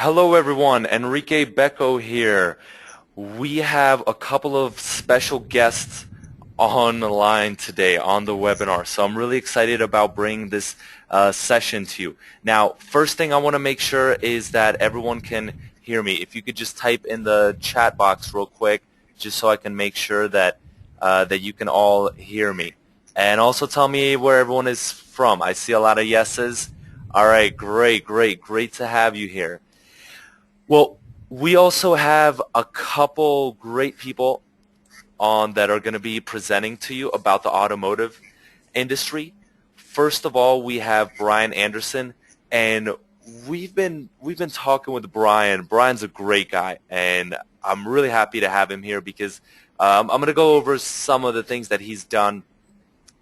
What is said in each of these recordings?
Hello everyone, Enrique Becco here. We have a couple of special guests on the line today on the webinar, so I'm really excited about bringing this session to you. Now, first thing I want to make sure is that everyone can hear me. If you could just type in the chat box real quick, just so I can make sure that that you can all hear me. And also tell me where everyone is from. I see a lot of yeses. All right, great to have you here. Well, we also have a couple great people on that are going to be presenting to you about the automotive industry. First of all, we have Brian Anderson, and we've been talking with Brian. Brian's a great guy, and I'm really happy to have him here because I'm going to go over some of the things that he's done,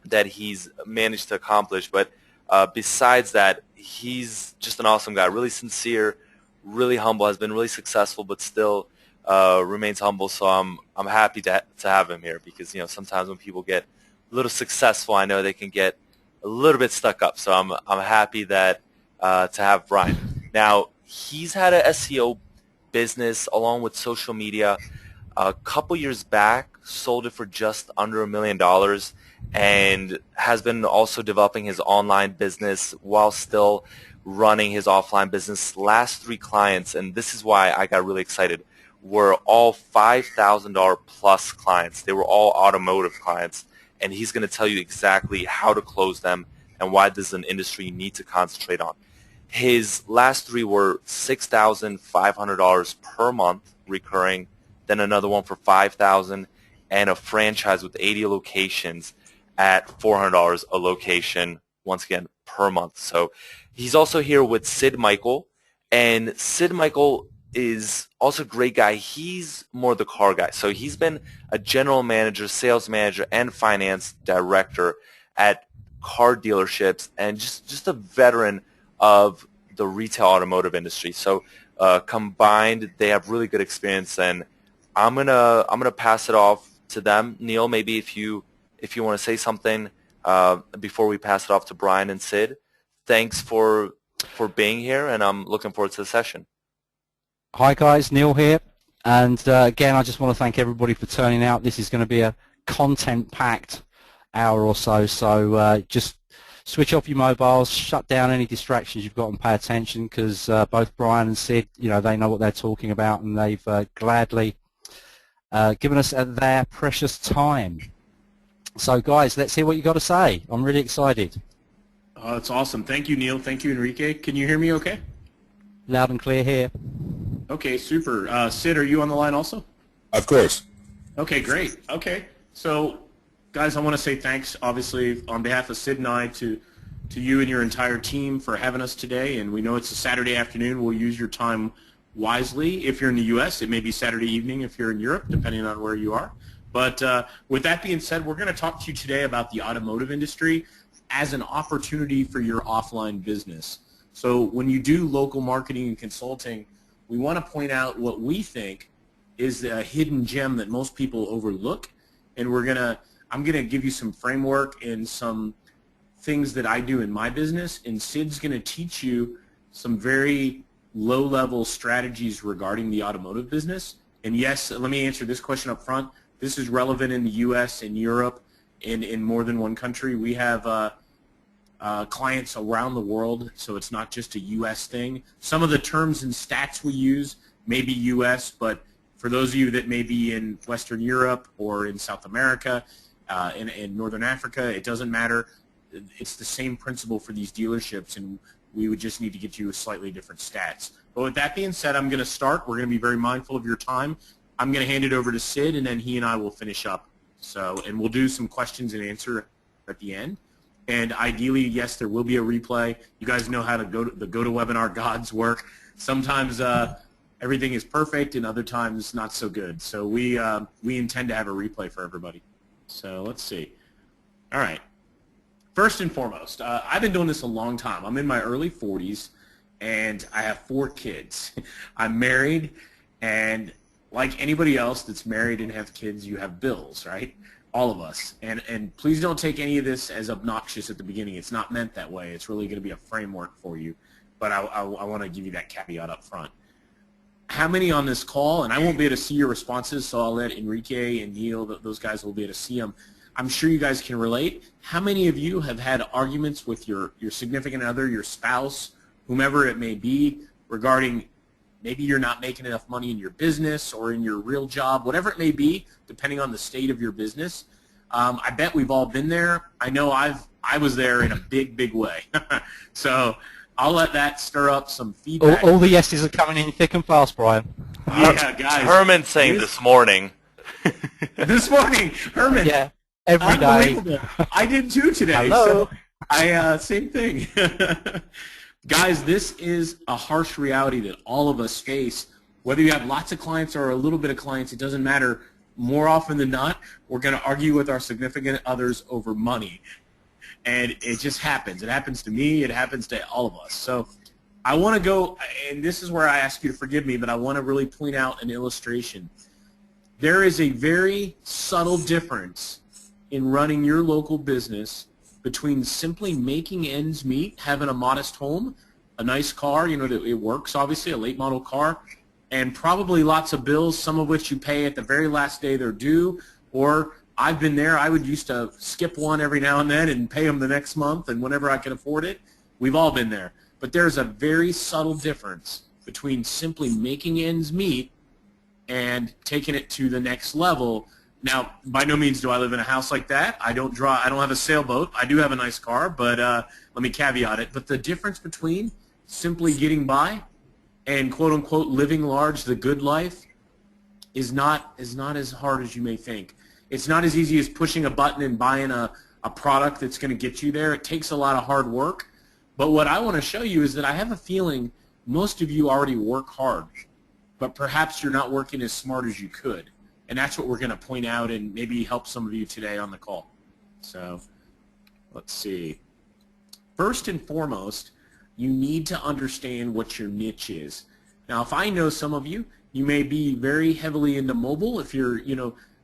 that he's managed to accomplish. But besides that, he's just an awesome guy, really sincere, really humble, has been really successful, but still remains humble. So I'm happy to have him here because sometimes when people get a little successful, I know they can get a little bit stuck up. So I'm happy that to have Brian. Now he's had a SEO business along with social media. A couple years back, sold it for just under $1 million, and has been also developing his online business while still running his offline business. Last 3 clients, and this is why I got really excited, were all $5,000 plus clients. They were all automotive clients, and he's going to tell you exactly how to close them and why this is an industry you need to concentrate on. His last 3 were $6,500 per month recurring, then another one for $5,000, and a franchise with 80 locations at $400 a location, once again, per month. So he's also here with Sid Michael, and Sid Michael is also a great guy. He's more the car guy. So he's been a general manager, sales manager, and finance director at car dealerships, and just a veteran of the retail automotive industry. So combined, they have really good experience, and I'm gonna pass it off to them. Neil, maybe if you want to say something before we pass it off to Brian and Sid. Thanks for being here, and I'm looking forward to the session. Hi guys, Neil here, and again I just want to thank everybody for turning out. This is going to be a content-packed hour or so, so just switch off your mobiles, shut down any distractions you've got, and pay attention, because both Brian and Sid, they know what they're talking about, and they've gladly given us their precious time. So guys, let's hear what you got to say. I'm really excited. Oh, that's awesome. Thank you, Neil. Thank you, Enrique. Can you hear me okay? Loud and clear here. Okay, super. Sid, are you on the line also? Of course. Okay, great. Okay. So, guys, I want to say thanks, obviously, on behalf of Sid and I, to you and your entire team for having us today. And we know it's a Saturday afternoon. We'll use your time wisely. If you're in the U.S., it may be Saturday evening if you're in Europe, depending on where you are. But with that being said, we're going to talk to you today about the automotive industry as an opportunity for your offline business. So when you do local marketing and consulting, we want to point out what we think is a hidden gem that most people overlook, and I'm gonna give you some framework and some things that I do in my business, and Sid's going to teach you some very low-level strategies regarding the automotive business. And yes, let me answer this question up front. This is relevant in the U.S. and Europe, and in more than one country. We have clients around the world, so it's not just a U.S. thing. Some of the terms and stats we use may be U.S., but for those of you that may be in Western Europe or in South America, in Northern Africa, it doesn't matter. It's the same principle for these dealerships, and we would just need to get you a slightly different stats. But with that being said, I'm going to start. We're going to be very mindful of your time. I'm going to hand it over to Sid, and then he and I will finish up. And we'll do some questions and answer at the end. And ideally, yes, there will be a replay. You guys know how the GoToWebinar gods work. Sometimes everything is perfect, and other times not so good. So we intend to have a replay for everybody. So let's see. All right. First and foremost, I've been doing this a long time. I'm in my early 40s, and I have 4 kids. I'm married, and like anybody else that's married and have kids, you have bills, right? All of us. And please don't take any of this as obnoxious at the beginning. It's not meant that way. It's really going to be a framework for you. But I want to give you that caveat up front. how many on this call, and I won't be able to see your responses, so I'll let Enrique and Neil, those guys will be able to see them. I'm sure you guys can relate. How many of you have had arguments with your significant other, your spouse, whomever it may be, regarding maybe you're not making enough money in your business or in your real job, whatever it may be, depending on the state of your business? I bet we've all been there. I know I was there in a big, big way. So I'll let that stir up some feedback. All the yeses are coming in thick and fast, Brian. Yeah, guys. Herman saying this morning. This morning, Herman. Yeah, every day. Unbelievable. I did too today. Hello. So same thing. Guys, this is a harsh reality that all of us face. Whether you have lots of clients or a little bit of clients, it doesn't matter. More often than not, we're going to argue with our significant others over money. And it just happens. It happens to me. It happens to all of us. So I want to go, and this is where I ask you to forgive me, but I want to really point out an illustration. There is a very subtle difference in running your local business between simply making ends meet, having a modest home, a nice car, you know, that it works, obviously, a late model car, and probably lots of bills, some of which you pay at the very last day they're due, or I've been there. I would used to skip one every now and then and pay them the next month and whenever I could afford it. We've all been there. But there's a very subtle difference between simply making ends meet and taking it to the next level. Now, by no means do I live in a house like that. I don't have a sailboat. I do have a nice car, but let me caveat it. But the difference between simply getting by and quote-unquote living large, the good life, is not as hard as you may think. It's not as easy as pushing a button and buying a product that's going to get you there. It takes a lot of hard work. But what I want to show you is that I have a feeling most of you already work hard, but perhaps you're not working as smart as you could. And that's what we're going to point out and maybe help some of you today on the call. So let's see. First and foremost, you need to understand what your niche is. Now, if I know some of you, you may be very heavily into mobile if you're,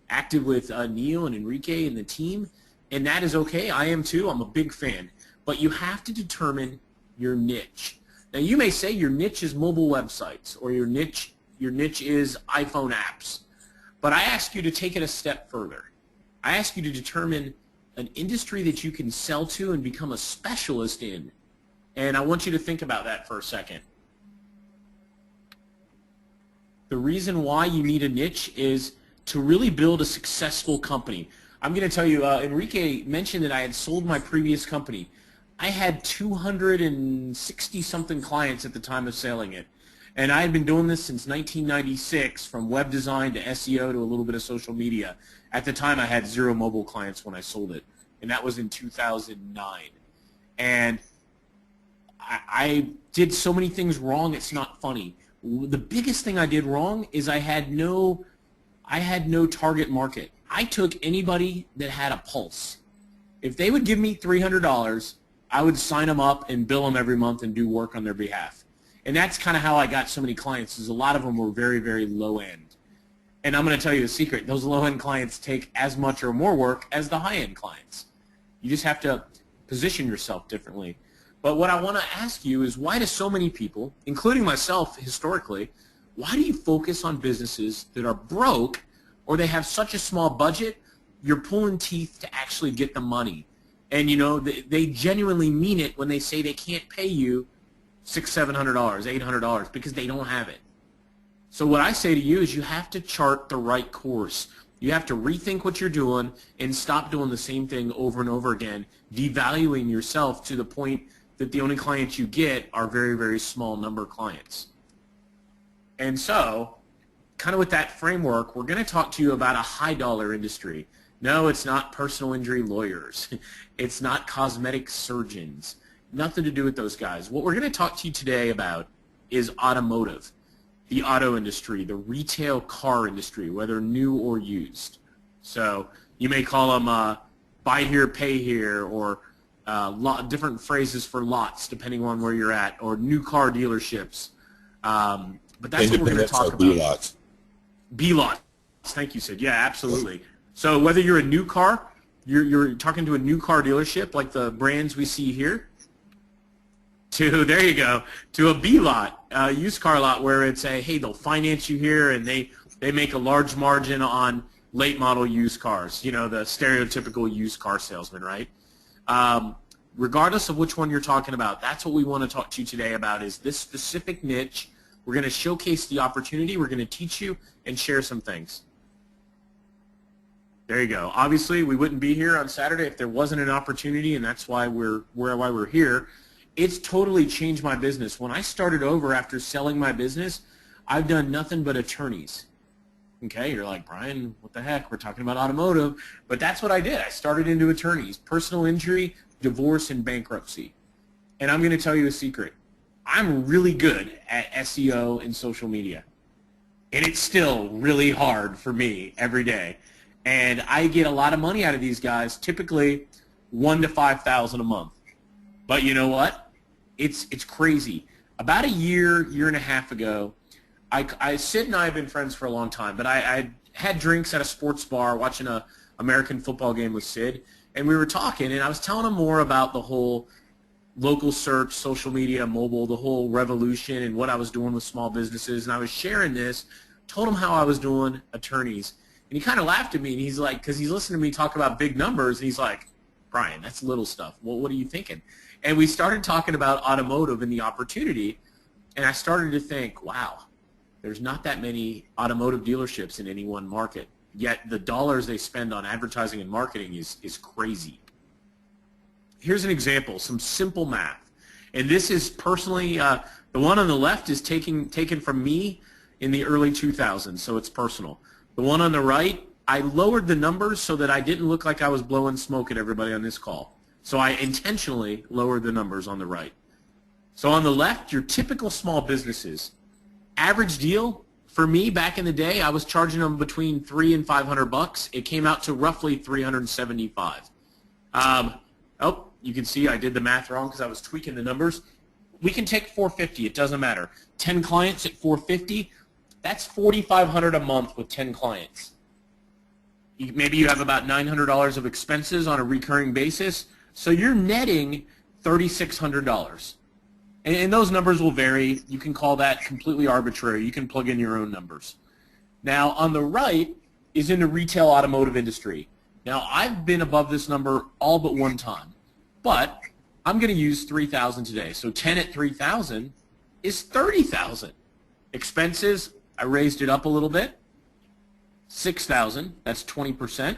active with Neil and Enrique and the team, and that is okay. I am too. I'm a big fan. But you have to determine your niche. Now, you may say your niche is mobile websites or your niche is iPhone apps. But I ask you to take it a step further. I ask you to determine an industry that you can sell to and become a specialist in. And I want you to think about that for a second. The reason why you need a niche is to really build a successful company. I'm going to tell you, Enrique mentioned that I had sold my previous company. I had 260-something clients at the time of selling it. And I had been doing this since 1996, from web design to SEO to a little bit of social media. At the time, I had 0 mobile clients when I sold it, and that was in 2009. And I did so many things wrong, it's not funny. The biggest thing I did wrong is I had no target market. I took anybody that had a pulse. If they would give me $300, I would sign them up and bill them every month and do work on their behalf. And that's kind of how I got so many clients, is a lot of them were very, very low end. And I'm going to tell you a secret. Those low end clients take as much or more work as the high end clients. You just have to position yourself differently. But what I want to ask you is, why do so many people, including myself historically, why do you focus on businesses that are broke, or they have such a small budget, you're pulling teeth to actually get the money? And, they genuinely mean it when they say they can't pay you $600, $700, $800 because they don't have it. So what I say to you is you have to chart the right course. You have to rethink what you're doing and stop doing the same thing over and over again, devaluing yourself to the point that the only clients you get are very, very small number clients. And so, kind of with that framework, we're going to talk to you about a high-dollar industry. No, it's not personal injury lawyers. It's not cosmetic surgeons. Nothing to do with those guys. What we're going to talk to you today about is automotive, the auto industry, the retail car industry, whether new or used. So you may call them buy here, pay here, or different phrases for lots depending on where you're at, or new car dealerships. But that's what we're going to talk about. B-lots. B-lots. Thank you, Sid. Yeah, absolutely. So whether you're a new car, you're talking to a new car dealership like the brands we see here, there you go, to a B lot, used car lot, where it's a, hey, they'll finance you here, and they make a large margin on late model used cars, the stereotypical used car salesman, right? Regardless of which one you're talking about, that's what we want to talk to you today about, is this specific niche. We're going to showcase the opportunity. We're going to teach you and share some things. There you go. Obviously, we wouldn't be here on Saturday if there wasn't an opportunity, and that's why we're here. It's totally changed my business. When I started over after selling my business, I've done nothing but attorneys. Okay, you're like, Brian, what the heck? We're talking about automotive. But that's what I did. I started into attorneys, personal injury, divorce, and bankruptcy. And I'm going to tell you a secret. I'm really good at SEO and social media. And it's still really hard for me every day. And I get a lot of money out of these guys, typically $1,000 to $5,000 a month. But you know what? It's crazy. About a year and a half ago, Sid and I have been friends for a long time, but I had drinks at a sports bar watching a American football game with Sid, and we were talking, and I was telling him more about the whole local search, social media, mobile, the whole revolution, and what I was doing with small businesses, and I was sharing this, told him how I was doing attorneys, and he kind of laughed at me, and he's like, because he's listening to me talk about big numbers, and he's like, Brian, that's little stuff. Well, what are you thinking? And we started talking about automotive and the opportunity, and I started to think, wow, there's not that many automotive dealerships in any one market, yet the dollars they spend on advertising and marketing is crazy. Here's an example, some simple math. And this is personally, the one on the left is taken from me in the early 2000s, so it's personal. The one on the right, I lowered the numbers so that I didn't look like I was blowing smoke at everybody on this call. So I intentionally lowered the numbers on the right. So on the left, your typical small businesses. Average deal, for me back in the day, I was charging them between $300 and $500. It came out to roughly $375. Oh, you can see I did the math wrong because I was tweaking the numbers. We can take $450. It doesn't matter. 10 clients at $450. That's $4,500 a month with 10 clients. Maybe you have about $900 of expenses on a recurring basis, so you're netting $3,600. And those numbers will vary. You can call that completely arbitrary. You can plug in your own numbers. Now, on the right is in the retail automotive industry. Now, I've been above this number all but one time, but I'm going to use 3,000 today. So 10 at 3,000 is 30,000. Expenses, I raised it up a little bit. 6,000, that's 20%.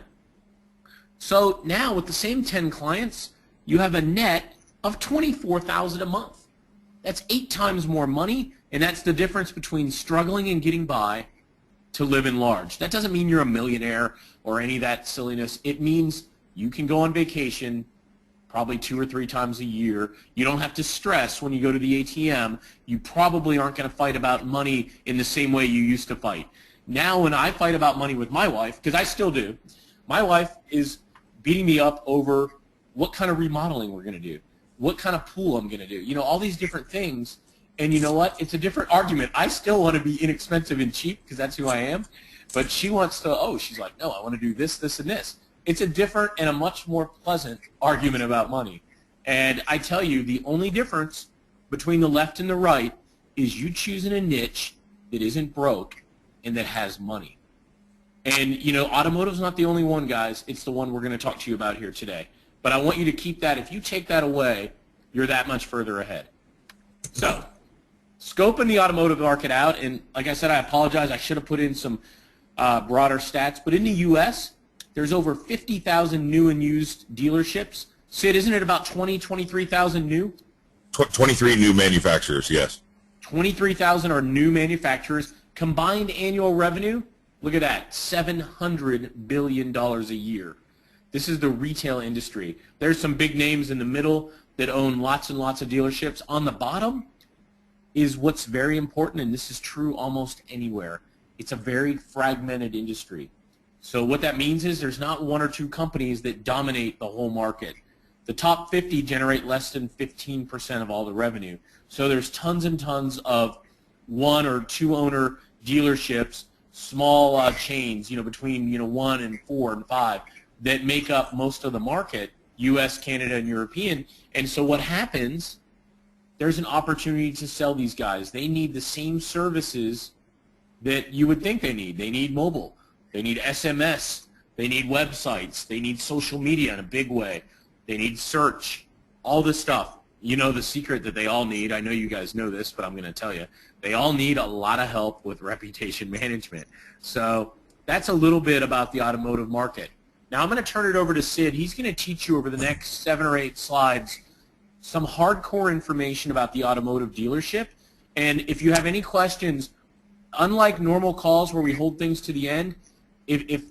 So now with the same 10 clients, you have a net of 24,000 a month. That's 8 times more money, and that's the difference between struggling and getting by to living large. That doesn't mean you're a millionaire or any of that silliness. It means you can go on vacation probably 2 or 3 times a year. You don't have to stress when you go to the ATM. You probably aren't going to fight about money in the same way you used to fight. Now when I fight about money with my wife, because I still do, my wife is beating me up over what kind of remodeling we're going to do, what kind of pool I'm going to do, you know, all these different things. And you know what? It's a different argument. I still want to be inexpensive and cheap because that's who I am. But she wants to, she's like, no, I want to do this, this, and this. It's a different and a much more pleasant argument about money. And I tell you, the only difference between the left and the right is you choosing a niche that isn't broke and that has money. And, you know, automotive's not the only one, guys. It's the one we're going to talk to you about here today. But I want you to keep that. If you take that away, you're that much further ahead. So, scoping the automotive market out, and like I said, I apologize. I should have put in some broader stats. But in the U.S., there's over 50,000 new and used dealerships. Sid, isn't it about 23,000 new? 23 new manufacturers, yes. 23,000 are new manufacturers. Combined annual revenue, look at that, $700 billion a year. This is the retail industry. There's some big names in the middle that own lots and lots of dealerships. On the bottom is what's very important, and this is true almost anywhere. It's a very fragmented industry. So what that means is there's not 1 or 2 companies that dominate the whole market. The top 50 generate less than 15% of all the revenue. So there's tons and tons of 1 or 2 owner dealerships, small chains, you know, between 1 and 4 and 5 that make up most of the market, U.S., Canada, and European. And so what happens there's an opportunity to sell these guys. They need the same services that you would think they need. They need mobile. They need SMS. They need websites. They need social media in a big way. They need search. All this stuff. You know the secret that they all need. I know you guys know this, but I'm going to tell you. They all need a lot of help with reputation management. So that's a little bit about the automotive market. Now I'm going to turn it over to Sid. He's going to teach you over the next 7 or 8 slides some hardcore information about the automotive dealership. And if you have any questions, unlike normal calls where we hold things to the end, if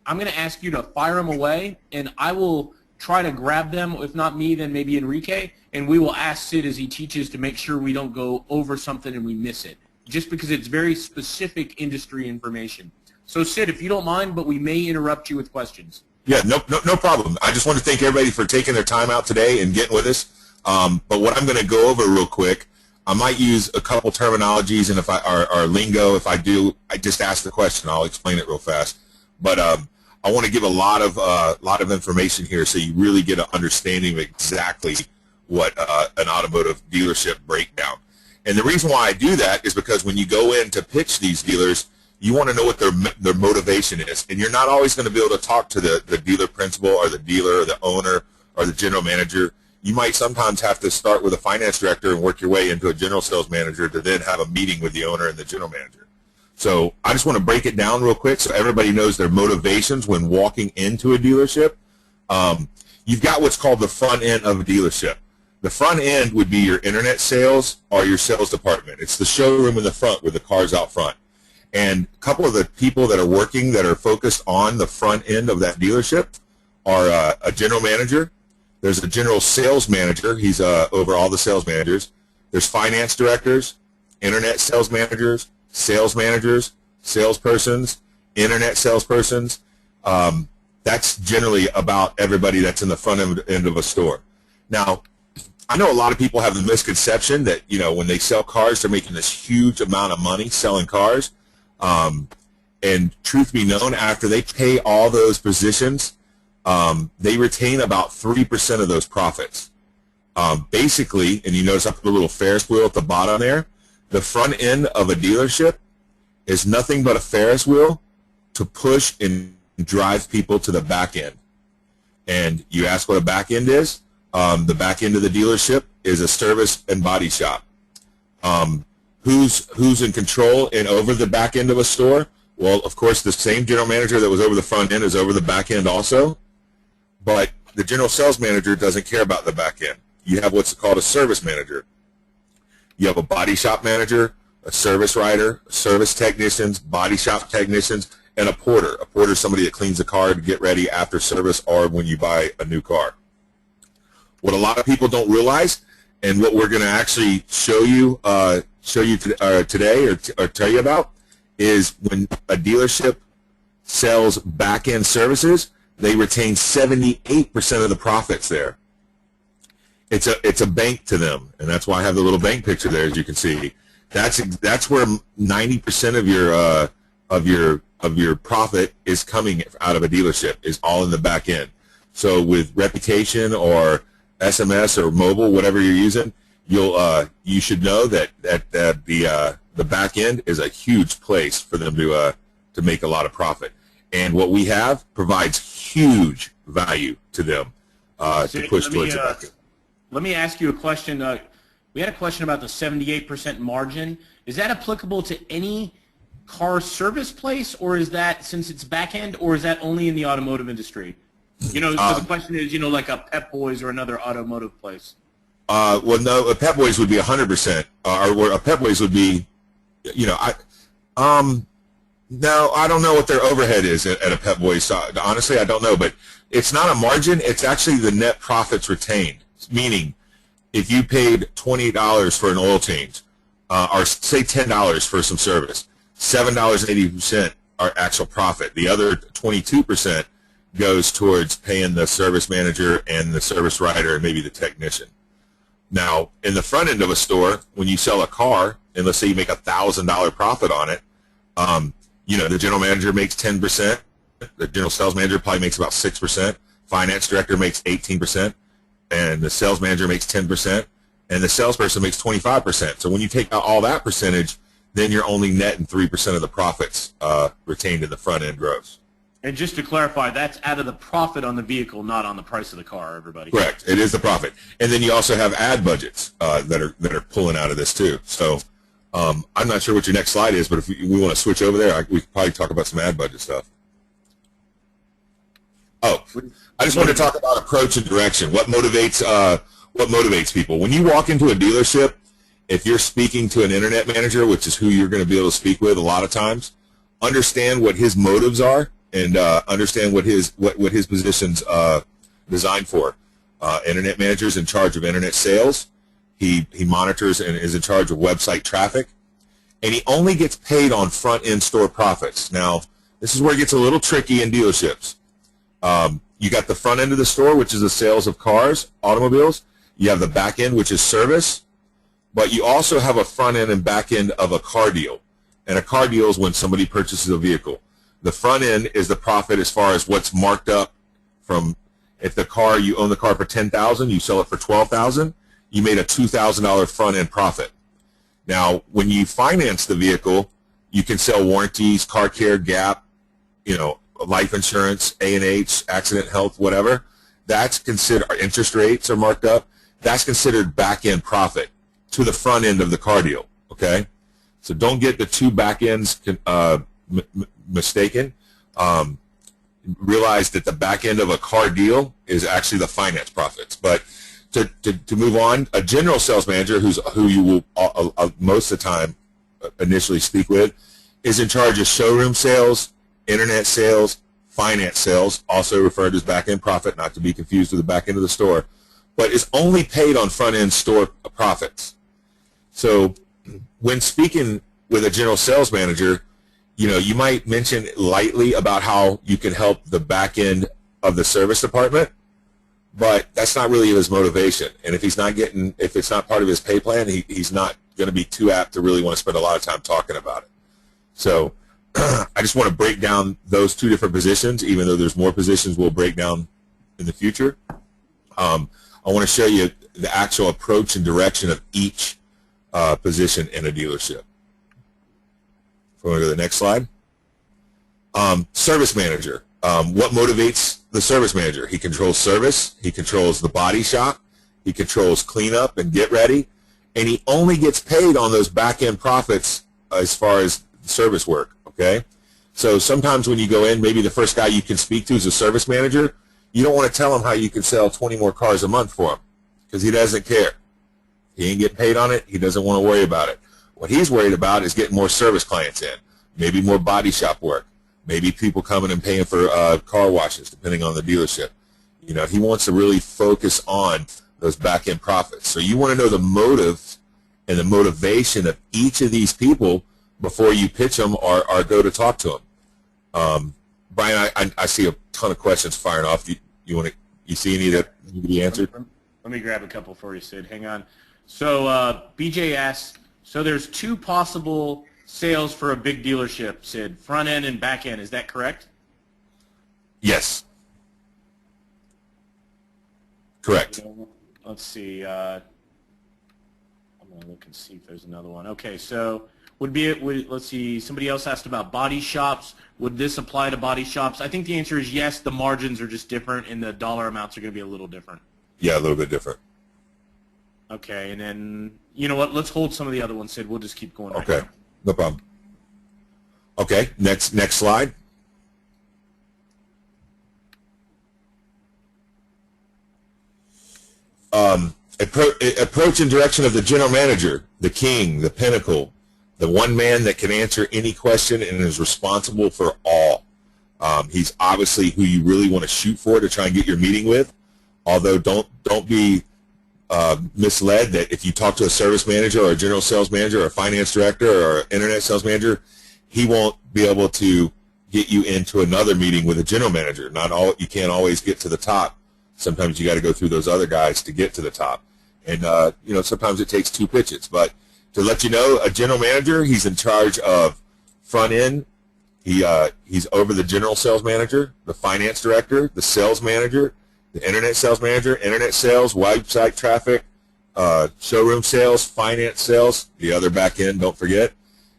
I'm going to ask you to fire them away, and I will try to grab them. If not me, then maybe Enrique, and we will ask Sid as he teaches to make sure we don't go over something and we miss it, just because it's very specific industry information. So Sid, if you don't mind, but we may interrupt you with questions. Yeah, no problem. I just want to thank everybody for taking their time out today and getting with us. But what I'm going to go over real quick, I might use a couple terminologies, and if or lingo, if I do, I just ask the question. I'll explain it real fast. But I want to give a lot of information here, so you really get an understanding of exactly what an automotive dealership breakdown. And the reason why I do that is because when you go in to pitch these dealers, you want to know what their motivation is, and you're not always going to be able to talk to the dealer principal or the dealer or the owner or the general manager. You might sometimes have to start with a finance director and work your way into a general sales manager to then have a meeting with the owner and the general manager. So I just want to break it down real quick so everybody knows their motivations when walking into a dealership. You've got what's called the front end of a dealership. The front end would be your internet sales or your sales department. It's the showroom in the front with the cars out front. And a couple of the people that are working that are focused on the front end of that dealership are a general manager. There's a general sales manager. He's over all the sales managers. There's finance directors, internet sales managers, salespersons, internet salespersons. That's generally about everybody that's in the front end of a store. Now, I know a lot of people have the misconception that, you know, when they sell cars, they're making this huge amount of money selling cars. And truth be known, after they pay all those positions, they retain about 3% of those profits. Basically, and you notice I put a little Ferris wheel at the bottom there, the front end of a dealership is nothing but a Ferris wheel to push and drive people to the back end. And you ask what a back end is? The back end of the dealership is a service and body shop. Who's in control and over the back end of a store? Well, of course, the same general manager that was over the front end is over the back end also, but the general sales manager doesn't care about the back end. You have what's called a service manager. You have a body shop manager, a service writer, service technicians, body shop technicians, and a porter. A porter is somebody that cleans the car to get ready after service or when you buy a new car. What a lot of people don't realize, and what we're going to actually show you today or tell you about, is when a dealership sells back-end services, they retain 78% of the profits there. It's a bank to them, and that's why I have the little bank picture there, as you can see. That's where 90% of your profit is coming out of a dealership, is all in the back end. So with reputation or SMS or mobile, whatever you're using, you should know that the back end is a huge place for them to make a lot of profit. And what we have provides huge value to them to push towards the back end. Let me ask you a question. We had a question about the 78% margin. Is that applicable to any car service place, or is that, since it's back end, or is that only in the automotive industry? You know, so the question is, you know, like a Pep Boys or another automotive place. Well, no, a Pep Boys would be 100%, or a Pep Boys would be, you know, no, I don't know what their overhead is at a Pep Boys. So, honestly, I don't know, but it's not a margin. It's actually the net profits retained, meaning if you paid $20 for an oil change, or say $10 for some service, $7.80 are actual profit. The other 22% goes towards paying the service manager and the service writer and maybe the technician. Now, in the front end of a store, when you sell a car, and let's say you make $1,000 profit on it, you know, the general manager makes 10%, the general sales manager probably makes about 6%, finance director makes 18%, and the sales manager makes 10%, and the salesperson makes 25%. So when you take out all that percentage, then you're only netting 3% of the profits retained in the front end gross. And just to clarify, that's out of the profit on the vehicle, not on the price of the car, everybody. Correct. It is the profit. And then you also have ad budgets that are pulling out of this too. So I'm not sure what your next slide is, but if we want to switch over there, we could probably talk about some ad budget stuff. Oh, I just want to talk about approach and direction. What motivates people? When you walk into a dealership, if you're speaking to an internet manager, which is who you're going to be able to speak with a lot of times, understand what his motives are and understand what his position's designed for. Internet manager's in charge of internet sales. He monitors and is in charge of website traffic, and he only gets paid on front end store profits. Now, this is where it gets a little tricky in dealerships. You got the front end of the store, which is the sales of cars, automobiles. You have the back end, which is service. But you also have a front end and back end of a car deal. And a car deal is when somebody purchases a vehicle. The front end is the profit as far as what's marked up from if the car, you own the car for $10,000, you sell it for $12,000, you made a $2,000 front end profit. Now, when you finance the vehicle, you can sell warranties, car care, gap, life insurance, A&H, accident, health, whatever. That's considered, our interest rates are marked up. That's considered back-end profit to the front end of the car deal, okay? So don't get the two back ends mistaken. Realize that the back end of a car deal is actually the finance profits. But to move on, a general sales manager, who you will most of the time initially speak with, is in charge of showroom sales, internet sales, finance sales, also referred to as back-end profit, not to be confused with the back end of the store, but is only paid on front-end store profits. So when speaking with a general sales manager, you might mention lightly about how you can help the back end of the service department, but that's not really his motivation. And if it's not part of his pay plan, he's not going to be too apt to really want to spend a lot of time talking about it. So I just want to break down those two different positions, even though there's more positions we'll break down in the future. I want to show you the actual approach and direction of each position in a dealership. If we go to the next slide. Service manager. What motivates the service manager? He controls service. He controls the body shop. He controls cleanup and get ready. And he only gets paid on those back-end profits as far as service work. Okay, so sometimes when you go in, maybe the first guy you can speak to is a service manager. You don't want to tell him how you can sell 20 more cars a month for him because he doesn't care. He ain't getting paid on it. He doesn't want to worry about it. What he's worried about is getting more service clients in, maybe more body shop work, maybe people coming and paying for car washes, depending on the dealership. He wants to really focus on those back-end profits. So you want to know the motive and the motivation of each of these people before you pitch them or go to talk to them. Brian, I see a ton of questions firing off. You see any that need to be answered? Let me grab a couple for you, Sid. Hang on. So BJ asks, so there's two possible sales for a big dealership, Sid, front end and back end. Is that correct? Yes. Correct. Let's see. I'm going to look and see if there's another one. Okay, so let's see, somebody else asked about body shops. Would this apply to body shops? I think the answer is yes. The margins are just different, and the dollar amounts are going to be a little different. Yeah, a little bit different. Okay, and then, you know what? Let's hold some of the other ones, Sid. We'll just keep going. Okay, right now. No problem. Okay, next slide. Approach and direction of the general manager, the king, the pinnacle, the one man that can answer any question and is responsible for all. He's obviously who you really want to shoot for to try and get your meeting with. Although don't be misled that if you talk to a service manager or a general sales manager or a finance director or an internet sales manager, he won't be able to get you into another meeting with a general manager. You can't always get to the top. Sometimes you got to go through those other guys to get to the top. And sometimes it takes two pitches. But to let you know, a general manager, he's in charge of front end. He's over the general sales manager, the finance director, the sales manager, the internet sales manager, internet sales, website traffic, showroom sales, finance sales, the other back end, don't forget.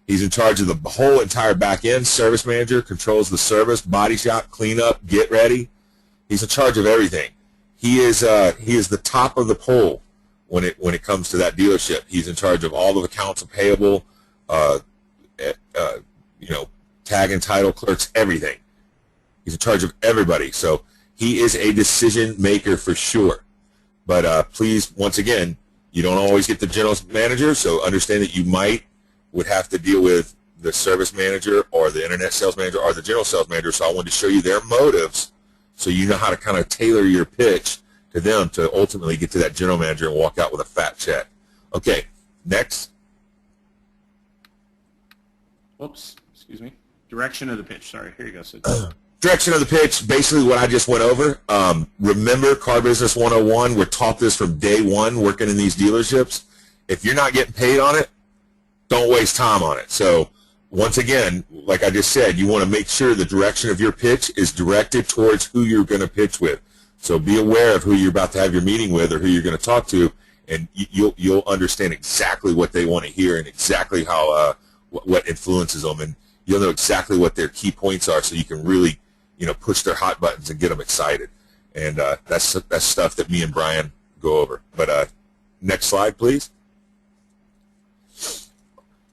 He's in charge of the whole entire back end. Service manager controls the service, body shop, cleanup, get ready. He's in charge of everything. He is the top of the pole when it comes to that dealership. He's in charge of all of accounts payable, tag and title clerks, everything. He's in charge of everybody. So he is a decision maker for sure. But please, once again, you don't always get the general manager, so understand that you would have to deal with the service manager or the internet sales manager or the general sales manager. So I wanted to show you their motives so you know how to kind of tailor your pitch to them to ultimately get to that general manager and walk out with a fat check. Okay, next. Whoops, excuse me. Direction of the pitch. Sorry, here you go, Sid. Direction of the pitch, basically what I just went over. Remember, Car Business 101, we're taught this from day one working in these dealerships. If you're not getting paid on it, don't waste time on it. So once again, like I just said, you want to make sure the direction of your pitch is directed towards who you're going to pitch with. So be aware of who you're about to have your meeting with or who you're going to talk to, and you'll understand exactly what they want to hear and exactly how what influences them, and you'll know exactly what their key points are, so you can really push their hot buttons and get them excited. And that's stuff that me and Brian go over. But next slide, please.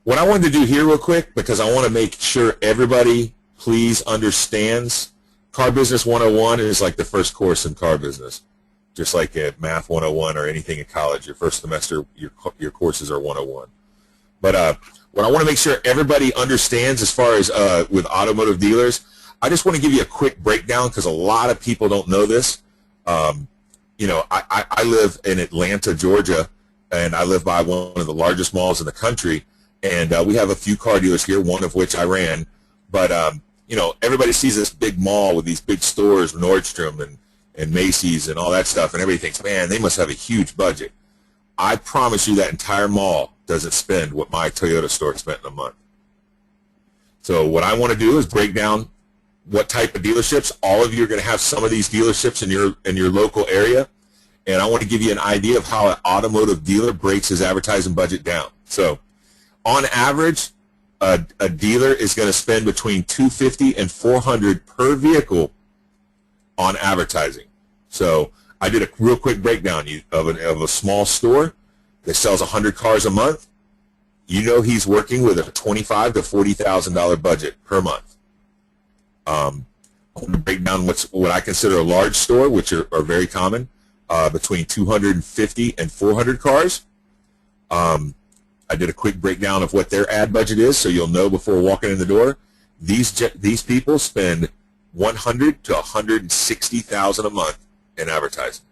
What I wanted to do here real quick, because I want to make sure everybody please understands, Car Business 101 is like the first course in car business. Just like at Math 101 or anything in college, your first semester, your courses are 101. But what I want to make sure everybody understands as far as with automotive dealers, I just want to give you a quick breakdown because a lot of people don't know this. I live in Atlanta, Georgia, and I live by one of the largest malls in the country. And we have a few car dealers here, one of which I ran. But, everybody sees this big mall with these big stores, Nordstrom and Macy's and all that stuff, and everybody thinks, man, they must have a huge budget. I promise you that entire mall doesn't spend what my Toyota store spent in a month. So what I want to do is break down what type of dealerships. All of you are going to have some of these dealerships in your local area, and I want to give you an idea of how an automotive dealer breaks his advertising budget down. So on average, a dealer is going to spend between $250 and $400 per vehicle on advertising. So I did a real quick breakdown of a small store that sells 100 cars a month. He's working with a $25,000 to $40,000 budget per month. I want to break down what I consider a large store, which are very common, between 250 and 400 cars. I did a quick breakdown of what their ad budget is, so you'll know before walking in the door. These people spend $100,000 to $160,000 a month in advertising.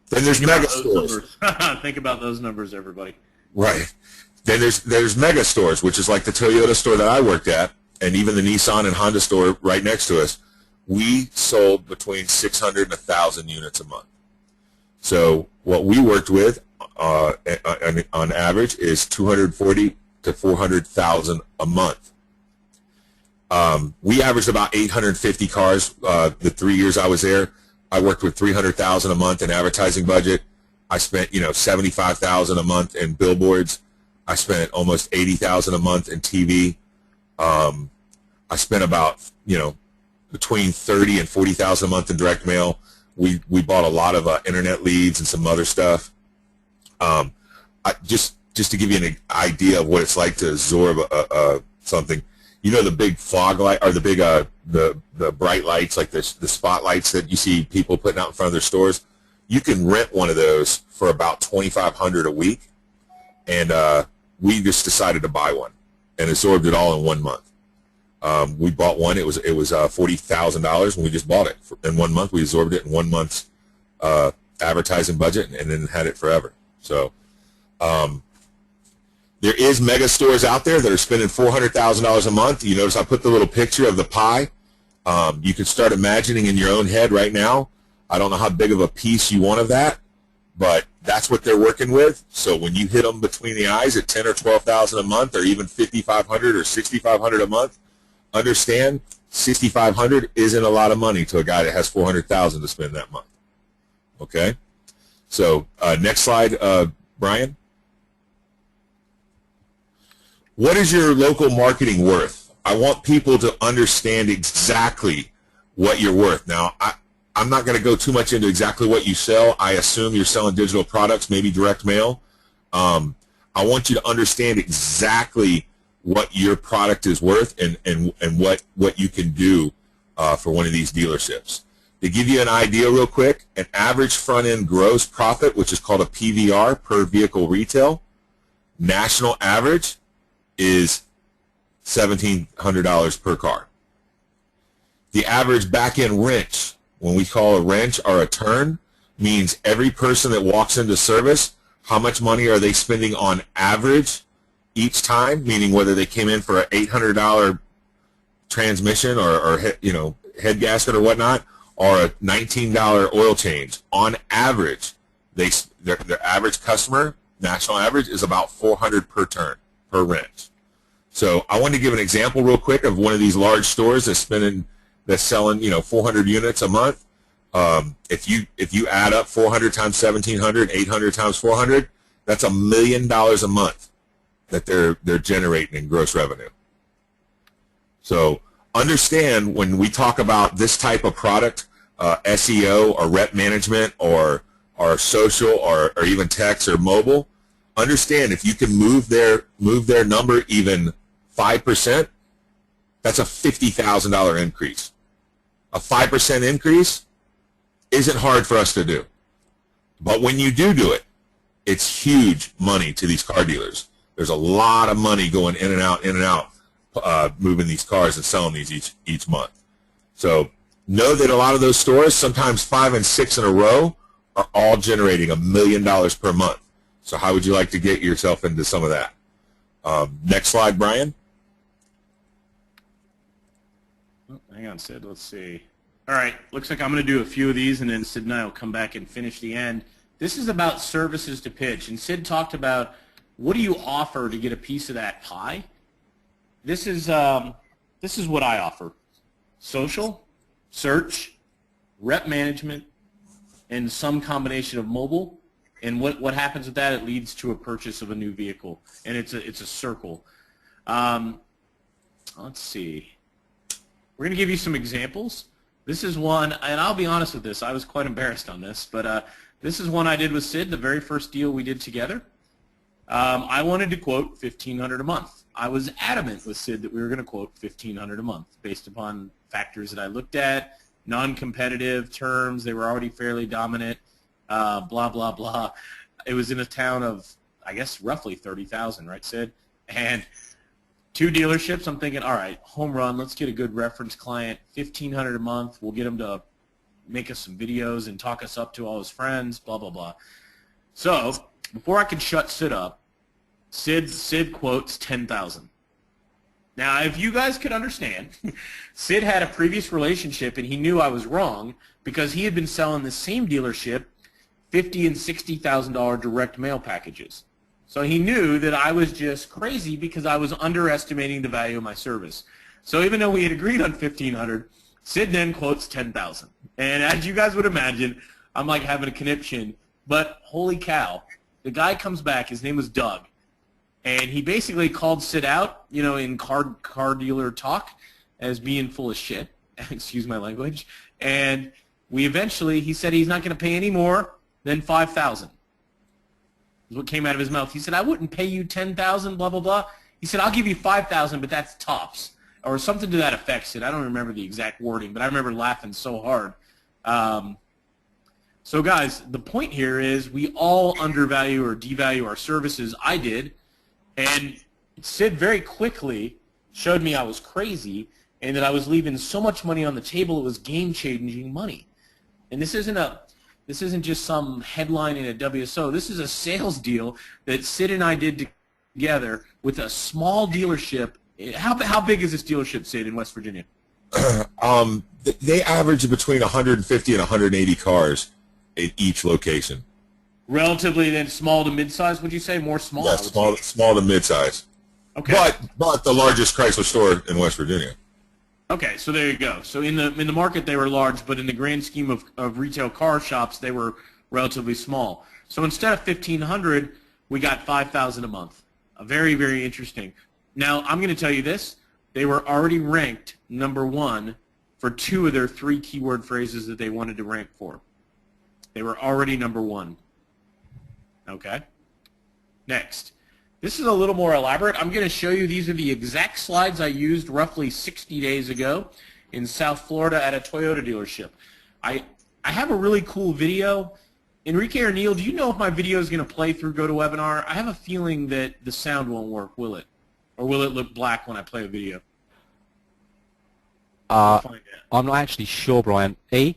Then there's mega stores. Think about those numbers, everybody. Right. Then there's mega stores, which is like the Toyota store that I worked at, and even the Nissan and Honda store right next to us. We sold between 600 and 1,000 units a month. So what we worked with on average is 240 to 400,000 a month. We averaged about 850 cars the 3 years I was there. I worked with 300,000 a month in advertising budget. I spent, $75,000 a month in billboards. I spent almost $80,000 a month in TV. I spent about, between $30,000 and $40,000 a month in direct mail. We bought a lot of internet leads and some other stuff. Just to give you an idea of what it's like to absorb something. The big fog light or the big the bright lights, like the spotlights that you see people putting out in front of their stores. You can rent one of those for about $2,500 a week, and we just decided to buy one and absorbed it all in 1 month. We bought one. It was $40,000, and we just bought it in 1 month. We absorbed it in 1 month's advertising budget, and then had it forever. So there is mega stores out there that are spending $400,000 a month. You notice I put the little picture of the pie. You can start imagining in your own head right now. I don't know how big of a piece you want of that, but that's what they're working with. So when you hit them between the eyes at $10,000 or $12,000 a month, or even $5,500 or $6,500 a month, understand $6,500 isn't a lot of money to a guy that has $400,000 to spend that month. Okay, So next slide, Brian. What is your local marketing worth? I want people to understand exactly what you're worth. Now, I'm not going to go too much into exactly what you sell. I assume you're selling digital products, maybe direct mail. I want you to understand exactly what your product is worth and what you can do for one of these dealerships. To give you an idea real quick, an average front-end gross profit, which is called a PVR, per vehicle retail, national average is $1,700 per car. The average back-end wrench, when we call a wrench or a turn, means every person that walks into service, how much money are they spending on average each time, meaning whether they came in for an $800 transmission or head gasket or whatnot, or a $19 oil change. On average, their average customer, national average, is about $400 per turn, per wrench. So I want to give an example real quick of one of these large stores that's selling 400 units a month. If you add up 400 times 1,700, 800 times 400, that's $1 million a month that they're generating in gross revenue. So understand when we talk about this type of product, SEO or rep management or social or even text or mobile, understand if you can move their number even 5%, that's a $50,000 increase. A 5% increase isn't hard for us to do. But when you do it, it's huge money to these car dealers. There's a lot of money going in and out, moving these cars and selling these each month. So know that a lot of those stores, sometimes 5 and 6 in a row, are all generating $1 million per month. So how would you like to get yourself into some of that? Next slide, Brian. Oh, hang on, Sid. Let's see. All right. Looks like I'm going to do a few of these, and then Sid and I will come back and finish the end. This is about services to pitch, and Sid talked about what do you offer to get a piece of that pie. This is what I offer: social, search, rep management, and some combination of mobile. And what happens with that? It leads to a purchase of a new vehicle, and it's a circle. Let's see. We're going to give you some examples. This is one, and I'll be honest with this. I was quite embarrassed on this, but this is one I did with Sid, the very first deal we did together. I wanted to quote $1,500 a month. I was adamant with Sid that we were going to quote $1,500 a month based upon factors that I looked at, non-competitive terms. They were already fairly dominant. Blah, blah, blah. It was in a town of, I guess, roughly 30,000, right, Sid? And 2 dealerships. I'm thinking, all right, home run. Let's get a good reference client, $1,500 a month. We'll get him to make us some videos and talk us up to all his friends, blah, blah, blah. So before I can shut Sid up, Sid quotes $10,000. Now, if you guys could understand, Sid had a previous relationship, and he knew I was wrong because he had been selling the same dealership $50,000 and $60,000 direct mail packages. So he knew that I was just crazy because I was underestimating the value of my service. So even though we had agreed on $1,500, Sid then quotes $10,000. And as you guys would imagine, I'm like having a conniption. But holy cow, the guy comes back. His name was Doug. And he basically called Sid out, in car dealer talk as being full of shit. Excuse my language. And he said he's not going to pay any more than $5,000. Is what came out of his mouth. He said, I wouldn't pay you $10,000, blah, blah, blah. He said, I'll give you $5,000, but that's tops. Or something to that effect, Sid. I don't remember the exact wording, but I remember laughing so hard. So, guys, the point here is we all undervalue or devalue our services. I did. And Sid very quickly showed me I was crazy and that I was leaving so much money on the table it was game-changing money. And this isn't just some headline in a WSO. This is a sales deal that Sid and I did together with a small dealership. How big is this dealership, Sid, in West Virginia? They average between 150 and 180 cars in each location. Relatively then small to mid-size, would you say? More small? Yeah, small to mid-size. Okay. But the largest Chrysler store in West Virginia. Okay, so there you go. So in the market they were large, but in the grand scheme of retail car shops, they were relatively small. So instead of 1,500, we got 5,000 a month. Very, very interesting. Now, I'm going to tell you this. They were already ranked #1 for 2 of their 3 keyword phrases that they wanted to rank for. They were already #1. Okay? Next. This is a little more elaborate. I'm going to show you, these are the exact slides I used roughly 60 days ago in South Florida at a Toyota dealership. I have a really cool video. Enrique or Neil, do you know if my video is going to play through GoToWebinar? I have a feeling that the sound won't work, will it? Or will it look black when I play a video? We'll find out. I'm not actually sure, Brian. E?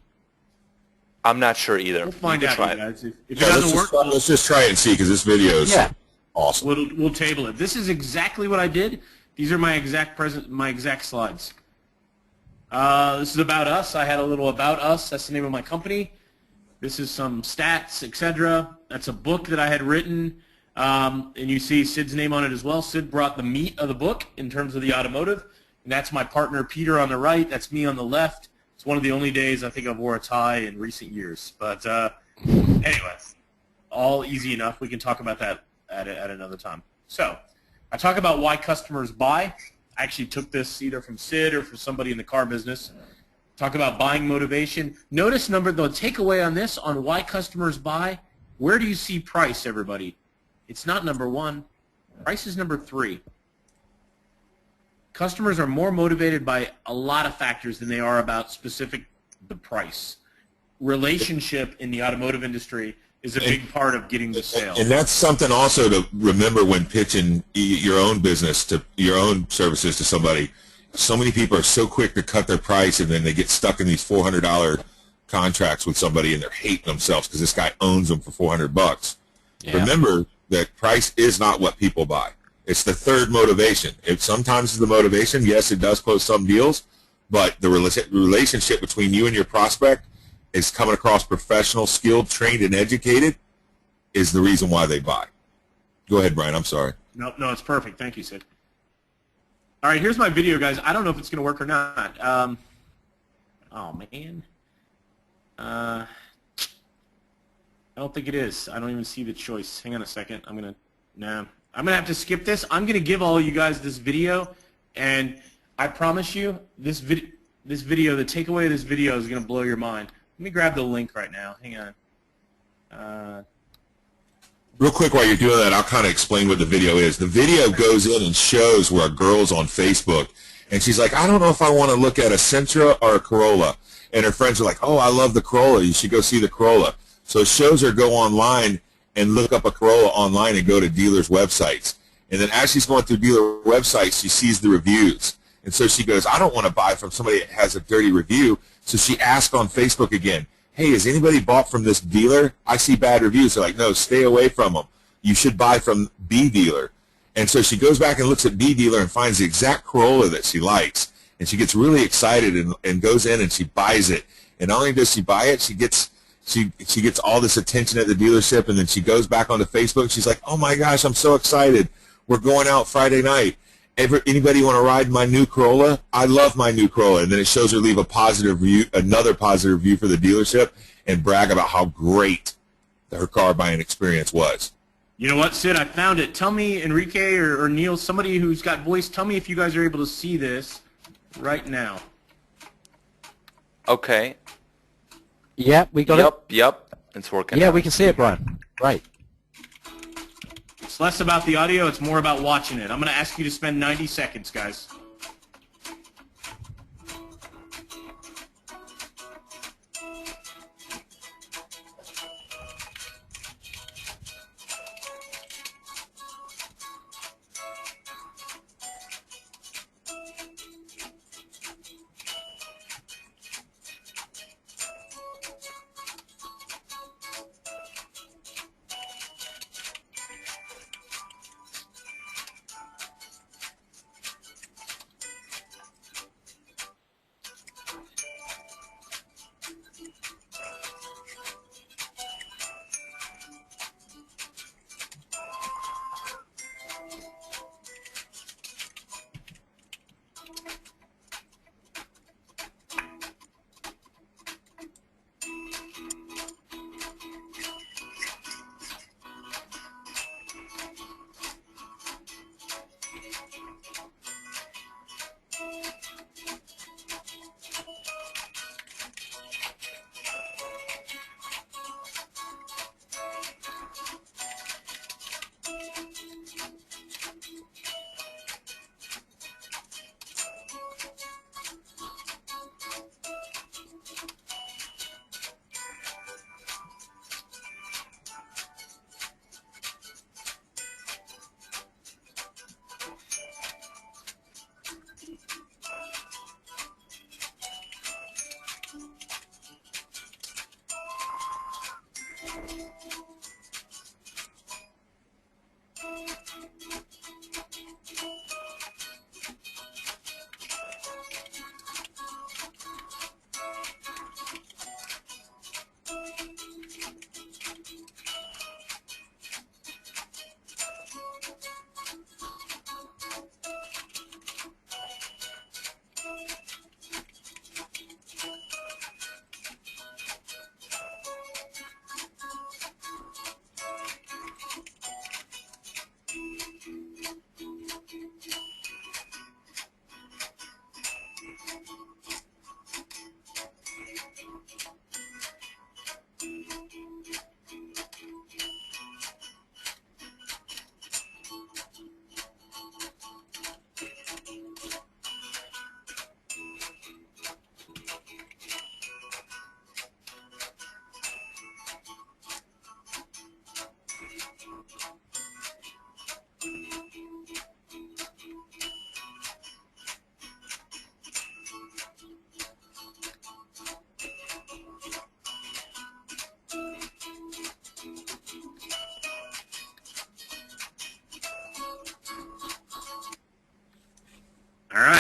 I'm not sure either. We'll find You can out, try you it. guys. If it Yeah, doesn't work, let's just try it and see, because this video is awesome. we'll table it. This is exactly what I did. These are my exact slides. This is about us. I had a little about us. That's the name of my company. This is some stats, etc. That's a book that I had written, and you see Sid's name on it as well. Sid brought the meat of the book in terms of the automotive, and that's my partner Peter on the right. That's me on the left. It's one of the only days I think I've wore a tie in recent years. But anyway, all easy enough. We can talk about that at another time. So I talk about why customers buy. I actually took this either from Sid or from somebody in the car business. Talk about buying motivation. Notice the takeaway on this, on why customers buy. Where do you see price, everybody? It's not #1. Price is #3. Customers are more motivated by a lot of factors than they are about the price. Relationship in the automotive industry is a big part of getting the sale. And that's something also to remember when pitching your own business, to your own services to somebody. So many people are so quick to cut their price, and then they get stuck in these $400 contracts with somebody, and they're hating themselves because this guy owns them for $400. Yeah. Remember that price is not what people buy. It's the third motivation. It sometimes is the motivation. Yes, it does close some deals, but the relationship between you and your prospect is coming across professional, skilled, trained, and educated is the reason why they buy. Go ahead, Brian. I'm sorry. No, it's perfect. Thank you, Sid. All right, here's my video, guys. I don't know if it's going to work or not. Oh, man. I don't think it is. I don't even see the choice. Hang on a second. I'm going to have to skip this. I'm going to give all you guys this video, and I promise you, this video, the takeaway of this video is going to blow your mind. Let me grab the link right now. Hang on. Real quick, while you're doing that, I'll kind of explain what the video is. The video goes in and shows where a girl's on Facebook, and she's like, I don't know if I want to look at a Sentra or a Corolla. And her friends are like, oh, I love the Corolla. You should go see the Corolla. So it shows her go online and look up a Corolla online and go to dealers' websites. And then as she's going through dealer websites, she sees the reviews. And so she goes, I don't want to buy from somebody that has a dirty review. So she asks on Facebook again, hey, has anybody bought from this dealer? I see bad reviews. They're like, no, stay away from them. You should buy from B dealer. And so she goes back and looks at B dealer and finds the exact Corolla that she likes. And she gets really excited and goes in and she buys it. And not only does she buy it, she gets all this attention at the dealership, and then she goes back onto Facebook. She's like, oh my gosh, I'm so excited. We're going out Friday night. Anybody want to ride my new Corolla? I love my new Corolla. And then it shows her leave a positive review, another positive review for the dealership, and brag about how great her car buying experience was. You know what, Sid? I found it. Tell me, Enrique or Neil, somebody who's got voice, tell me if you guys are able to see this right now. Okay. Yeah, we got it. Yep. It's working. Yeah, out. we can see it, Brian. Great. It's less about the audio. It's more about watching it. I'm going to ask you to spend 90 seconds, guys.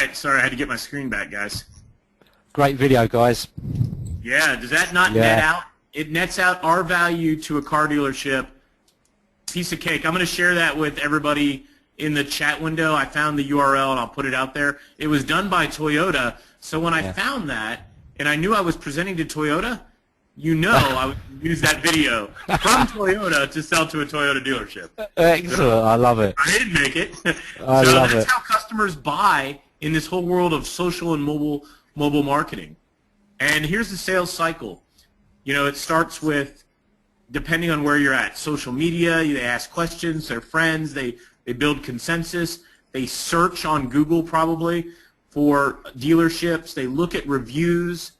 right. Sorry, I had to get my screen back, guys. Great video, guys. Yeah, does that not Yeah. net out? It nets out our value to a car dealership. Piece of cake. I'm going to share that with everybody in the chat window. I found the URL and I'll put it out there. It was done by Toyota. So when I found that and I knew I was presenting to Toyota, I would use that video from Toyota to sell to a Toyota dealership. Excellent. I love it. I didn't make it. I so love that's it. how customers buy in this whole world of social and mobile marketing. And here's the sales cycle. It starts with, depending on where you're at, social media, they ask questions, they're friends, they build consensus, they search on Google probably for dealerships, they look at reviews,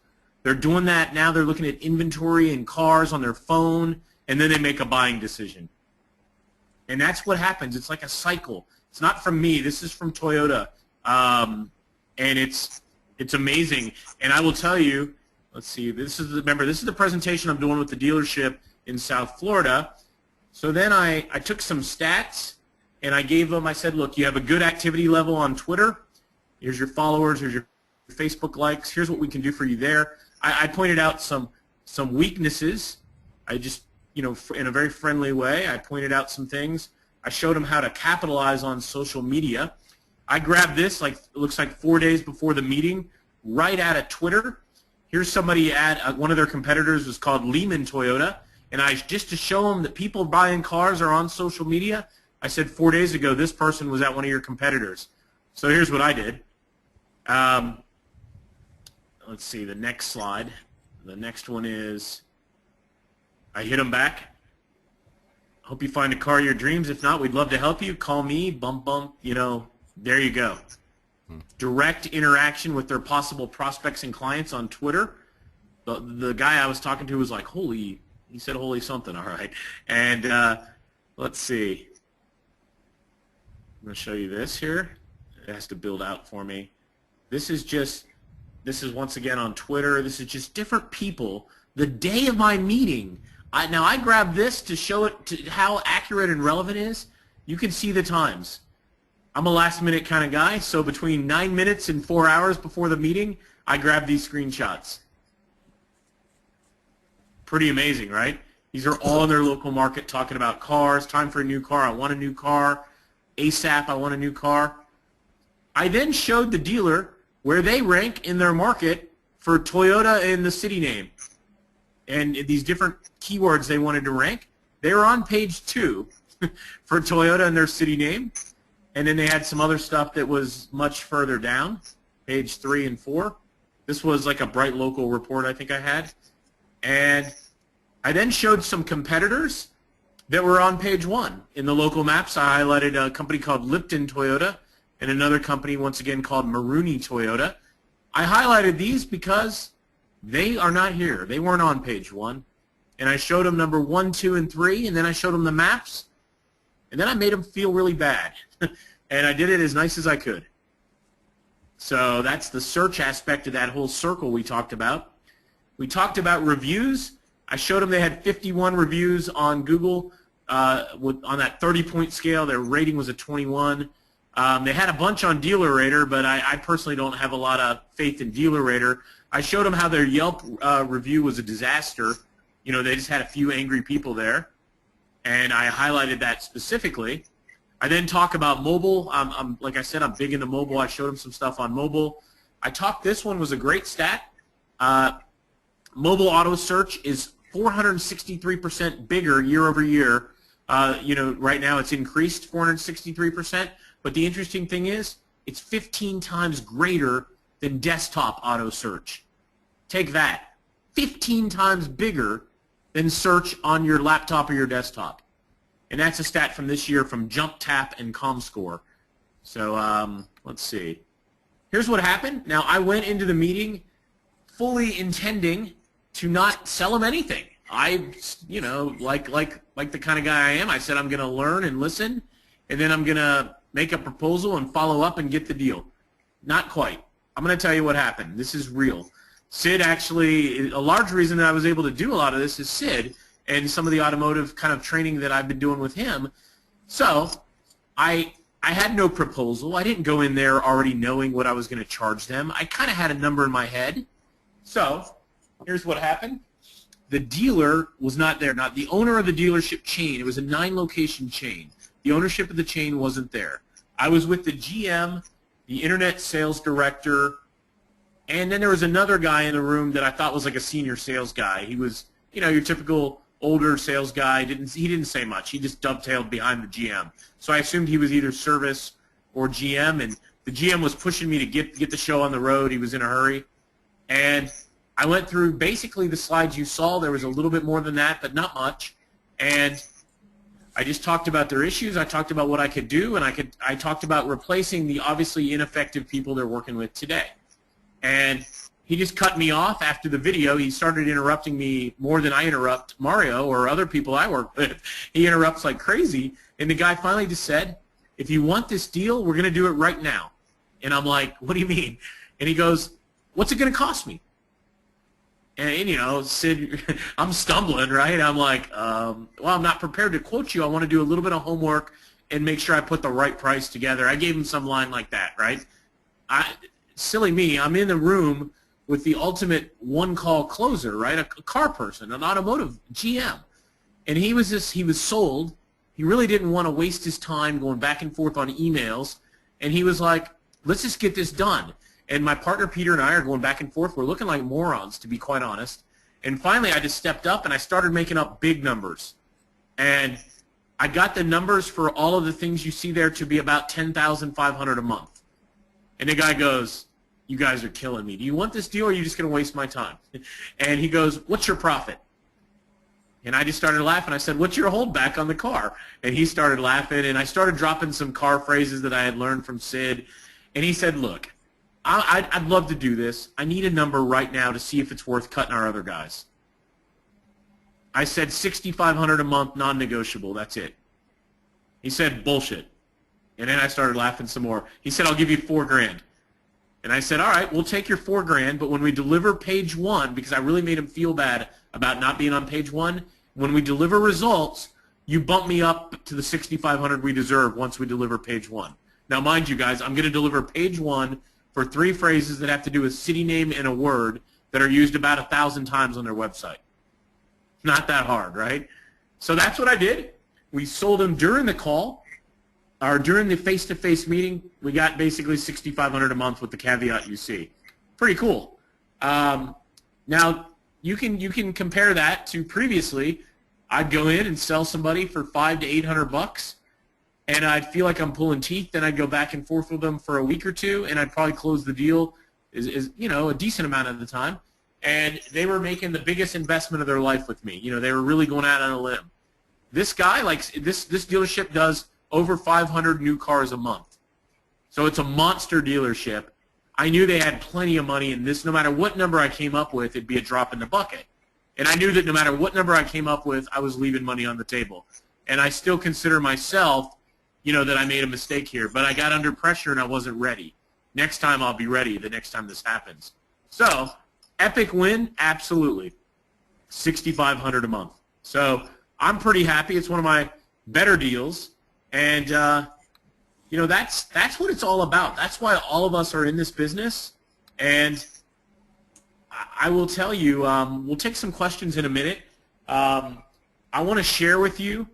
they're doing that now, they're looking at inventory and cars on their phone, and then they make a buying decision. And that's what happens. It's like a cycle. It's not from me, this is from Toyota. And it's amazing. And I will tell you, let's see, remember, this is the presentation I'm doing with the dealership in South Florida. So then I took some stats and I gave them, I said, look, you have a good activity level on Twitter. Here's your followers, here's your Facebook likes, here's what we can do for you there. I pointed out some weaknesses. I just, in a very friendly way, I pointed out some things. I showed them how to capitalize on social media. I grabbed this, it looks like 4 days before the meeting, right out of Twitter. Here's somebody at one of their competitors was called Lehman Toyota, and just to show them that people buying cars are on social media, I said 4 days ago this person was at one of your competitors. So here's what I did. Let's see, the next slide. The next one is I hit them back. Hope you find a car of your dreams. If not, we'd love to help you. Call me, bump, there you go. Direct interaction with their possible prospects and clients on Twitter. The guy I was talking to was like, he said holy something, all right. And let's see. I'm going to show you this here. It has to build out for me. This is once again on Twitter. This is just different people. The day of my meeting, now I grabbed this to show it how accurate and relevant it is. You can see the times. I'm a last-minute kind of guy, so between 9 minutes and 4 hours before the meeting, I grabbed these screenshots. Pretty amazing, right? These are all in their local market talking about cars, time for a new car, I want a new car, ASAP, I want a new car. I then showed the dealer where they rank in their market for Toyota and the city name. And these different keywords they wanted to rank, they were on page 2 for Toyota and their city name. And then they had some other stuff that was much further down, page 3 and 4. This was like a Bright Local report I think I had. And I then showed some competitors that were on page 1. In the local maps, I highlighted a company called Lipton Toyota and another company, once again, called Maruni Toyota. I highlighted these because they are not here. They weren't on page 1. And I showed them number 1, 2, and 3, and then I showed them the maps. And then I made them feel really bad. And I did it as nice as I could. So that's the search aspect of that whole circle we talked about. We talked about reviews. I showed them they had 51 reviews on Google on that 30-point scale. Their rating was a 21. They had a bunch on DealerRater, but I personally don't have a lot of faith in DealerRater. I showed them how their Yelp review was a disaster. They just had a few angry people there. And I highlighted that specifically. I then talk about mobile. Like I said, I'm big into mobile. I showed them some stuff on mobile. This one was a great stat. Mobile auto search is 463% bigger year over year. Right now it's increased 463%. But the interesting thing is it's 15 times greater than desktop auto search. Take that. 15 times bigger than search on your laptop or your desktop. And that's a stat from this year from JumpTap and ComScore. So let's see. Here's what happened. Now, I went into the meeting fully intending to not sell them anything. I, like the kind of guy I am, I said I'm going to learn and listen, and then I'm going to make a proposal and follow up and get the deal. Not quite. I'm going to tell you what happened. This is real. Sid actually, a large reason that I was able to do a lot of this is Sid and some of the automotive kind of training that I've been doing with him. So I I had no proposal. I didn't go in there already knowing what I was going to charge them. I kind of had a number in my head. So here's what happened. The dealer was not there. Not the owner of the dealership chain. It was a 9-location chain. The ownership of the chain wasn't there. I was with the GM, the internet sales director, and then there was another guy in the room that I thought was like a senior sales guy. He was, you know, your typical older sales guy. He didn't say much. He just dovetailed behind the GM. So I assumed he was either service or GM, and the GM was pushing me to get the show on the road. He was in a hurry. And I went through basically the slides you saw. There was a little bit more than that, but not much. And I just talked about their issues. I talked about what I could do, and I talked about replacing the obviously ineffective people they're working with today. And he just cut me off after the video. He started interrupting me more than I interrupt Mario or other people I work with. He interrupts like crazy. And the guy finally just said, if you want this deal, we're going to do it right now. And I'm like, what do you mean? And he goes, what's it going to cost me? And, you know, Sid, I'm stumbling, right? I'm like, well, I'm not prepared to quote you. I want to do a little bit of homework and make sure I put the right price together. I gave him some line like that, right? Silly me, I'm in the room with the ultimate one-call closer, right? A car person, an automotive GM. And he was sold. He really didn't want to waste his time going back and forth on emails. And he was like, let's just get this done. And my partner Peter and I are going back and forth. We're looking like morons, to be quite honest. And finally, I just stepped up and I started making up big numbers. And I got the numbers for all of the things you see there to be about $10,500 a month. And the guy goes, you guys are killing me. Do you want this deal or are you just going to waste my time? And he goes, what's your profit? And I just started laughing. I said, what's your holdback on the car? And he started laughing, and I started dropping some car phrases that I had learned from Sid. And he said, look, I'd love to do this. I need a number right now to see if it's worth cutting our other guys. I said $6,500 a month, non-negotiable. That's it. He said, bullshit. And then I started laughing some more. He said, I'll give you $4,000. And I said, all right, we'll take your $4,000, but when we deliver page 1, because I really made him feel bad about not being on page 1, when we deliver results, you bump me up to the $6,500 we deserve once we deliver page 1. Now, mind you guys, I'm going to deliver page 1 for 3 phrases that have to do with city name and a word that are used about 1,000 times on their website. Not that hard, right? So that's what I did. We sold him during the call, or during the face-to-face meeting. We got basically $6,500 a month with the caveat you see. Pretty cool. Now, you can compare that to previously. I'd go in and sell somebody for $500 to $800, and I'd feel like I'm pulling teeth. Then I'd go back and forth with them for a week or two, and I'd probably close the deal a decent amount of the time. And they were making the biggest investment of their life with me. You know, they were really going out on a limb. This guy, like this dealership does over 500 new cars a month. So it's a monster dealership. I knew they had plenty of money in this. No matter what number I came up with, it'd be a drop in the bucket. And I knew that no matter what number I came up with, I was leaving money on the table. And I still consider myself, that I made a mistake here. But I got under pressure and I wasn't ready. Next time I'll be ready the next time this happens. So, epic win? Absolutely. $6,500 a month. So, I'm pretty happy. It's one of my better deals. And, that's what it's all about. That's why all of us are in this business. And I will tell you, we'll take some questions in a minute. I want to share with you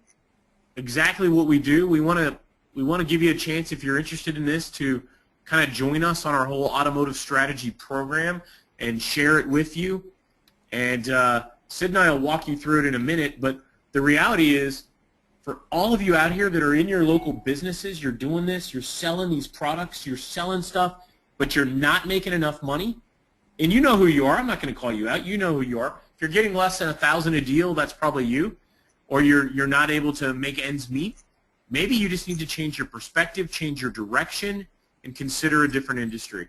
exactly what we do. We want to give you a chance, if you're interested in this, to kind of join us on our whole automotive strategy program and share it with you. And Sid and I will walk you through it in a minute. But the reality is, for all of you out here that are in your local businesses, you're doing this, you're selling these products, you're selling stuff, but you're not making enough money, and you know who you are. I'm not going to call you out. You know who you are. If you're getting less than $1,000 a deal, that's probably you, or you're not able to make ends meet. Maybe you just need to change your perspective, change your direction, and consider a different industry.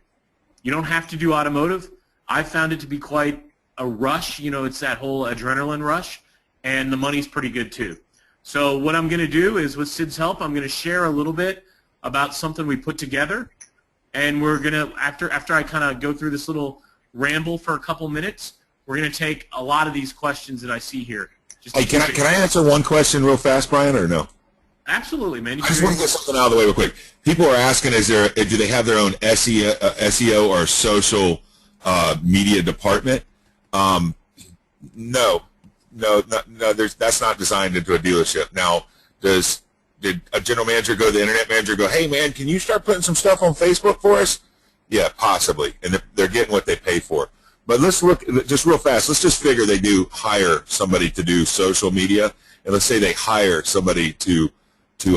You don't have to do automotive. I found it to be quite a rush. It's that whole adrenaline rush, and the money's pretty good too. So what I'm going to do is, with Sid's help, I'm going to share a little bit about something we put together, and we're going to, after I kind of go through this little ramble for a couple minutes, we're going to take a lot of these questions that I see here. Hey, can I answer one question real fast, Brian, or no? Absolutely, man. I just want to get something out of the way real quick. People are asking, do they have their own SEO or social media department? No. That's not designed into a dealership. Now, did a general manager go to the internet manager and go, hey, man, can you start putting some stuff on Facebook for us? Yeah, possibly. And they're getting what they pay for. But let's look, just real fast, let's just figure they do hire somebody to do social media. And let's say they hire somebody to do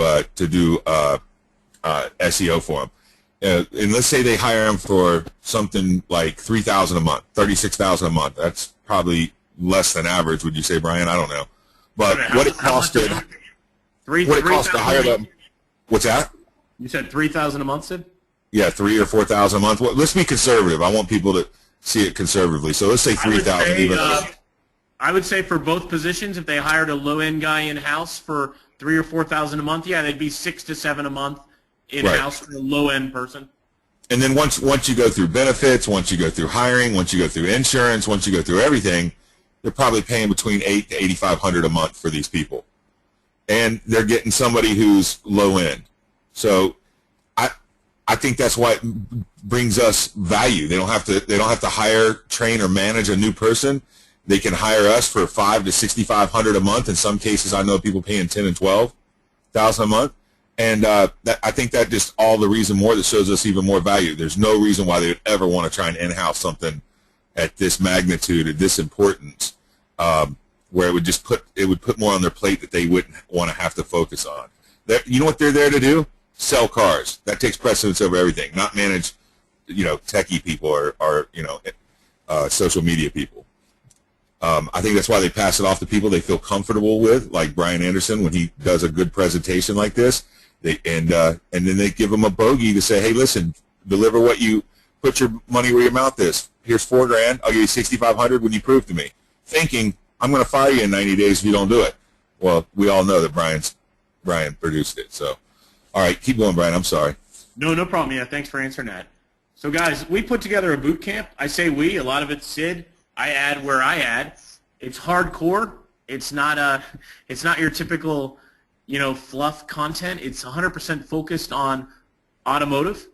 SEO for them. And let's say they hire them for something like $3,000 a month, $36,000 a month. That's probably less than average, would you say, Brian? I don't know. But what it costed to hire them. What's that? You said $3,000 a month, Sid? Yeah, $3,000 or $4,000 a month. Well, let's be conservative. I want people to see it conservatively. So let's say $3,000. I would say for both positions, if they hired a low-end guy in-house for $3,000 or $4,000 a month, yeah, they'd be $6,000 to $7,000 a month in-house for a low-end person. And then once you go through benefits, once you go through hiring, once you go through insurance, once you go through everything, they're probably paying between $800 to $8,500 a month for these people, and they're getting somebody who's low-end. So I think that's why it brings us value. They don't have to hire, train, or manage a new person. They can hire us for $5,000 to $6,500 a month. In some cases, I know people paying $10,000 and $12,000 a month, and I think that just all the reason more that shows us even more value. There's no reason why they would ever want to try and in-house something at this magnitude, at this importance, where it would put more on their plate that they wouldn't want to have to focus on. You know what they're there to do? Sell cars. That takes precedence over everything. Not manage, techie people or social media people. I think that's why they pass it off to people they feel comfortable with, like Brian Anderson when he does a good presentation like this. And then they give them a bogey to say, hey, listen, deliver what you put your money where your mouth is. Here's $4,000. I'll give you $6,500 when you prove to me. Thinking I'm going to fire you in 90 days if you don't do it. Well, we all know that Brian produced it. So, all right, keep going, Brian. I'm sorry. No problem. Yeah, thanks for answering that. So, guys, we put together a boot camp. I say we. A lot of it's Sid. I add where I add. It's hardcore. It's not your typical, fluff content. It's 100% focused on automotive.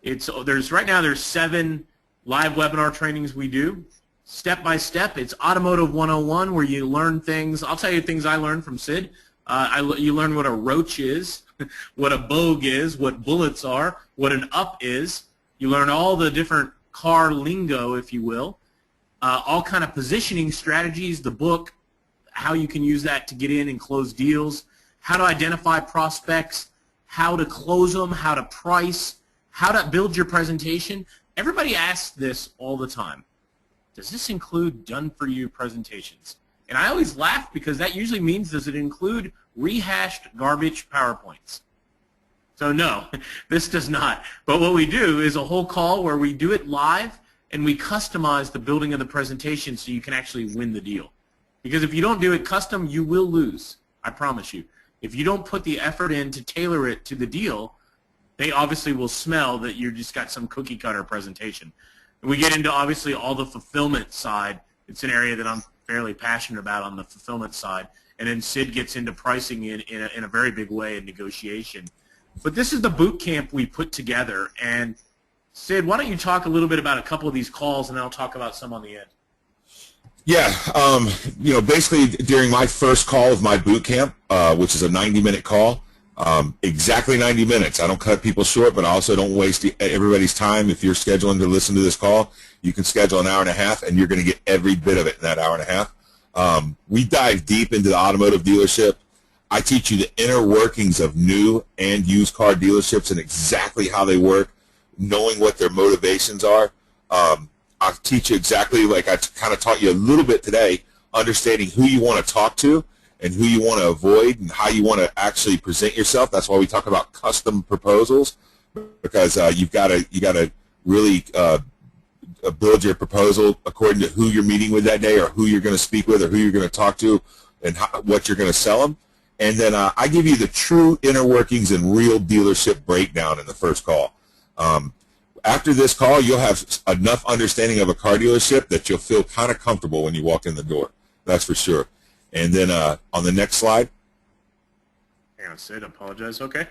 Right now there's 7 live webinar trainings we do. Step by step, it's Automotive 101 where you learn things. I'll tell you things I learned from Sid. You learn what a roach is, what a bogue is, what bullets are, what an up is. You learn all the different car lingo, if you will, all kind of positioning strategies, the book, how you can use that to get in and close deals, how to identify prospects, how to close them, how to price, how to build your presentation. Everybody asks this all the time. Does this include done-for-you presentations? And I always laugh because that usually means, does it include rehashed garbage PowerPoints? So no, this does not. But what we do is a whole call where we do it live and we customize the building of the presentation so you can actually win the deal. Because if you don't do it custom, you will lose. I promise you. If you don't put the effort in to tailor it to the deal, they obviously will smell that you just got some cookie cutter presentation. And we get into obviously all the fulfillment side. It's an area that I'm fairly passionate about on the fulfillment side. And then Sid gets into pricing in a very big way in negotiation. But this is the boot camp we put together. And Sid, why don't you talk a little bit about a couple of these calls, and then I'll talk about some on the end. Yeah, basically during my first call of my boot camp, which is a 90-minute call, exactly 90 minutes. I don't cut people short, but I also don't waste everybody's time. If you're scheduling to listen to this call, you can schedule an hour and a half, and you're going to get every bit of it in that hour and a half. We dive deep into the automotive dealership. I teach you the inner workings of new and used car dealerships and exactly how they work, knowing what their motivations are. I'll teach you exactly like I kind of taught you a little bit today, understanding who you want to talk to and who you want to avoid and how you want to actually present yourself. That's why we talk about custom proposals, because you've got to really build your proposal according to who you're meeting with that day or who you're going to speak with or who you're going to talk to and what you're going to sell them. And then I give you the true inner workings and real dealership breakdown in the first call. After this call, you'll have enough understanding of a car dealership that you'll feel kind of comfortable when you walk in the door. That's for sure. And then on the next slide. Hang on, Sid, I apologize. Okay.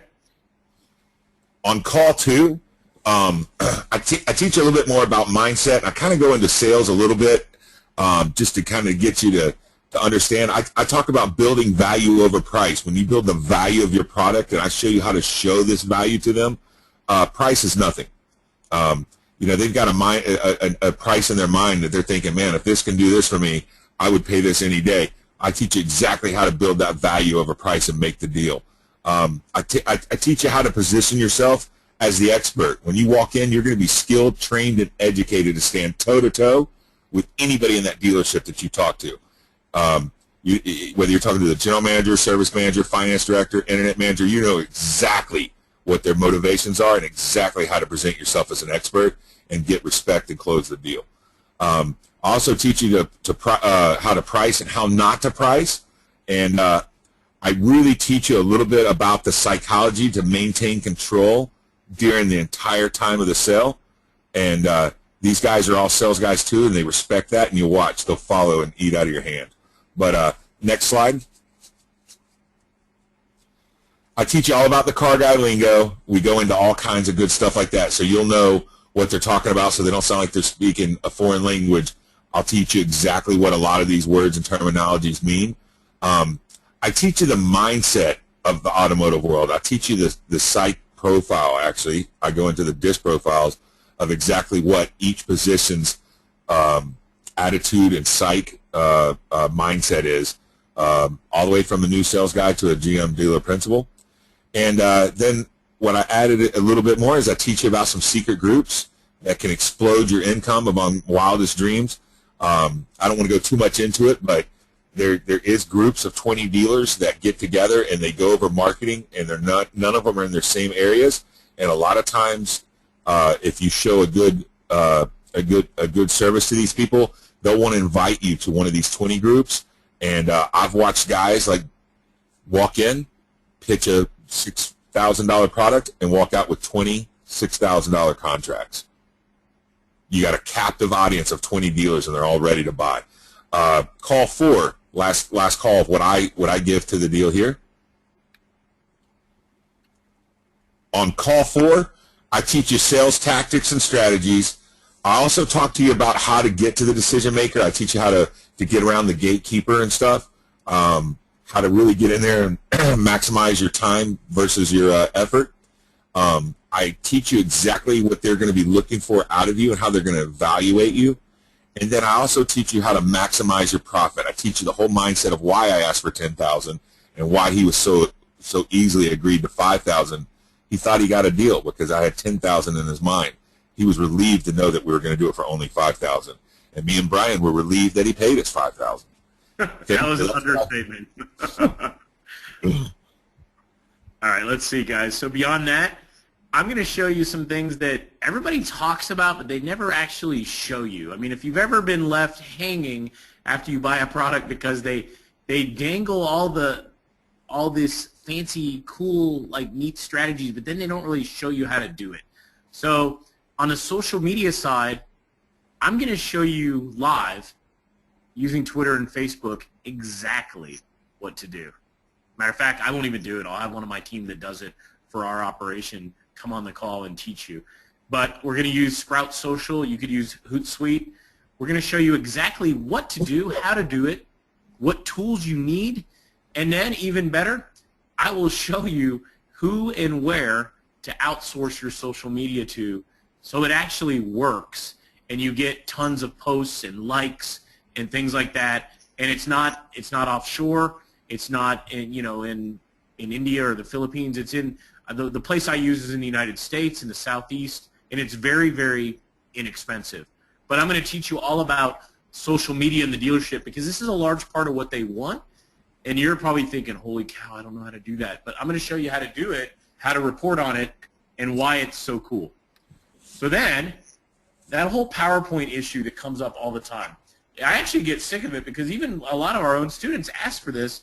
On call 2, I teach you a little bit more about mindset. I kind of go into sales a little bit, just to kind of get you to understand. I talk about building value over price. When you build the value of your product, and I show you how to show this value to them, price is nothing. They've got a price in their mind that they're thinking, man, if this can do this for me, I would pay this any day. I teach you exactly how to build that value over price and make the deal. I teach you how to position yourself as the expert. When you walk in, you're going to be skilled, trained, and educated to stand toe-to-toe with anybody in that dealership that you talk to. Whether you're talking to the general manager, service manager, finance director, internet manager, you know exactly what their motivations are and exactly how to present yourself as an expert and get respect and close the deal. I also teach you how to price and how not to price. And I really teach you a little bit about the psychology to maintain control during the entire time of the sale. And these guys are all sales guys too, and they respect that, and you'll watch. They'll follow and eat out of your hand. But next slide. I teach you all about the car guy lingo. We go into all kinds of good stuff like that, so you'll know what they're talking about so they don't sound like they're speaking a foreign language. I'll teach you exactly what a lot of these words and terminologies mean. I teach you the mindset of the automotive world. I teach you the psych profile, actually. I go into the DISC profiles of exactly what each position's attitude and psych mindset is, all the way from a new sales guy to a GM dealer principal. And then what I added a little bit more is I teach you about some secret groups that can explode your income among wildest dreams. I don't want to go too much into it, but there is groups of 20 dealers that get together and they go over marketing, and none of them are in their same areas. And a lot of times, if you show a good service to these people, they'll want to invite you to one of these 20 groups. And I've watched guys like walk in, pitch a $6,000 product, and walk out with 20 $6,000 contracts. You got a captive audience of 20 dealers, and they're all ready to buy. Call 4, last call of what I give to the deal here. On call 4, I teach you sales tactics and strategies. I also talk to you about how to get to the decision maker. I teach you how to get around the gatekeeper and stuff, how to really get in there and maximize your time versus your effort. I teach you exactly what they're going to be looking for out of you and how they're going to evaluate you. And then I also teach you how to maximize your profit. I teach you the whole mindset of why I asked for $10,000 and why he was so easily agreed to $5,000. He thought he got a deal because I had $10,000 in his mind. He was relieved to know that we were going to do it for only $5,000. And me and Brian were relieved that he paid us $5,000. Okay? That was an understatement. All right, let's see, guys. So beyond that, I'm going to show you some things that everybody talks about, but they never actually show you. I mean, if you've ever been left hanging after you buy a product because they dangle all this fancy, cool, like neat strategies, but then they don't really show you how to do it. So on the social media side, I'm going to show you live using Twitter and Facebook exactly what to do. Matter of fact, I won't even do it. I'll have one of my team that does it for our operation come on the call and teach you. But we're going to use Sprout Social. You could use Hootsuite. We're going to show you exactly what to do, how to do it, what tools you need, and then even better, I will show you who and where to outsource your social media to so it actually works and you get tons of posts and likes and things like that. And it's not offshore. It's not in India or the Philippines. It's in the place I use is in the United States, in the Southeast, and it's very, very inexpensive. But I'm going to teach you all about social media in the dealership because this is a large part of what they want. And you're probably thinking, holy cow, I don't know how to do that. But I'm going to show you how to do it, how to report on it, and why it's so cool. So then, that whole PowerPoint issue that comes up all the time, I actually get sick of it because even a lot of our own students ask for this.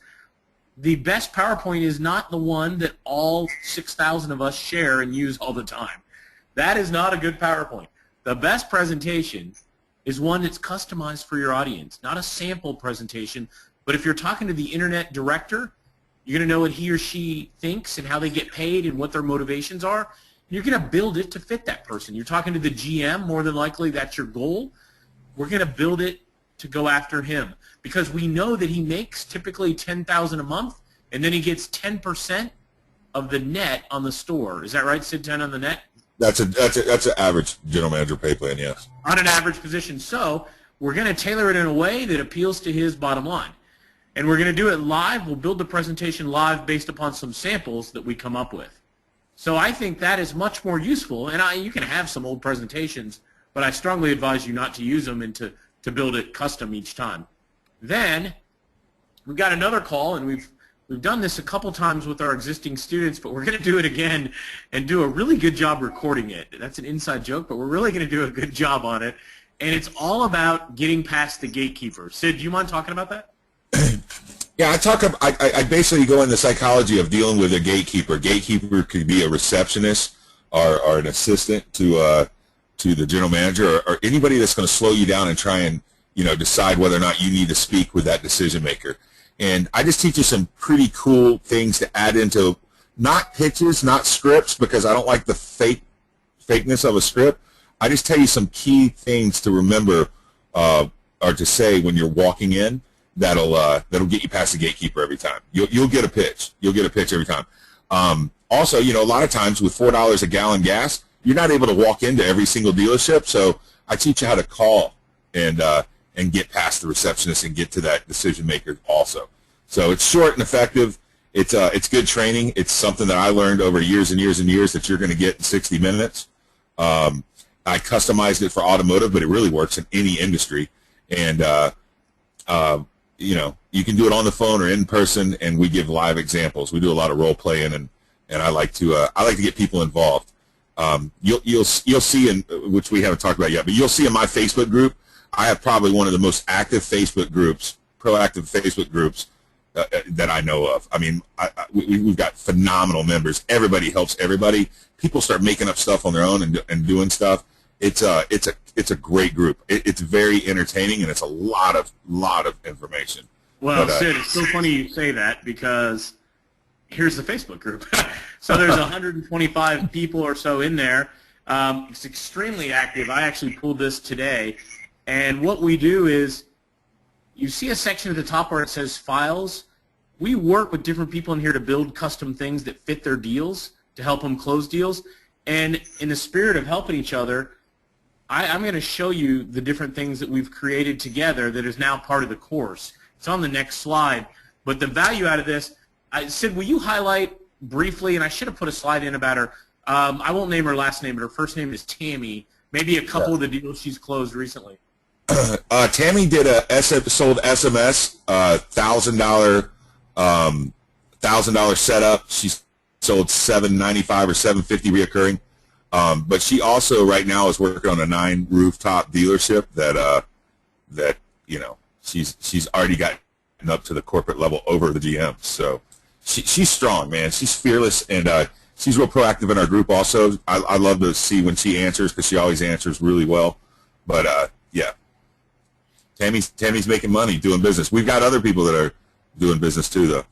The best PowerPoint is not the one that all 6,000 of us share and use all the time. That is not a good PowerPoint. The best presentation is one that's customized for your audience, not a sample presentation. But if you're talking to the internet director, You're going to know what he or she thinks and how they get paid and what their motivations are. You're going to build it to fit that person. You're talking to the GM, more than likely that's your goal. We're going to build it to go after him because we know that he makes typically $10,000 a month, and then he gets 10% of the net on the store. Is that right, Sid? 10 on the net? That's an average general manager pay plan, yes. On an average position. So we're going to tailor it in a way that appeals to his bottom line. And we're going to do it live. We'll build the presentation live based upon some samples that we come up with. So I think that is much more useful. And you can have some old presentations, but I strongly advise you not to use them and to build it custom each time. Then we've got another call, and we've done this a couple times with our existing students, but we're going to do it again and do a really good job recording it. That's an inside joke, but we're really going to do a good job on it. And it's all about getting past the gatekeeper. Sid, do you mind talking about that? Yeah, I basically go in the psychology of dealing with a gatekeeper. Gatekeeper could be a receptionist or an assistant to the general manager or anybody that's going to slow you down and try and decide whether or not you need to speak with that decision maker. And I just teach you some pretty cool things to add into, not pitches, not scripts, because I don't like the fakeness of a script. I just tell you some key things to remember or to say when you're walking in that'll get you past the gatekeeper every time. You'll get a pitch. You'll get a pitch every time. Also, a lot of times with $4 a gallon gas, you're not able to walk into every single dealership. So I teach you how to call and get past the receptionist and get to that decision maker also. So it's short and effective. It's good training. It's something that I learned over years and years and years that you're going to get in 60 minutes. I customized it for automotive, but it really works in any industry. And you can do it on the phone or in person, and we give live examples. We do a lot of role playing, and I like to get people involved. You'll see which we haven't talked about yet, but you'll see in my Facebook group. I have probably one of the most active Facebook groups, proactive Facebook groups that I know of. I mean, we've got phenomenal members. Everybody helps everybody. People start making up stuff on their own and doing stuff. It's a great group. It's very entertaining, and it's a lot of information. Well, Sid, it's so funny you say that because here's the Facebook group. So there's 125 people or so in there. It's extremely active. I actually pulled this today. And what we do is you see a section at the top where it says files. We work with different people in here to build custom things that fit their deals to help them close deals. And in the spirit of helping each other, I'm going to show you the different things that we've created together that is now part of the course. It's on the next slide. But the value out of this, Sid, will you highlight briefly, and I should have put a slide in about her. I won't name her last name, but her first name is Tammy. Maybe a couple of the deals she's closed recently. Tammy did sold SMS, $1,000 setup. She sold $795 or $750 reoccurring. But she also right now is working on a 9 rooftop dealership that she's already gotten up to the corporate level over the GM. So she's strong, man. She's fearless, and she's real proactive in our group also. I love to see when she answers because she always answers really well. But yeah. Tammy's making money doing business. We've got other people that are doing business too, though.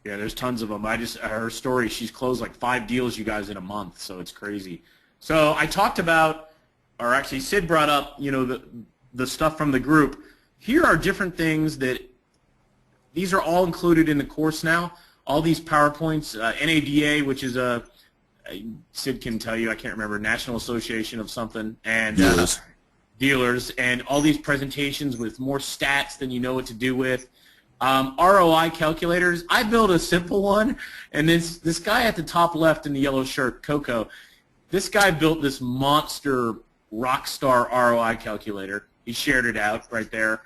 Yeah, there's tons of them. Her story, she's closed like 5 deals, you guys, in a month, so it's crazy. So I talked about, or actually Sid brought up, the stuff from the group. Here are different things these are all included in the course now. All these PowerPoints, NADA, which is Sid can tell you, I can't remember, National Association of something, and dealers, and all these presentations with more stats than you know what to do with. ROI calculators. I built a simple one, and this guy at the top left in the yellow shirt, Coco, this guy built this monster rock star ROI calculator. He shared it out right there.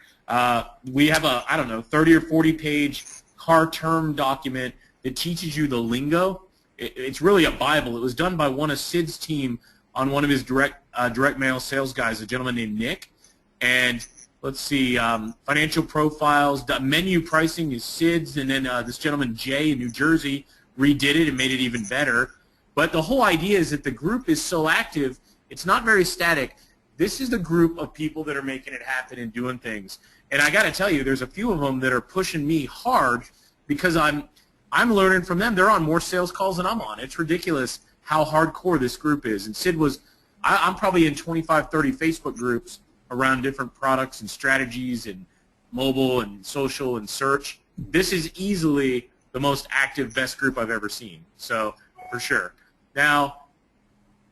We have a, 30 or 40 page car term document that teaches you the lingo. It's really a Bible. It was done by one of Sid's team on one of his direct mail sales guys, a gentleman named Nick. And let's see, financial profiles, menu pricing is Sid's, and then this gentleman, Jay, in New Jersey, redid it and made it even better. But the whole idea is that the group is so active, it's not very static. This is the group of people that are making it happen and doing things. And I got to tell you, there's a few of them that are pushing me hard because I'm I'm learning from them. They're on more sales calls than I'm on. It's ridiculous how hardcore this group is. And Sid was, I'm probably in 25, 30 Facebook groups around different products and strategies and mobile and social and search. This is easily the most active, best group I've ever seen. So, for sure. Now,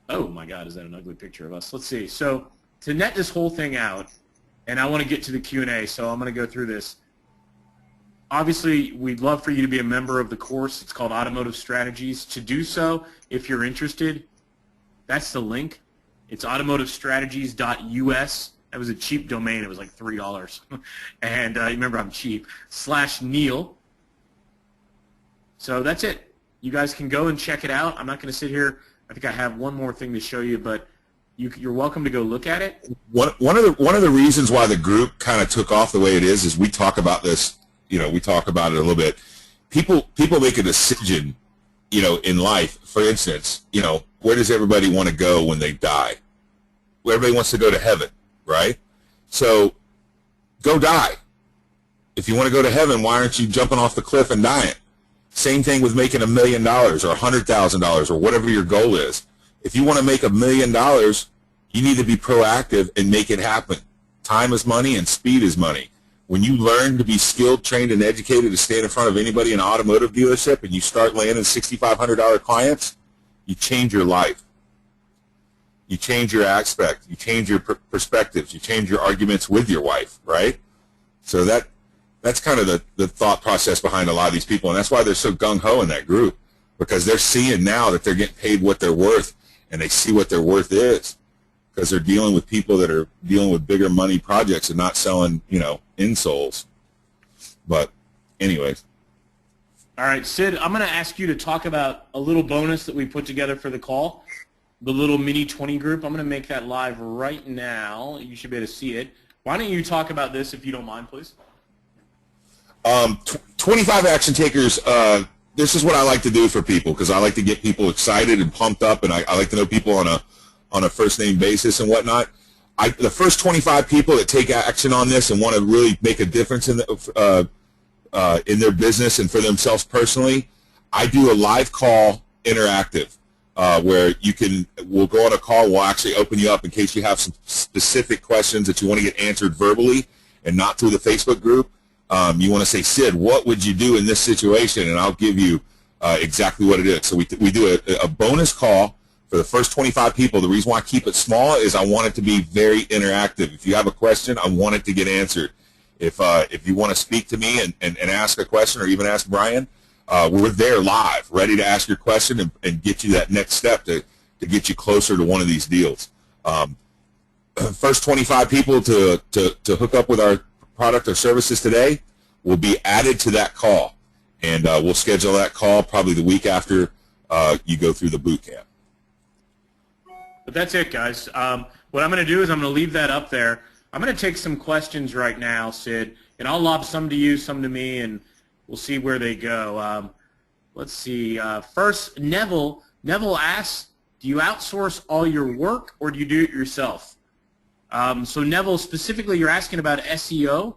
oh my God, is that an ugly picture of us? Let's see. So, to net this whole thing out, and I want to get to the Q&A, so I'm going to go through this. Obviously, we'd love for you to be a member of the course. It's called Automotive Strategies. To do so, if you're interested, that's the link. It's automotivestrategies.us. That was a cheap domain. It was like $3. And remember, I'm cheap. /Neil. So that's it. You guys can go and check it out. I'm not going to sit here. I think I have one more thing to show you, but you're welcome to go look at it. One of the reasons why the group kind of took off the way it is we talk about this. We talk about it a little bit. People make a decision, in life. For instance, where does everybody want to go when they die? Well, everybody wants to go to heaven, right? So go die. If you want to go to heaven, why aren't you jumping off the cliff and dying? Same thing with making $1 million or $100,000 or whatever your goal is. If you want to make $1 million, you need to be proactive and make it happen. Time is money and speed is money. When you learn to be skilled, trained, and educated to stand in front of anybody in an automotive dealership and you start landing $6,500 clients, you change your life. You change your aspect. You change your perspectives. You change your arguments with your wife, right? So that's kind of the thought process behind a lot of these people, and that's why they're so gung-ho in that group, because they're seeing now that they're getting paid what they're worth, and they see what their worth is, because they're dealing with people that are dealing with bigger money projects and not selling, insoles. But anyways. All right, Sid, I'm going to ask you to talk about a little bonus that we put together for the call, the little mini 20 group. I'm going to make that live right now. You should be able to see it. Why don't you talk about this, if you don't mind, please? 25 action takers. This is what I like to do for people, because I like to get people excited and pumped up, and I like to know people on a first name basis and whatnot. The first 25 people that take action on this and want to really make a difference in their business and for themselves personally, I do a live call interactive where we'll go on a call. We'll actually open you up in case you have some specific questions that you want to get answered verbally and not through the Facebook group. You want to say, Sid, what would you do in this situation? And I'll give you exactly what it is. So we do a bonus call for the first 25 people. The reason why I keep it small is I want it to be very interactive. If you have a question, I want it to get answered. If you want to speak to me and ask a question, or even ask Brian, we're there live, ready to ask your question and get you that next step to get you closer to one of these deals. First 25 people to hook up with our product or services today will be added to that call, and we'll schedule that call probably the week after you go through the boot camp. But that's it, guys. What I'm going to do is I'm going to leave that up there. I'm going to take some questions right now, Sid, and I'll lob some to you, some to me, and we'll see where they go. Let's see. First, Neville asks, do you outsource all your work, or do you do it yourself? So Neville, specifically, you're asking about SEO.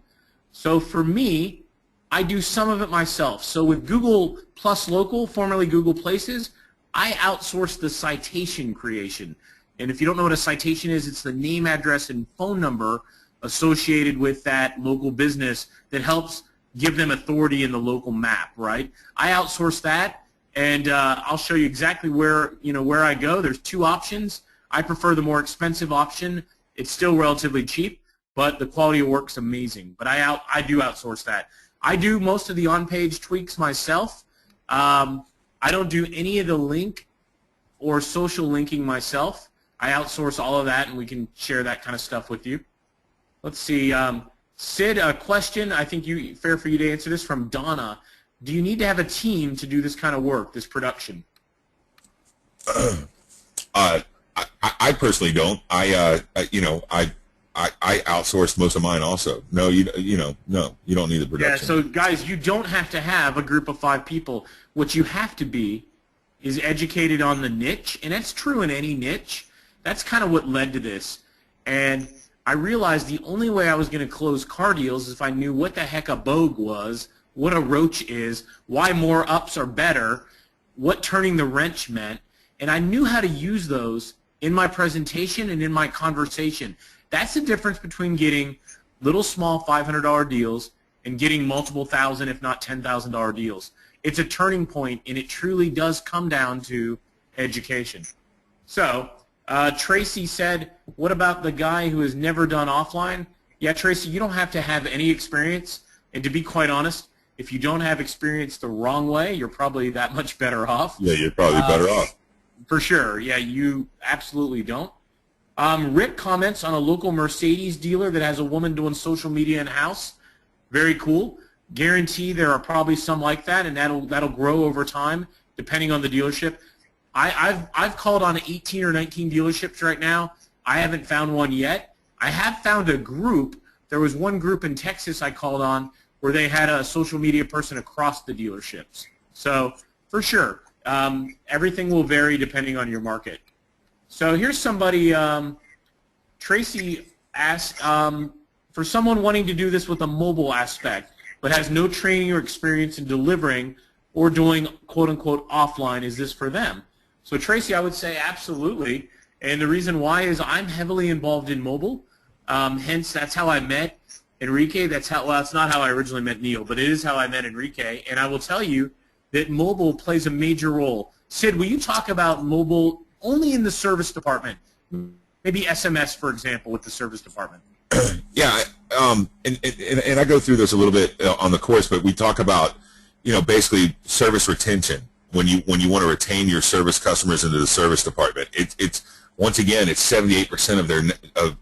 So for me, I do some of it myself. So with Google Plus Local, formerly Google Places, I outsource the citation creation. And if you don't know what a citation is, it's the name, address, and phone number associated with that local business that helps give them authority in the local map, right? I outsource that, and I'll show you exactly where I go. There's two options. I prefer the more expensive option. It's still relatively cheap, but the quality of work's amazing. But I do outsource that. I do most of the on-page tweaks myself. I don't do any of the link or social linking myself. I outsource all of that, and we can share that kind of stuff with you. Let's see. Sid, a question, I think fair for you to answer this, from Donna. Do you need to have a team to do this kind of work, this production? I personally don't. I outsource most of mine also. No, you don't need the production. Yeah, so guys, you don't have to have a group of 5 people. What you have to be is educated on the niche, and that's true in any niche. That's kind of what led to this. And I realized the only way I was going to close car deals is if I knew what the heck a bogue was, what a roach is, why more ups are better, what turning the wrench meant, and I knew how to use those in my presentation and in my conversation. That's the difference between getting little small $500 deals and getting multiple thousand, if not $10,000 deals. It's a turning point, and it truly does come down to education. So Tracy said, what about the guy who has never done offline? Yeah, Tracy, you don't have to have any experience, and to be quite honest, if you don't have experience the wrong way, you're probably that much better off. Yeah, you're probably better off. For sure. Yeah, you absolutely don't. Rick comments on a local Mercedes dealer that has a woman doing social media in-house. Very cool. Guarantee there are probably some like that, and that'll grow over time depending on the dealership. I've called on 18 or 19 dealerships right now. I haven't found one yet. I have found a group. There was one group in Texas I called on where they had a social media person across the dealerships. So for sure, everything will vary depending on your market. So here's somebody, Tracy asked, for someone wanting to do this with a mobile aspect but has no training or experience in delivering or doing quote-unquote offline, is this for them? So Tracy, I would say absolutely, and the reason why is I'm heavily involved in mobile, hence that's how I met Enrique. That's not how I originally met Neil, but it is how I met Enrique, and I will tell you that mobile plays a major role. Sid, will you talk about mobile only in the service department? Maybe SMS, for example, with the service department. Yeah, and I go through this a little bit on the course, but we talk about, basically service retention. When you want to retain your service customers into the service department, it's once again, it's 78% of their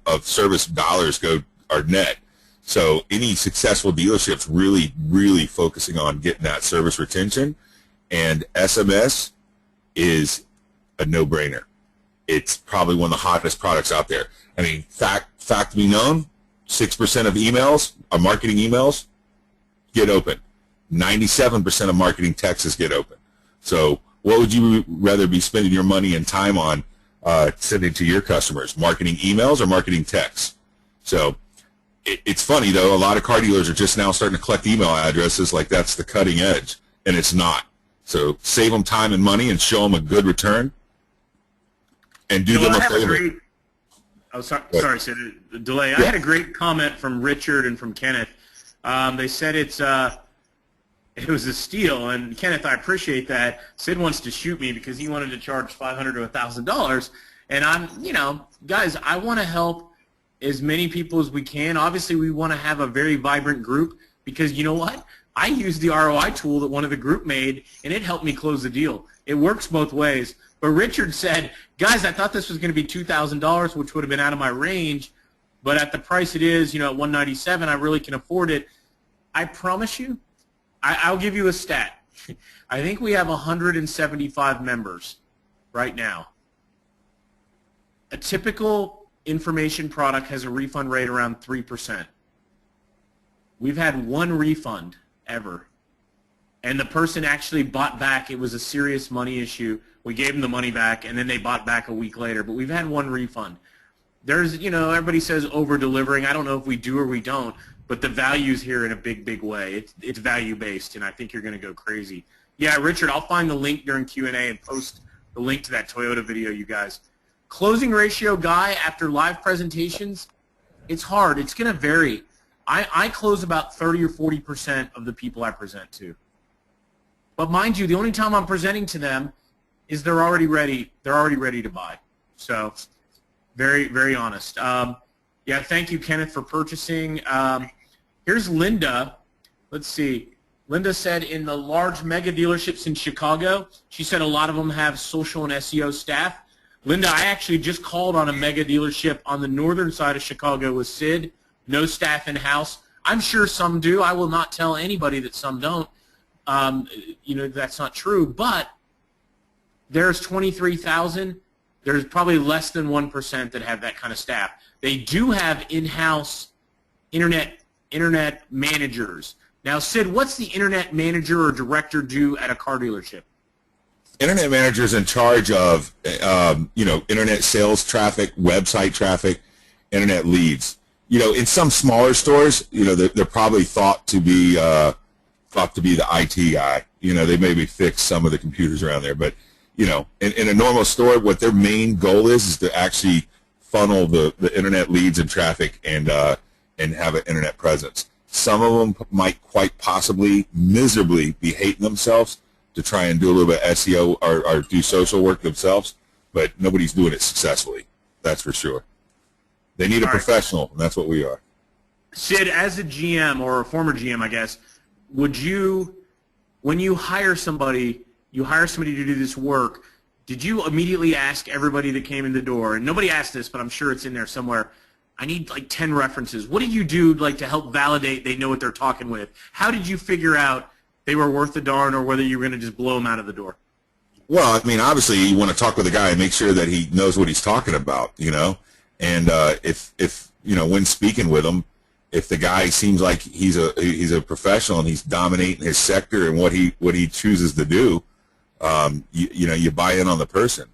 of service dollars are net. So any successful dealerships really focusing on getting that service retention, and SMS is a no-brainer. It's probably one of the hottest products out there. I mean, fact to be known, 6% of emails, marketing emails, get open. 97% of marketing texts get open. So what would you rather be spending your money and time on sending to your customers, marketing emails or marketing texts? So it's funny, though, a lot of car dealers are just now starting to collect email addresses like that's the cutting edge, and it's not. So save them time and money and show them a good return, and do them a favor. Sorry, Sid, the delay. Yeah. I had a great comment from Richard and from Kenneth. They said it was a steal, and Kenneth, I appreciate that. Sid wants to shoot me because he wanted to charge $500 to $1,000, and I'm, guys, I want to help as many people as we can. Obviously, we want to have a very vibrant group because you know what? I used the ROI tool that one of the group made, and it helped me close the deal. It works both ways. But Richard said, guys, I thought this was going to be $2,000, which would have been out of my range, but at the price it is, at $197, I really can afford it. I promise you, I'll give you a stat. I think we have 175 members right now. A typical information product has a refund rate around 3%. We've had one refund ever, and the person actually bought back. It was a serious money issue. We gave them the money back, and then they bought back a week later, but we've had one refund. There's, everybody says over-delivering. I don't know if we do or we don't, but the value's here in a big way. It's value-based, and I think you're going to go crazy. Yeah, Richard, I'll find the link during Q&A and post the link to that Toyota video, you guys. Closing ratio guy after live presentations, it's hard. It's going to vary. I close about 30 or 40% of the people I present to. But mind you, the only time I'm presenting to them is they're already ready to buy. So very honest. Yeah, thank you, Kenneth, for purchasing. Here's Linda. Let's see. Linda said in the large mega dealerships in Chicago, she said a lot of them have social and SEO staff. Linda, I actually just called on a mega dealership on the northern side of Chicago with Sid. No staff in-house. I'm sure some do. I will not tell anybody that some don't. That's not true. But there's 23,000. There's probably less than 1% that have that kind of staff. They do have in-house internet managers. Now, Sid, what's the internet manager or director do at a car dealership? Internet manager is in charge of, internet sales traffic, website traffic, internet leads. In some smaller stores, they're probably thought to be thought to be the IT guy. They maybe fix some of the computers around there, but in a normal store, what their main goal is to actually funnel the internet leads and traffic and have an internet presence. Some of them might quite possibly miserably be hating themselves to try and do a little bit of SEO or do social work themselves, but nobody's doing it successfully. That's for sure. They need a professional, and that's what we are. Sid, as a GM or a former GM, I guess, would you, when you hire somebody to do this work, did you immediately ask everybody that came in the door, and nobody asked this, but I'm sure it's in there somewhere, I need like 10 references. What did you do like to help validate they know what they're talking with? How did you figure out they were worth the darn or whether you were going to just blow them out of the door? Well, I mean, obviously you want to talk with the guy and make sure that he knows what he's talking about, and if when speaking with him, if the guy seems like he's a professional and he's dominating his sector and what he chooses to do, you buy in on the person,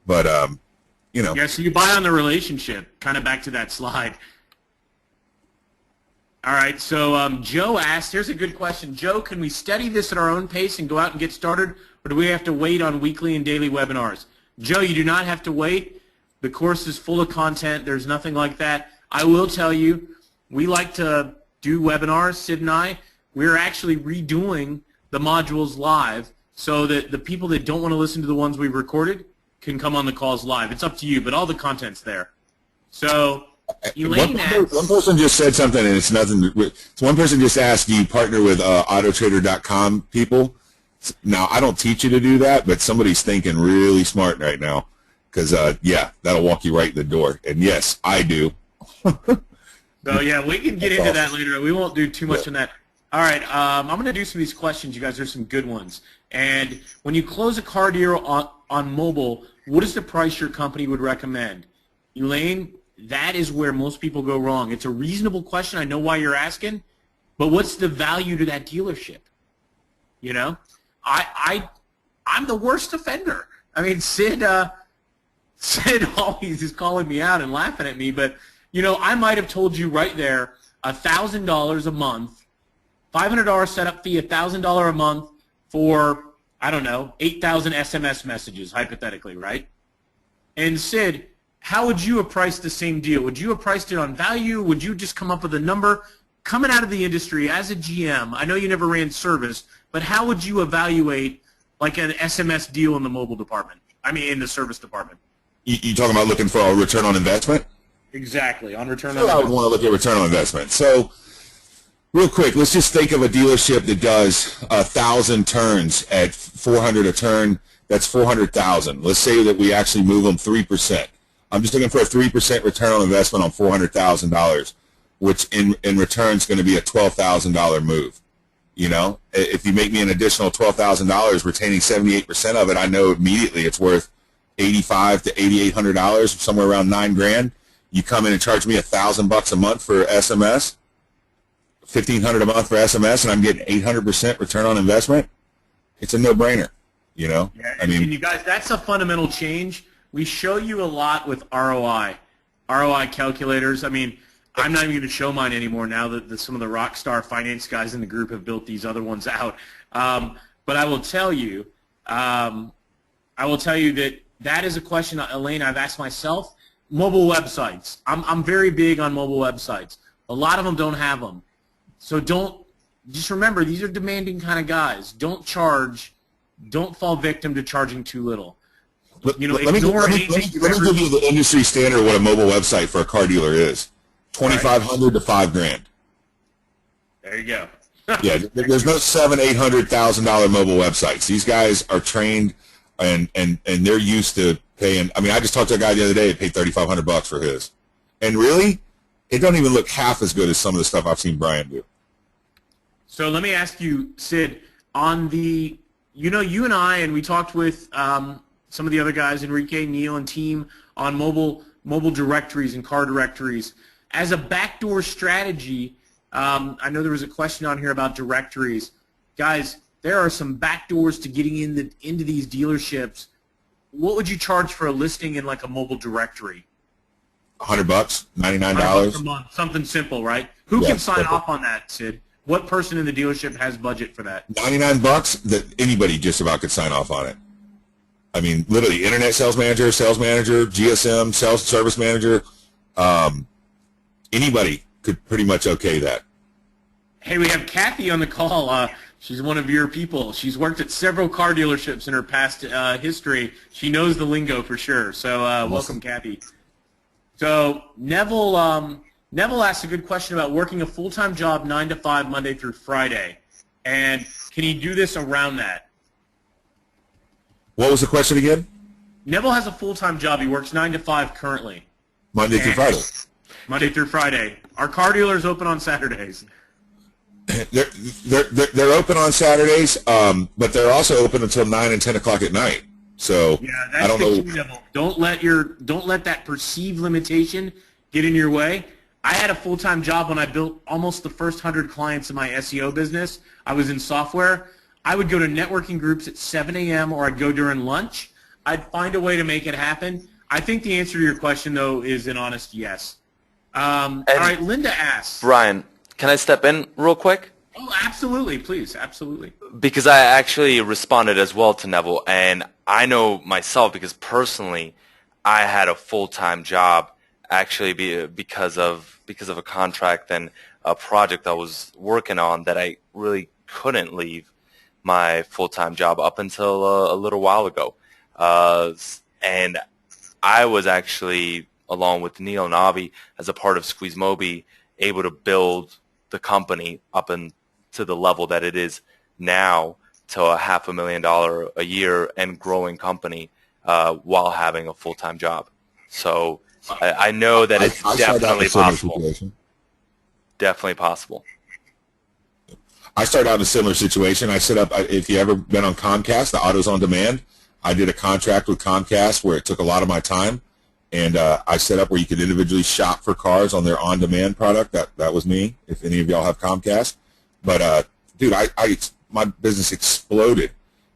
but Yeah, so you buy on the relationship. Kind of back to that slide. All right, so Joe asked, here's a good question. Joe, can we study this at our own pace and go out and get started, or do we have to wait on weekly and daily webinars? Joe, you do not have to wait. The course is full of content. There's nothing like that. I will tell you, we like to do webinars, Sid and I. We're actually redoing the modules live so that the people that don't want to listen to the ones we've recorded can come on the calls live. It's up to you, but all the content's there. So Elaine asks, one person just said something, and it's nothing. One person just asked, do you partner with Autotrader.com people? Now, I don't teach you to do that, but somebody's thinking really smart right now because, yeah, that'll walk you right in the door. And, yes, I do. So, yeah, we can get into that later. We won't do too much on that. All right, I'm going to do some of these questions, you guys. There's some good ones. And when you close a car deal on mobile, what is the price your company would recommend? Elaine, that is where most people go wrong. It's a reasonable question. I know why you're asking, but what's the value to that dealership? I'm the worst offender. I mean, Sid always is calling me out and laughing at me, but I might have told you right there, $1,000 a month, $500 setup fee, $1,000 a month for, I don't know, 8,000 SMS messages, hypothetically, right? And Sid, how would you have priced the same deal? Would you have priced it on value? Would you just come up with a number? Coming out of the industry as a GM, I know you never ran service, but how would you evaluate like an SMS deal in the mobile department? I mean, in the service department. You talking about looking for a return on investment? Exactly, on return on I investment. would want to look at return on investment. So, real quick, let's just think of a dealership that does 1,000 turns at 400 a turn. That's 400,000. Let's say that we actually move them 3%. I'm just looking for a 3% return on investment on $400,000, which in return is going to be a $12,000 move. If you make me an additional $12,000, retaining 78% of it, I know immediately it's worth $8,500 to $8,800, somewhere around $9,000. You come in and charge me $1,000 a month for SMS, $1,500 a month for SMS, and I'm getting 800% return on investment. It's a no-brainer. Yeah, and you guys, that's a fundamental change. We show you a lot with ROI calculators. I mean, I'm not even going to show mine anymore now that some of the rock star finance guys in the group have built these other ones out. But I will tell you, that is a question, Elaine, I've asked myself. Mobile websites. I'm very big on mobile websites. A lot of them don't have them. So just remember, these are demanding kind of guys. Don't fall victim to charging too little. Let me give you the industry standard of what a mobile website for a car dealer is. $2,500 to $5,000. There you go. Yeah, there's no $700,000-$800,000 mobile websites. These guys are trained and they're used to paying. I mean, I just talked to a guy the other day that paid $3,500 for his, and really, it don't even look half as good as some of the stuff I've seen Brian do. So let me ask you, Sid, on the, you and I, and we talked with some of the other guys, Enrique, Neil, and team on mobile directories and car directories. As a backdoor strategy, I know there was a question on here about directories. Guys, there are some backdoors to getting into these dealerships. What would you charge for a listing in like a mobile directory? $100, $99 a month, something simple, right? Who can sign off on that, Sid? What person in the dealership has budget for that? $99 that anybody just about could sign off on it. I mean, literally, internet sales manager, GSM, sales service manager, anybody could pretty much okay that. Hey, we have Kathy on the call. She's one of your people. She's worked at several car dealerships in her past history. She knows the lingo for sure. So welcome, Kathy. So Neville asked a good question about working a full-time job 9 to 5 Monday through Friday. And can he do this around that? What was the question again? Neville has a full-time job. He works 9 to 5 currently. Monday through Friday. Monday through Friday. Our car dealer's open on Saturdays. They're open on Saturdays, but they're also open until 9 and 10 o'clock at night. So yeah, that's I don't know. key, Neville. Don't let that perceived limitation get in your way. I had a full-time job when I built almost the first 100 clients in my SEO business. I was in software. I would go to networking groups at 7 a.m. or I'd go during lunch. I'd find a way to make it happen. I think the answer to your question, though, is an honest yes. All right, Linda asks. Brian, can I step in real quick? Oh, absolutely. Please, absolutely. Because I actually responded as well to Neville, and I know myself because personally I had a full-time job actually because of a contract and a project I was working on that I really couldn't leave my full-time job up until a little while ago. And I was actually, along with Neil and Avi, as a part of Squeeze Mobi, able to build the company up to the level that it is now, to a $500,000 a year and growing company while having a full-time job. So I know that it's definitely possible. Definitely possible. I started out in a similar situation. I set up, if you ever been on Comcast, the Autos on Demand, I did a contract with Comcast where it took a lot of my time, and I set up where you could individually shop for cars on their on-demand product. That was me, if any of y'all have Comcast. But, dude, my business exploded.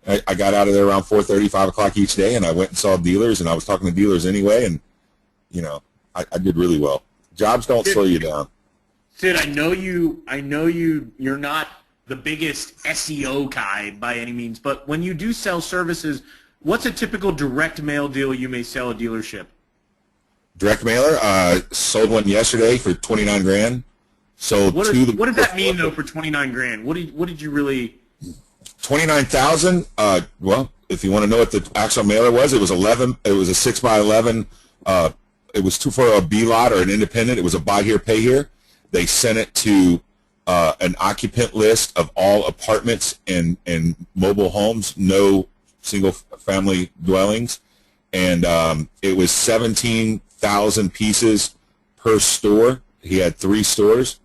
I got out of there around 4:30, 5 o'clock each day, and I went and saw dealers, and I was talking to dealers anyway, and, you know, I did really well. Jobs don't slow you down. Sid, I know you're not the biggest SEO guy by any means, but when you do sell services, what's a typical direct mail deal you may sell a dealership? Direct mailer, sold one yesterday for $29,000. Sold what does that mean though for $29,000? What did you really? $29,000. Well, if you want to know what the actual mailer was, it was 11. It was a 6x11. It was for a B lot or an independent. It was a buy here, pay here. They sent it to an occupant list of all apartments and mobile homes, no single family dwellings, and it was 17,000 pieces per store. He had 3 stores,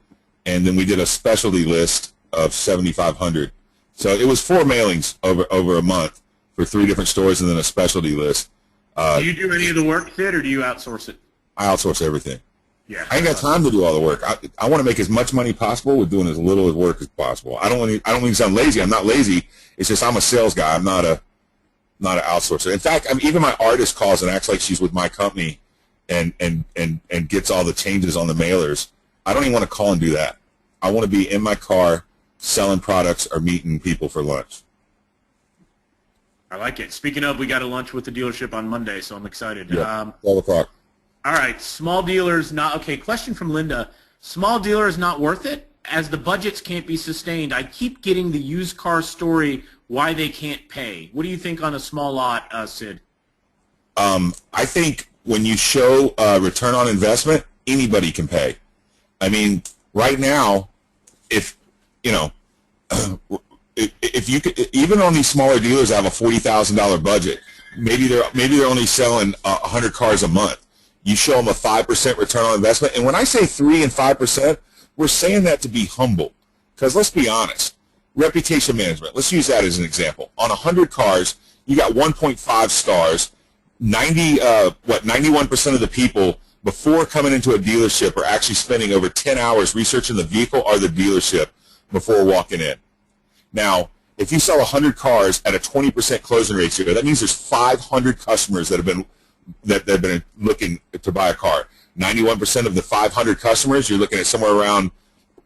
and then we did a specialty list of 7,500. So it was 4 mailings over a month for 3 different stores, and then a specialty list. Do you do any of the work, Sid, or do you outsource it? I outsource everything. Yeah, I ain't got time to do all the work. I want to make as much money possible with doing as little work as possible. I don't mean to sound lazy. I'm not lazy. It's just I'm a sales guy. I'm not an outsourcer. In fact, even my artist calls and acts like she's with my company and gets all the changes on the mailers. I don't even want to call and do that. I want to be in my car selling products or meeting people for lunch. I like it. Speaking of, we got a lunch with the dealership on Monday, so I'm excited. Yeah, 12 o'clock. All right, small dealers not okay. Question from Linda: small dealers not worth it as the budgets can't be sustained. I keep getting the used car story why they can't pay. What do you think on a small lot, Sid? I think when you show return on investment, anybody can pay. I mean, right now, if you know, if you could, even on these smaller dealers that have a $40,000 budget, maybe they're only selling 100 cars a month. You show them a 5% return on investment, and when I say 3 and 5%, we're saying that to be humble, because let's be honest. Reputation management. Let's use that as an example. On 100 cars, you got 1.5 stars. 91% of the people before coming into a dealership are actually spending over 10 hours researching the vehicle or the dealership before walking in. Now, if you sell 100 cars at a 20% closing ratio, that means there's 500 customers that have been looking to buy a car. 91% of the 500 customers, you're looking at somewhere around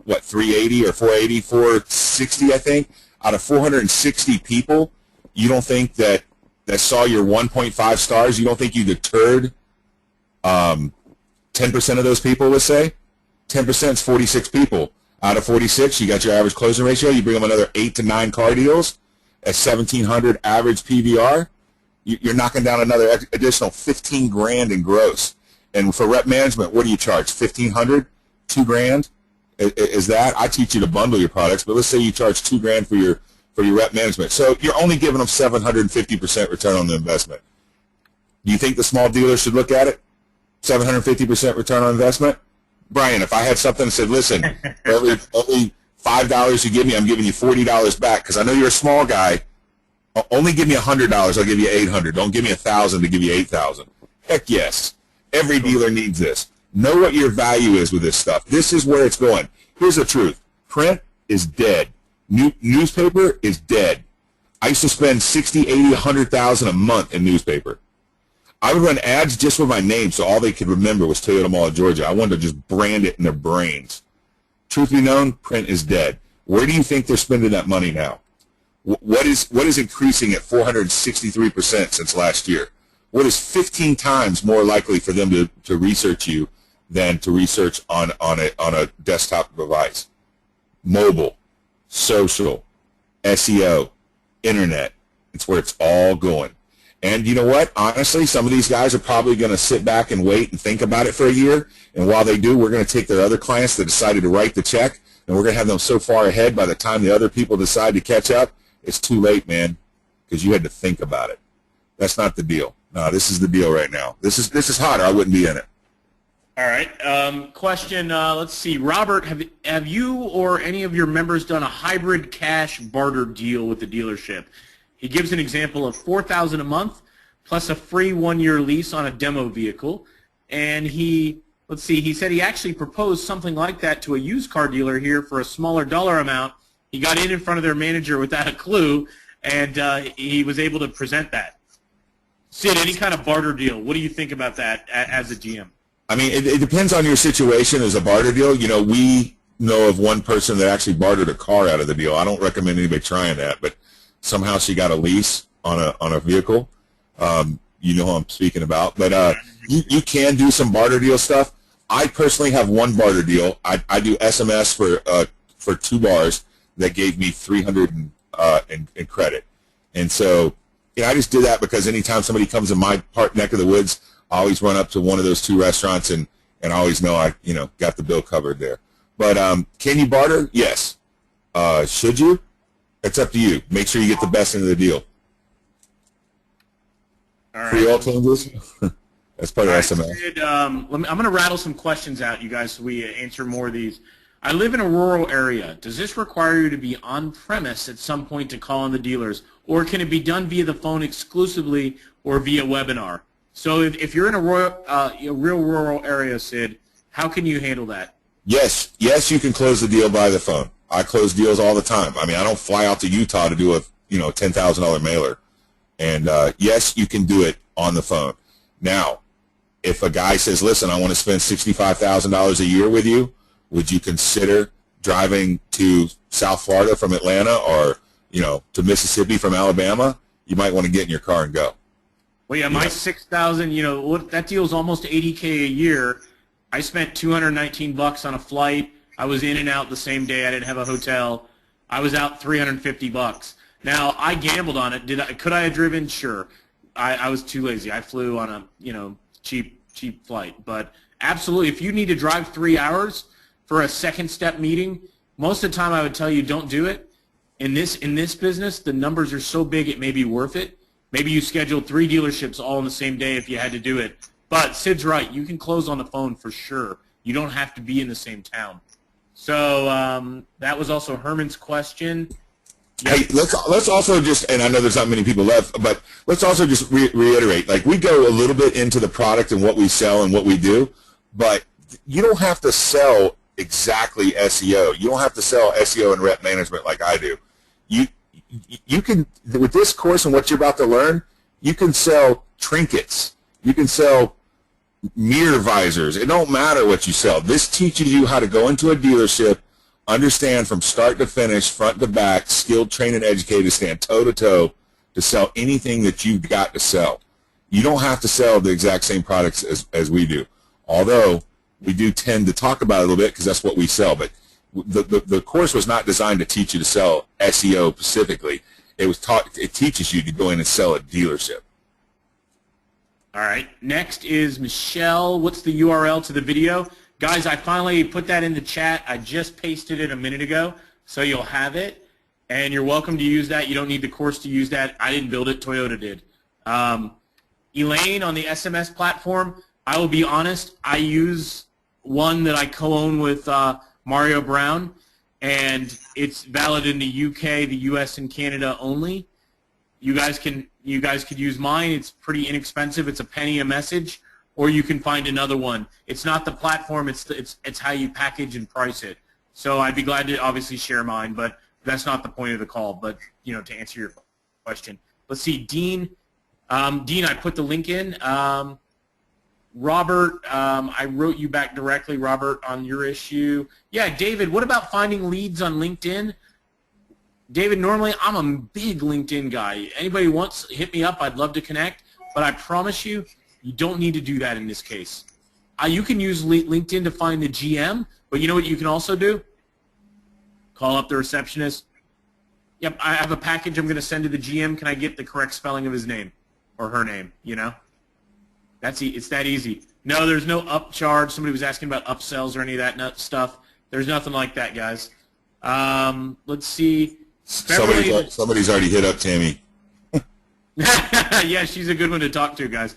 what, 380 or 480, 460, I think, out of 460 people, you don't think that saw your 1.5 stars, you don't think you deterred 10% of those people, let's say? 10% is 46 people. Out of 46, you got your average closing ratio. You bring them another 8 to 9 car deals at 1,700 average PVR. You're knocking down another additional 15 grand in gross. And for rep management, what do you charge? 1,500, 2 grand? Is that? I teach you to bundle your products, but let's say you charge 2 grand for your rep management. So you're only giving them 750% return on the investment. Do you think the small dealer should look at it? 750% return on investment? Brian, if I had something that said, listen, for every $5 you give me, I'm giving you $40 back because I know you're a small guy. Only give me $100, I'll give you $800. Don't give me $1,000 to give you $8,000. Heck yes. Every dealer needs this. Know what your value is with this stuff. This is where it's going. Here's the truth. Print is dead. Newspaper is dead. I used to spend 60, 80, 100,000 a month in newspaper. I would run ads just with my name so all they could remember was Toyota Mall of Georgia. I wanted to just brand it in their brains. Truth be known, print is dead. Where do you think they're spending that money now? What is increasing at 463% since last year? What is 15 times more likely for them to research you than to research on a desktop device? Mobile, social, SEO, internet. It's where it's all going. And you know what? Honestly, some of these guys are probably going to sit back and wait and think about it for a year. And while they do, we're going to take their other clients that decided to write the check, and we're going to have them so far ahead by the time the other people decide to catch up, it's too late, man, because you had to think about it. That's not the deal. No, this is the deal right now. This is hot, or I wouldn't be in it. All right. Question, let's see. Robert, have you or any of your members done a hybrid cash barter deal with the dealership? He gives an example of $4,000 a month plus a free 1-year lease on a demo vehicle. And he said he actually proposed something like that to a used car dealer here for a smaller dollar amount. He got in front of their manager without a clue, and he was able to present that. Sid, any kind of barter deal, what do you think about that as a GM? I mean, it depends on your situation as a barter deal. You know, we know of one person that actually bartered a car out of the deal. I don't recommend anybody trying that, but somehow she got a lease on a vehicle. You know who I'm speaking about. But you can do some barter deal stuff. I personally have one barter deal. I do SMS for 2 bars that gave me 300 in credit. And so I just did that because anytime somebody comes in my neck of the woods, I always run up to one of those 2 restaurants and I always know I got the bill covered there. But can you barter? Yes. Should you? It's up to you. Make sure you get the best end of the deal. All right. Free all changes. That's part of SMS. Sid, I'm going to rattle some questions out, you guys, so we answer more of these. I live in a rural area. Does this require you to be on premise at some point to call on the dealers, or can it be done via the phone exclusively or via webinar? So if you're in a real rural area, Sid, how can you handle that? Yes, you can close the deal by the phone. I close deals all the time. I mean, I don't fly out to Utah to do a $10,000 mailer. And yes, you can do it on the phone. Now, if a guy says, listen, I want to spend $65,000 a year with you, would you consider driving to South Florida from Atlanta or, to Mississippi from Alabama? You might want to get in your car and go. Well, yeah, my 6,000, that deal's almost $80K a year. I spent $219 on a flight. I was in and out the same day. I didn't have a hotel. I was out $350. Now, I gambled on it. Could I have driven? Sure. I was too lazy. I flew on a cheap flight. But absolutely, if you need to drive 3 hours for a second step meeting, most of the time I would tell you don't do it. In this business, the numbers are so big it may be worth it. Maybe you scheduled 3 dealerships all on the same day if you had to do it. But Sid's right. You can close on the phone for sure. You don't have to be in the same town. So that was also Herman's question. Yep. Hey, let's also just, and I know there's not many people left, but let's also just reiterate, like we go a little bit into the product and what we sell and what we do, but you don't have to sell exactly SEO. You don't have to sell SEO and rep management like I do. You can, with this course and what you're about to learn, you can sell trinkets. You can sell mirror visors. It don't matter what you sell. This teaches you how to go into a dealership, understand from start to finish, front to back, skilled, trained, and educated to stand toe-to-toe to sell anything that you've got to sell. You don't have to sell the exact same products as we do, although we do tend to talk about it a little bit because that's what we sell. But the course was not designed to teach you to sell SEO specifically. It teaches you to go in and sell a dealership. All right. Next is Michelle. What's the URL to the video? Guys, I finally put that in the chat. I just pasted it a minute ago, so you'll have it. And you're welcome to use that. You don't need the course to use that. I didn't build it. Toyota did. Elaine on the SMS platform, I will be honest, I use one that I co-own with Mario Brown, and it's valid in the UK, the US, and Canada only. You guys could use mine. It's pretty inexpensive. It's a penny a message, or you can find another one. It's not the platform. It's how you package and price it. So I'd be glad to obviously share mine, but that's not the point of the call. But to answer your question, let's see, Dean. Dean, I put the link in. Robert, I wrote you back directly, Robert, on your issue. Yeah, David, what about finding leads on LinkedIn? David, normally I'm a big LinkedIn guy. Anybody wants, hit me up. I'd love to connect. But I promise you, you don't need to do that in this case. You can use LinkedIn to find the GM, but you know what you can also do? Call up the receptionist. Yep, I have a package I'm going to send to the GM. Can I get the correct spelling of his name or her name, It's that easy. No, there's no upcharge. Somebody was asking about upsells or any of that stuff. There's nothing like that, guys. Let's see. Somebody's already hit up Tammy. Yeah, she's a good one to talk to, guys.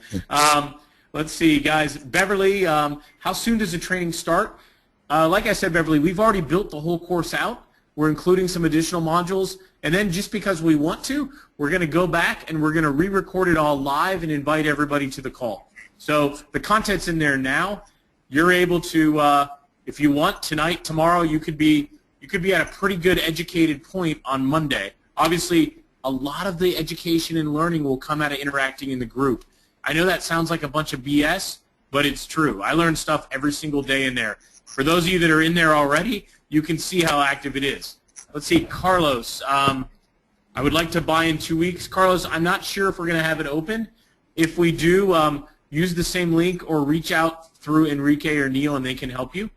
Let's see, guys. Beverly, how soon does the training start? Like I said, Beverly, we've already built the whole course out. We're including some additional modules. And then just because we want to, we're going to go back and we're going to re-record it all live and invite everybody to the call. So the content's in there now. You're able to, if you want, tonight, tomorrow, you could be at a pretty good educated point on Monday. Obviously, a lot of the education and learning will come out of interacting in the group. I know that sounds like a bunch of BS, but it's true. I learn stuff every single day in there. For those of you that are in there already, you can see how active it is. Let's see, Carlos. I would like to buy in 2 weeks. Carlos, I'm not sure if we're going to have it open. If we do, use the same link or reach out through Enrique or Neil and they can help you.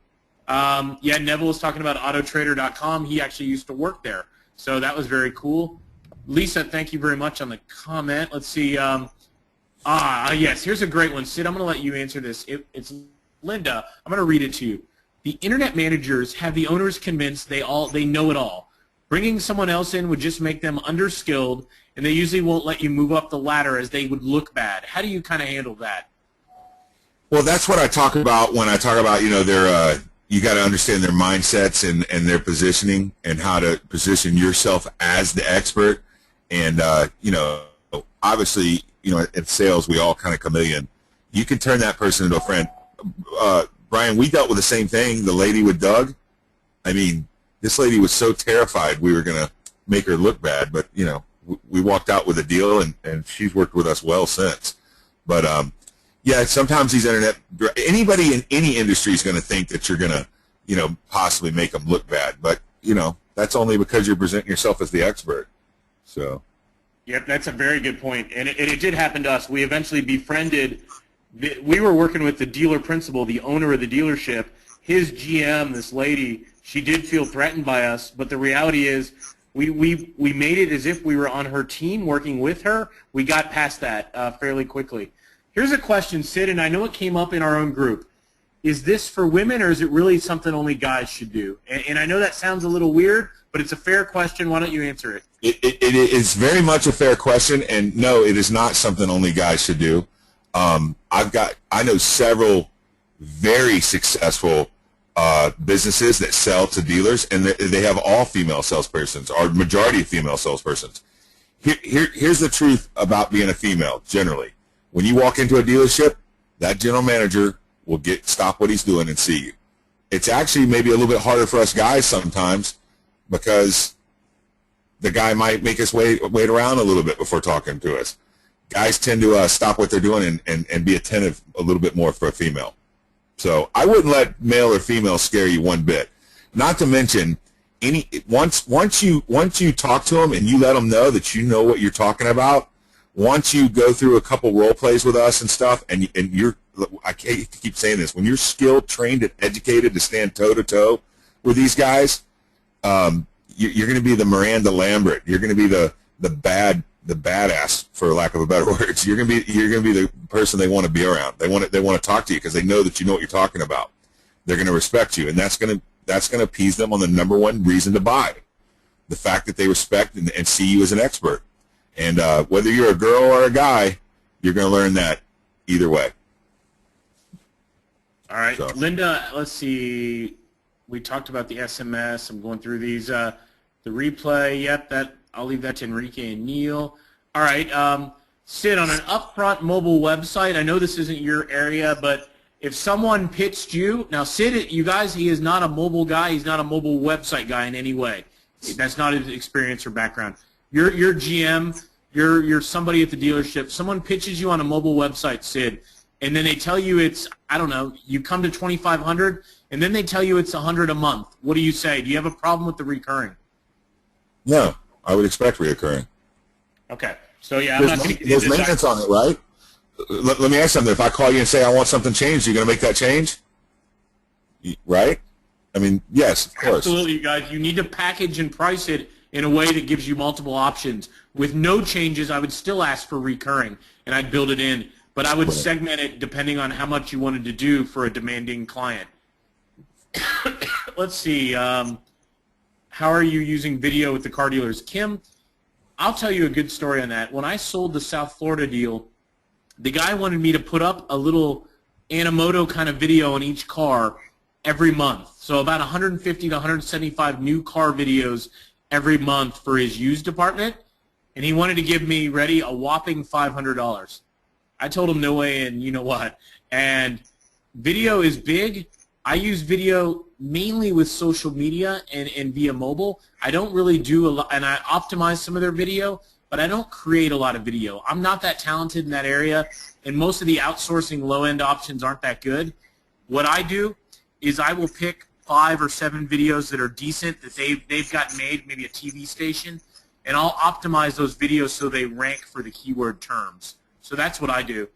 Yeah, Neville was talking about autotrader.com. He actually used to work there. So that was very cool. Lisa, thank you very much on the comment. Let's see. Yes, here's a great one. Sid, I'm going to let you answer this. It's Linda. I'm going to read it to you. The internet managers have the owners convinced they know it all. Bringing someone else in would just make them underskilled, and they usually won't let you move up the ladder as they would look bad. How do you kind of handle that? Well, that's what I talk about when I talk about, their you got to understand their mindsets and their positioning and how to position yourself as the expert. And, obviously, in sales, we all kind of chameleon. You can turn that person into a friend. Brian, we dealt with the same thing, the lady with Doug. I mean, this lady was so terrified we were going to make her look bad, but, we walked out with a deal, and she's worked with us well since. But, yeah, sometimes these anybody in any industry is going to think that you're going to, possibly make them look bad. But, that's only because you're presenting yourself as the expert. So. Yep, that's a very good point. And it did happen to us. We eventually befriended. We were working with the dealer principal, the owner of the dealership. His GM, this lady, she did feel threatened by us. But the reality is we made it as if we were on her team working with her. We got past that fairly quickly. Here's a question, Sid, and I know it came up in our own group. Is this for women, or is it really something only guys should do? And I know that sounds a little weird, but it's a fair question. Why don't you answer it? It is very much a fair question, and no, it is not something only guys should do. I know several very successful businesses that sell to dealers, and they have all female salespersons, or majority of female salespersons. Here's the truth about being a female, generally. When you walk into a dealership, that general manager will stop what he's doing and see you. It's actually maybe a little bit harder for us guys sometimes because the guy might make us wait around a little bit before talking to us. Guys tend to stop what they're doing and be attentive a little bit more for a female. So I wouldn't let male or female scare you one bit. Not to mention, once you talk to them and you let them know that you know what you're talking about, once you go through a couple role plays with us and stuff, and you're, I keep saying this, when you're skilled, trained, and educated to stand toe to toe with these guys, you're going to be the Miranda Lambert. You're going to be the badass, for lack of a better words. You're going to be the person they want to be around. They want to talk to you because they know that you know what you're talking about. They're going to respect you, and that's going to appease them on the number one reason to buy, the fact that they respect and see you as an expert. And whether you're a girl or a guy, you're going to learn that either way. All right, So. Linda, let's see. We talked about the SMS. I'm going through these. The replay, yep, I'll leave that to Enrique and Neil. All right, Sid, on an upfront mobile website, I know this isn't your area, but if someone pitched you, now Sid, you guys, he is not a mobile guy. He's not a mobile website guy in any way. That's not his experience or background. You're GM. You're somebody at the dealership. Someone pitches you on a mobile website, Sid, and then they tell you it's, I don't know, you come to 2,500, and then they tell you it's 100 a month. What do you say? Do you have a problem with the recurring? No, I would expect reoccurring. Okay. So, yeah, I'm not going to get into There's maintenance on it, right? Let me ask something. If I call you and say I want something changed, you're going to make that change? Right? I mean, yes, of course. Absolutely, you guys. You need to package and price it in a way that gives you multiple options. With no changes, I would still ask for recurring, and I'd build it in. But I would segment it depending on how much you wanted to do for a demanding client. Let's see. How are you using video with the car dealers? Kim, I'll tell you a good story on that. When I sold the South Florida deal, the guy wanted me to put up a little Animoto kind of video on each car every month. So about 150 to 175 new car videos every month for his used department. And he wanted to give me, ready, a whopping $500. I told him no way, and you know what? And video is big. I use video mainly with social media and via mobile. I don't really do a lot, and I optimize some of their video, but I don't create a lot of video. I'm not that talented in that area, and most of the outsourcing low-end options aren't that good. What I do is I will pick 5 or 7 videos that are decent that they've got made, maybe a TV station, and I'll optimize those videos so they rank for the keyword terms. So that's what I do.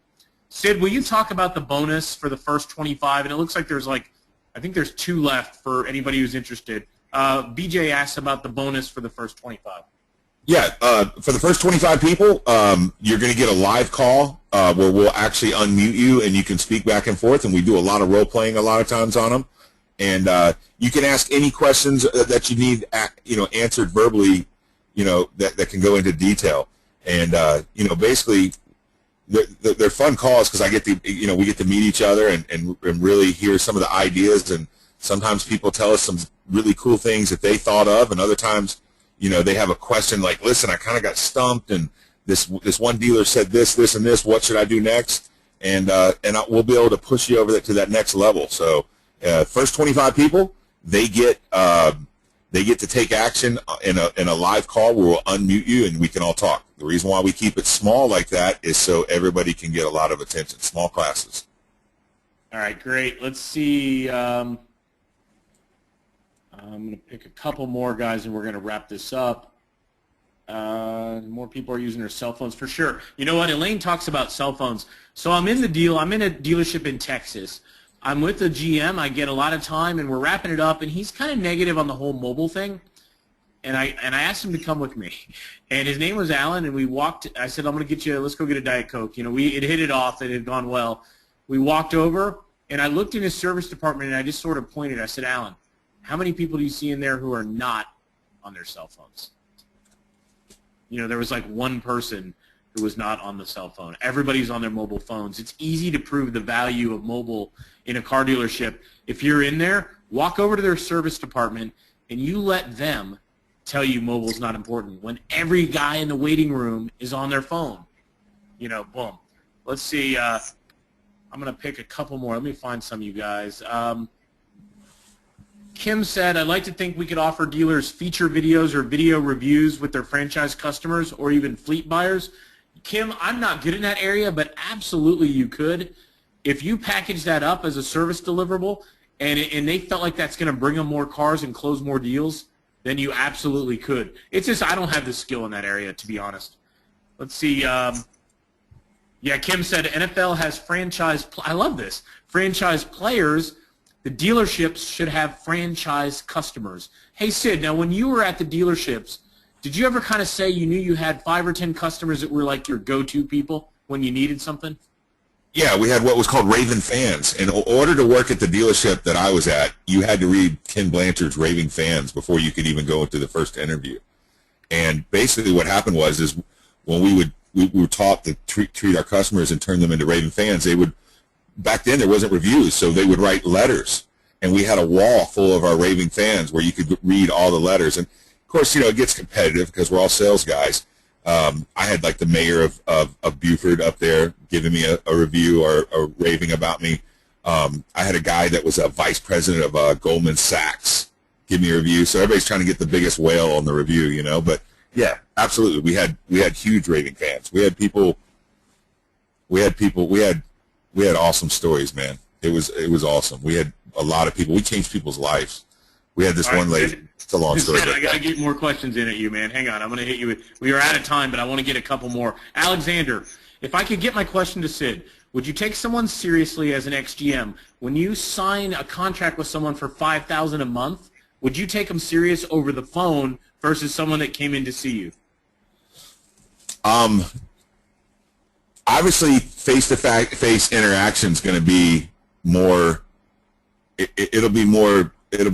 Sid, will you talk about the bonus for the first 25? And it looks like there's I think there's 2 left for anybody who's interested. BJ asked about the bonus for the first 25. Yeah, for the first 25 people, you're going to get a live call where we'll actually unmute you and you can speak back and forth, and we do a lot of role-playing a lot of times on them. And you can ask any questions that you need, answered verbally, that can go into detail. And, basically, they're fun calls because I get to, we get to meet each other and really hear some of the ideas. And sometimes people tell us some really cool things that they thought of, and other times, they have a question like, listen, I kind of got stumped, and this one dealer said this, and this. What should I do next? And we'll be able to push you over to that next level. So first 25 people, they get to take action in a live call where we'll unmute you and we can all talk. The reason why we keep it small like that is so everybody can get a lot of attention. Small classes. All right, great. Let's see. I'm going to pick a couple more guys, and we're going to wrap this up. More people are using their cell phones for sure. You know what? Elaine talks about cell phones. So I'm in a dealership in Texas. I'm with a GM. I get a lot of time, and we're wrapping it up, and he's kind of negative on the whole mobile thing. And I asked him to come with me, and his name was Alan. And we walked. I said, "I'm going to get you. Let's go get a Diet Coke." It hit it off. It had gone well. We walked over, and I looked in his service department, and I just sort of pointed. I said, "Alan, how many people do you see in there who are not on their cell phones?" There was like one person who was not on the cell phone. Everybody's on their mobile phones. It's easy to prove the value of mobile in a car dealership. If you're in there, walk over to their service department, and you let them tell you mobile's not important when every guy in the waiting room is on their phone. Boom. Let's see. I'm going to pick a couple more. Let me find some of you guys. Kim said, I'd like to think we could offer dealers feature videos or video reviews with their franchise customers or even fleet buyers. Kim, I'm not good in that area, but absolutely you could. If you package that up as a service deliverable and they felt like that's going to bring them more cars and close more deals, then you absolutely could. It's just I don't have the skill in that area, to be honest. Let's see. Yeah, Kim said NFL has franchise. I love this. Franchise players. The dealerships should have franchise customers. Hey, Sid, now when you were at the dealerships, did you ever kind of say you knew you had 5 or 10 customers that were like your go-to people when you needed something? Yeah, we had what was called raving fans. In order to work at the dealership that I was at, you had to read Ken Blanchard's Raving Fans before you could even go into the first interview. And basically what happened is when we were taught to treat our customers and turn them into raving fans, they would, back then there wasn't reviews, so they would write letters. And we had a wall full of our raving fans where you could read all the letters. And, of course, it gets competitive because we're all sales guys. I had like the mayor of Buford up there giving me a review or raving about me. I had a guy that was a vice president of Goldman Sachs give me a review. So everybody's trying to get the biggest whale on the review, But yeah, absolutely, we had huge raving fans. We had awesome stories, man. It was awesome. We had a lot of people. We changed people's lives. We had this one lady. It's a long story. I got to get more questions in at you, man. Hang on. I'm going to hit you with – we are out of time, but I want to get a couple more. Alexander, if I could get my question to Sid, would you take someone seriously as an XGM? When you sign a contract with someone for $5,000 a month, would you take them serious over the phone versus someone that came in to see you? Obviously, face-to-face interaction is going to be more – it'll be more I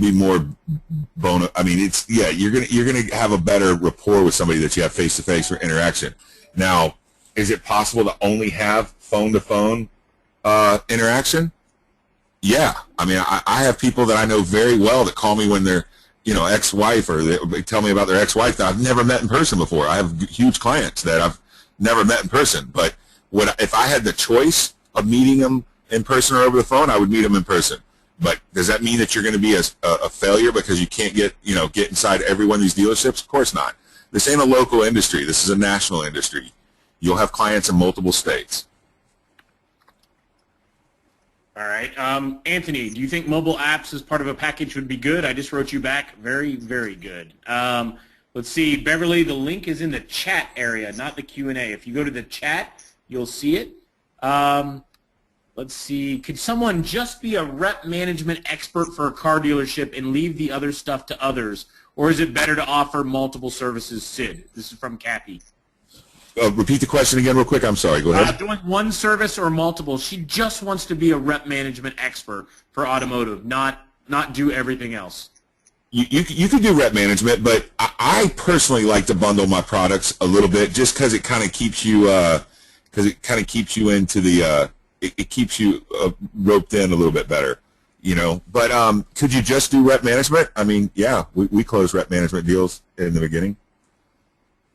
mean, you're gonna have a better rapport with somebody that you have face to face for interaction. Now, is it possible to only have phone to phone interaction? Yeah, I mean, I have people that I know very well that call me when they're ex-wife, or they tell me about their ex-wife that I've never met in person before. I have huge clients that I've never met in person, but if I had the choice of meeting them in person or over the phone, I would meet them in person. But does that mean that you're going to be a failure because you can't get inside every one of these dealerships? Of course not. This ain't a local industry. This is a national industry. You'll have clients in multiple states. All right. Anthony, do you think mobile apps as part of a package would be good? I just wrote you back. Very, very good. Let's see. Beverly, the link is in the chat area, not the Q&A. If you go to the chat, you'll see it. Let's see. Could someone just be a rep management expert for a car dealership and leave the other stuff to others? Or is it better to offer multiple services, Sid? This is from Kathy. Repeat the question again real quick. I'm sorry. Go ahead. Doing one service or multiple. She just wants to be a rep management expert for automotive, not do everything else. You could do rep management, but I personally like to bundle my products a little bit just because it kind of keeps you into the it keeps you roped in a little bit better, But could you just do rep management? I mean, yeah, we close rep management deals in the beginning.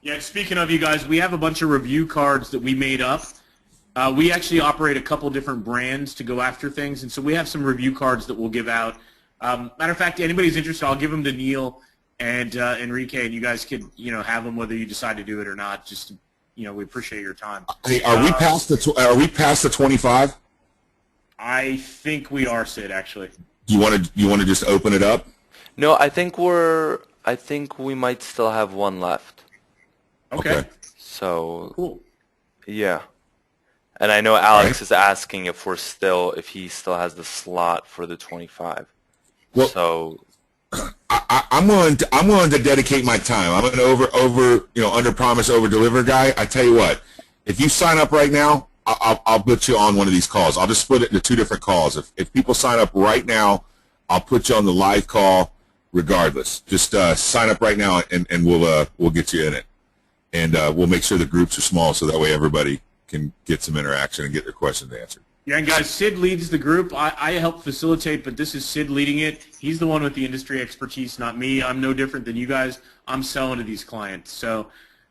Yeah, speaking of, you guys, we have a bunch of review cards that we made up. We actually operate a couple different brands to go after things, and so we have some review cards that we'll give out. Matter of fact, anybody's interested, I'll give them to Neil and Enrique, and you guys could have them whether you decide to do it or not. Just we appreciate your time. Hey, are we past the 25? I think we are, Sid. Actually. You want to just open it up? No, I think we might still have one left. Okay. So cool. Yeah. And I know Alex is asking if he still has the slot for the 25. Well, so I'm willing to dedicate my time. I'm an under promise, over deliver guy. I tell you what, if you sign up right now, I'll put you on one of these calls. I'll just split it into 2 different calls. If people sign up right now, I'll put you on the live call regardless. Just sign up right now and we'll get you in it. And we'll make sure the groups are small so that way everybody can get some interaction and get their questions answered. Yeah, and guys, Sid leads the group. I help facilitate, but this is Sid leading it. He's the one with the industry expertise, not me. I'm no different than you guys. I'm selling to these clients. So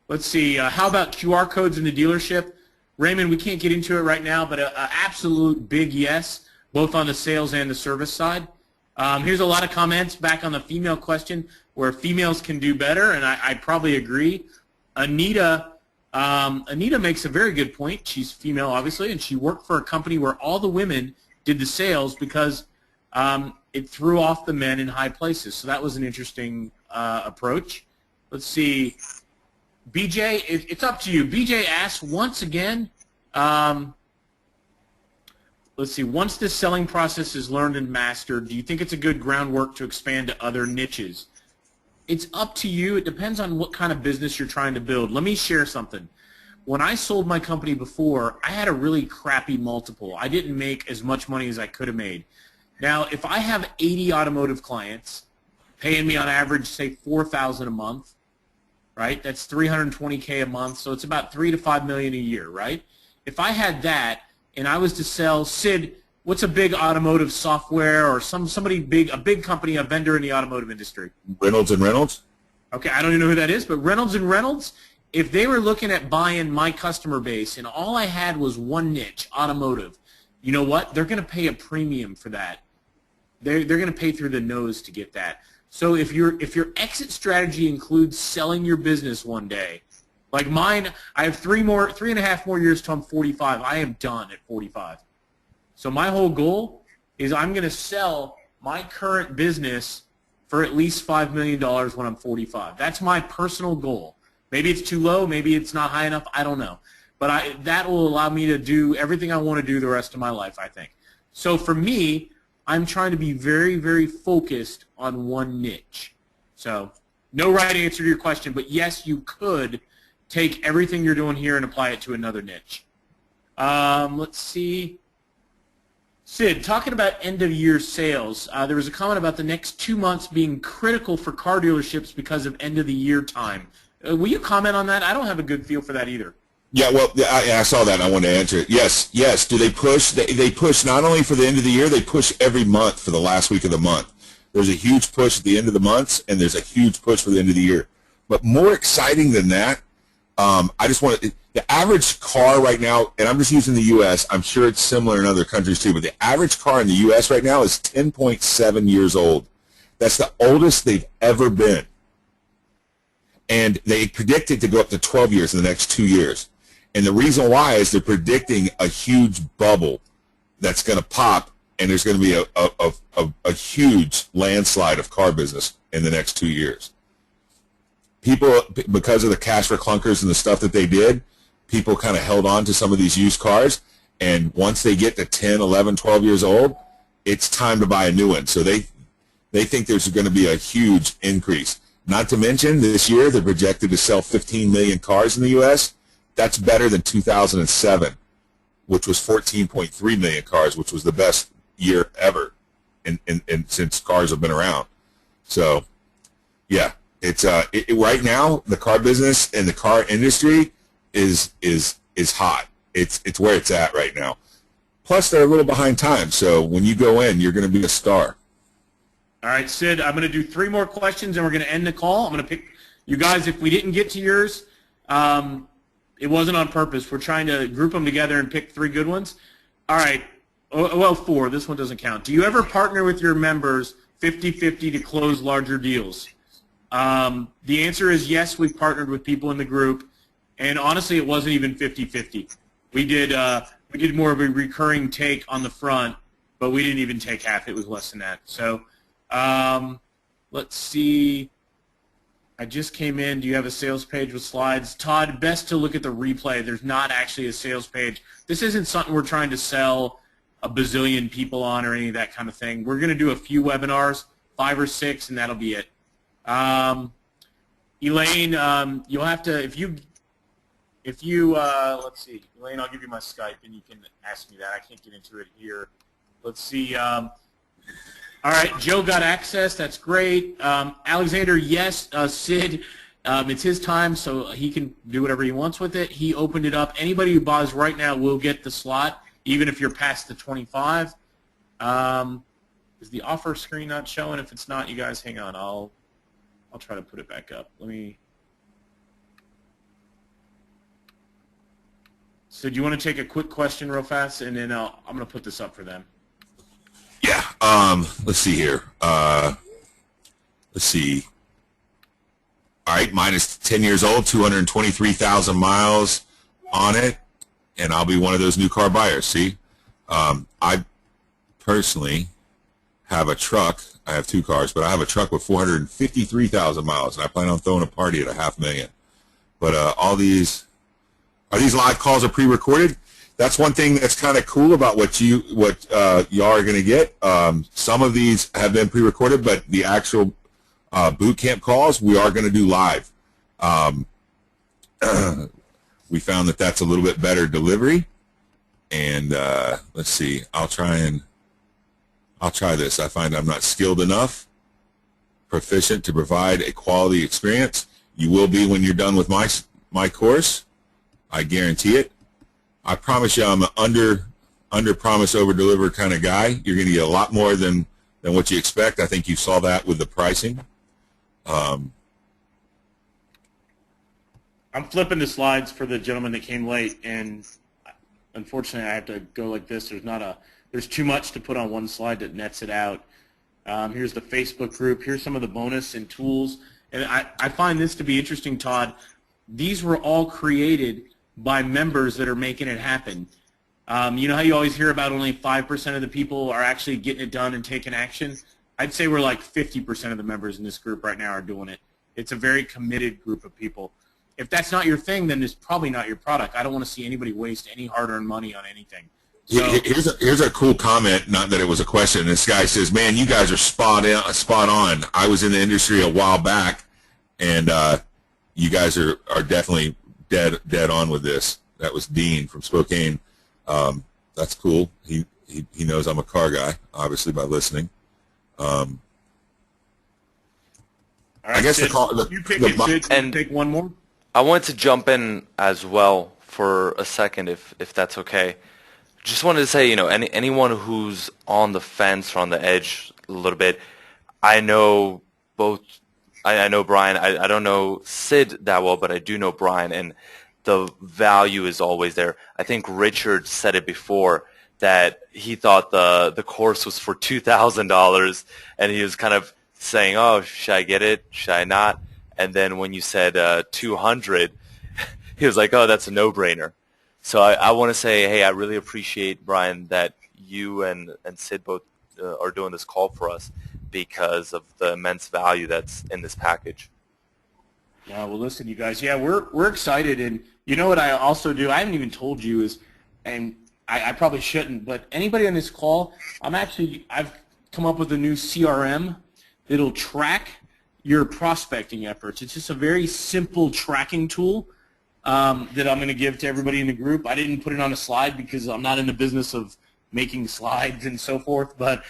let's see. How about QR codes in the dealership? Raymond, we can't get into it right now, but an absolute big yes, both on the sales and the service side. Here's a lot of comments back on the female question where females can do better, and I probably agree. Anita makes a very good point. She's female, obviously, and she worked for a company where all the women did the sales because it threw off the men in high places. So that was an interesting approach. Let's see. BJ, it's up to you. BJ asks once again, let's see, once this selling process is learned and mastered, do you think it's a good groundwork to expand to other niches? It's up to you. It depends on what kind of business you're trying to build. Let me share something. When I sold my company before, I had a really crappy multiple. I didn't make as much money as I could have made. Now, if I have 80 automotive clients paying me on average, say, $4,000 a month, right? That's $320K a month, so it's about $3 to $5 million a year, right? If I had that and I was to sell, Sid, what's a big automotive software or somebody big, a big company, a vendor in the automotive industry? Reynolds and Reynolds? Okay, I don't even know who that is, but Reynolds and Reynolds, if they were looking at buying my customer base and all I had was one niche, automotive, you know what? They're going to pay a premium for that. They're going to pay through the nose to get that. So if your exit strategy includes selling your business one day, like mine, I have 3.5 more years till I'm 45. I am done at 45. So my whole goal is I'm going to sell my current business for at least $5 million when I'm 45. That's my personal goal. Maybe it's too low. Maybe it's not high enough. I don't know. But that will allow me to do everything I want to do the rest of my life, I think. So for me, I'm trying to be very, very focused on one niche. So no right answer to your question, but yes, you could take everything you're doing here and apply it to another niche. Let's see. Sid, talking about end-of-year sales, there was a comment about the next 2 months being critical for car dealerships because of end-of-the-year time. Will you comment on that? I don't have a good feel for that either. Yeah, well, I saw that and I wanted to answer it. Yes. Do they push? They push not only for the end of the year, they push every month for the last week of the month. There's a huge push at the end of the months, and there's a huge push for the end of the year. But more exciting than that, I just want to, the average car right now, and I'm just using the U.S., I'm sure it's similar in other countries too, but the average car in the U.S. right now is 10.7 years old. That's the oldest they've ever been. And they predict it to go up to 12 years in the next 2 years. And the reason why is they're predicting a huge bubble that's going to pop, and there's going to be a huge landslide of car business in the next 2 years. People, because of the cash for clunkers and the stuff that they did, people kind of held on to some of these used cars, and once they get to 10, 11, 12 years old, it's time to buy a new one. So they think there's going to be a huge increase. Not to mention, this year they're projected to sell 15 million cars in the U.S., That's better than 2007, which was 14.3 million cars, which was the best year ever since cars have been around. So, yeah, it's right now the car business and the car industry is hot. It's where it's at right now. Plus, they're a little behind time. So when you go in, you're going to be a star. All right, Sid, I'm going to do 3 more questions, and we're going to end the call. I'm going to pick you guys. If we didn't get to yours, it wasn't on purpose. We're trying to group them together and pick 3 good ones. All right. Well, 4. This one doesn't count. Do you ever partner with your members 50-50 to close larger deals? The answer is yes. We've partnered with people in the group, and honestly, it wasn't even 50-50. We did more of a recurring take on the front, but we didn't even take half. It was less than that. So let's see. I just came in. Do you have a sales page with slides? Todd, best to look at the replay. There's not actually a sales page. This isn't something we're trying to sell a bazillion people on or any of that kind of thing. We're going to do a few webinars, 5 or 6, and that'll be it. Elaine, you'll have to, if you let's see. Elaine, I'll give you my Skype, and you can ask me that. I can't get into it here. Let's see. All right, Joe got access. That's great. Alexander, yes. Sid, it's his time, so he can do whatever he wants with it. He opened it up. Anybody who buys right now will get the slot, even if you're past the 25. Is the offer screen not showing? If it's not, you guys hang on. I'll try to put it back up. Let me. So do you want to take a quick question real fast, and then I'm going to put this up for them. Yeah. Let's see here. Let's see. All right, mine is 10 years old, 223,000 miles on it, and I'll be one of those new car buyers. See, I personally have a truck. I have 2 cars, but I have a truck with 453,000 miles, and I plan on throwing a party at $500,000. But all these live calls are pre-recorded. That's one thing that's kind of cool about what y'all are going to get. Some of these have been pre-recorded, but the actual boot camp calls we are going to do live. We found that that's a little bit better delivery. And let's see, I'll try this. I find I'm not skilled enough, proficient to provide a quality experience. You will be when you're done with my course. I guarantee it. I promise you, I'm an under promise, over deliver kind of guy. You're going to get a lot more than what you expect. I think you saw that with the pricing. I'm flipping the slides for the gentleman that came late, and unfortunately, I have to go like this. There's too much to put on one slide that nets it out. Here's the Facebook group. Here's some of the bonus and tools. And I find this to be interesting, Todd. These were all created by members that are making it happen. You know how you always hear about only 5% of the people are actually getting it done and taking action? I'd say we're like 50% of the members in this group right now are doing it. It's a very committed group of people. If that's not your thing, then it's probably not your product. I don't want to see anybody waste any hard-earned money on anything. So, here's a cool comment, not that it was a question. This guy says, man, you guys are spot on. I was in the industry a while back, and you guys are definitely dead on with this. That was Dean from Spokane. That's cool. He knows I'm a car guy, obviously, by listening. all right, I guess Sid, you pick it, Sid. and Take one more. I wanted to jump in as well for a second, if that's okay. Just wanted to say, anyone who's on the fence or on the edge a little bit, I know both. I know Brian. I don't know Sid that well, but I do know Brian, and the value is always there. I think Richard said it before that he thought the course was for $2,000, and he was kind of saying, "Oh, should I get it? Should I not?" And then when you said 200, he was like, "Oh, that's a no-brainer." So I want to say, hey, I really appreciate, Brian, that you and Sid both are doing this call for us because of the immense value that's in this package. Yeah, well, listen, you guys. Yeah, we're excited, and you know what I also do? I haven't even told you is, and I probably shouldn't, but anybody on this call, I've come up with a new CRM that'll track your prospecting efforts. It's just a very simple tracking tool that I'm going to give to everybody in the group. I didn't put it on a slide because I'm not in the business of making slides and so forth, but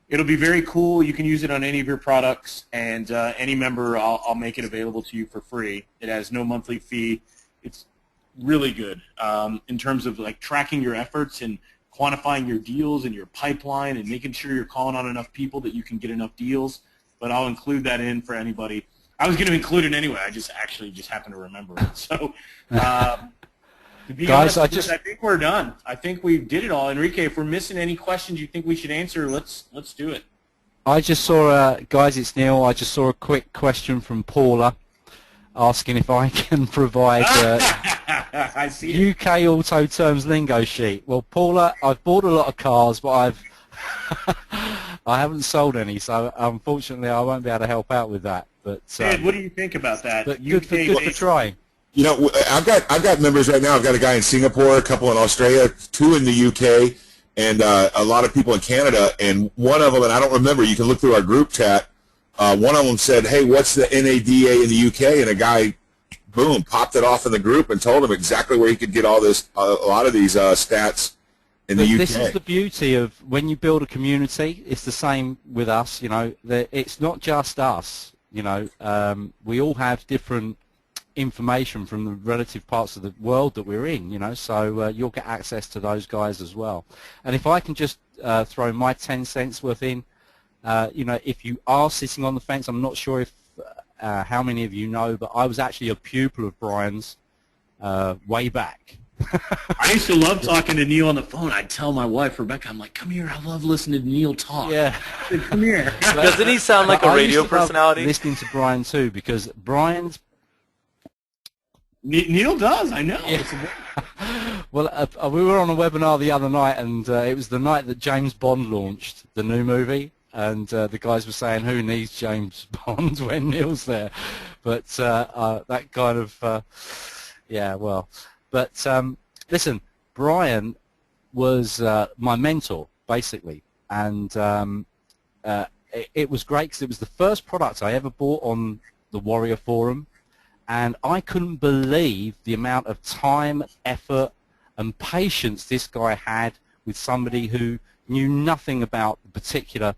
it'll be very cool. You can use it on any of your products, and any member, I'll make it available to you for free. It has no monthly fee. It's really good in terms of like tracking your efforts and quantifying your deals and your pipeline and making sure you're calling on enough people that you can get enough deals. But I'll include that in for anybody. I was going to include it anyway. I just happened to remember it. So, to be Guys, honest, I think we're done. I think we did it all. Enrique, if we're missing any questions you think we should answer, let's do it. I just saw, guys, it's Neil. I just saw a quick question from Paula asking if I can provide I see it. UK Auto Terms lingo sheet. Well, Paula, I've bought a lot of cars, but I haven't sold any, so unfortunately I won't be able to help out with that. But Ed, what do you think about that? But good for trying. You know, I've got members right now. I've got a guy in Singapore, a couple in Australia, 2 in the UK, and a lot of people in Canada. And one of them, and I don't remember, you can look through our group chat, one of them said, hey, what's the NADA in the UK? And a guy, boom, popped it off in the group and told him exactly where he could get all this, a lot of these stats in the UK. This is the beauty of when you build a community. It's the same with us, it's not just us. We all have different information from the relative parts of the world that we're in, so you'll get access to those guys as well. And if I can just throw my 10 cents worth in, if you are sitting on the fence, I'm not sure if how many of you know, but I was actually a pupil of Brian's way back. I used to love talking to Neil on the phone. I'd tell my wife, Rebecca, I'm like, come here, I love listening to Neil talk. Yeah. Said, come here. Doesn't he sound like a radio personality? Listening to Brian too, because Brian's Neil does, I know. Yeah. Well, we were on a webinar the other night, and it was the night that James Bond launched, the new movie, and the guys were saying, who needs James Bond when Neil's there? But that kind of, yeah, well. But listen, Brian was my mentor, basically, and it was great because it was the first product I ever bought on the Warrior Forum, and I couldn't believe the amount of time, effort, and patience this guy had with somebody who knew nothing about the particular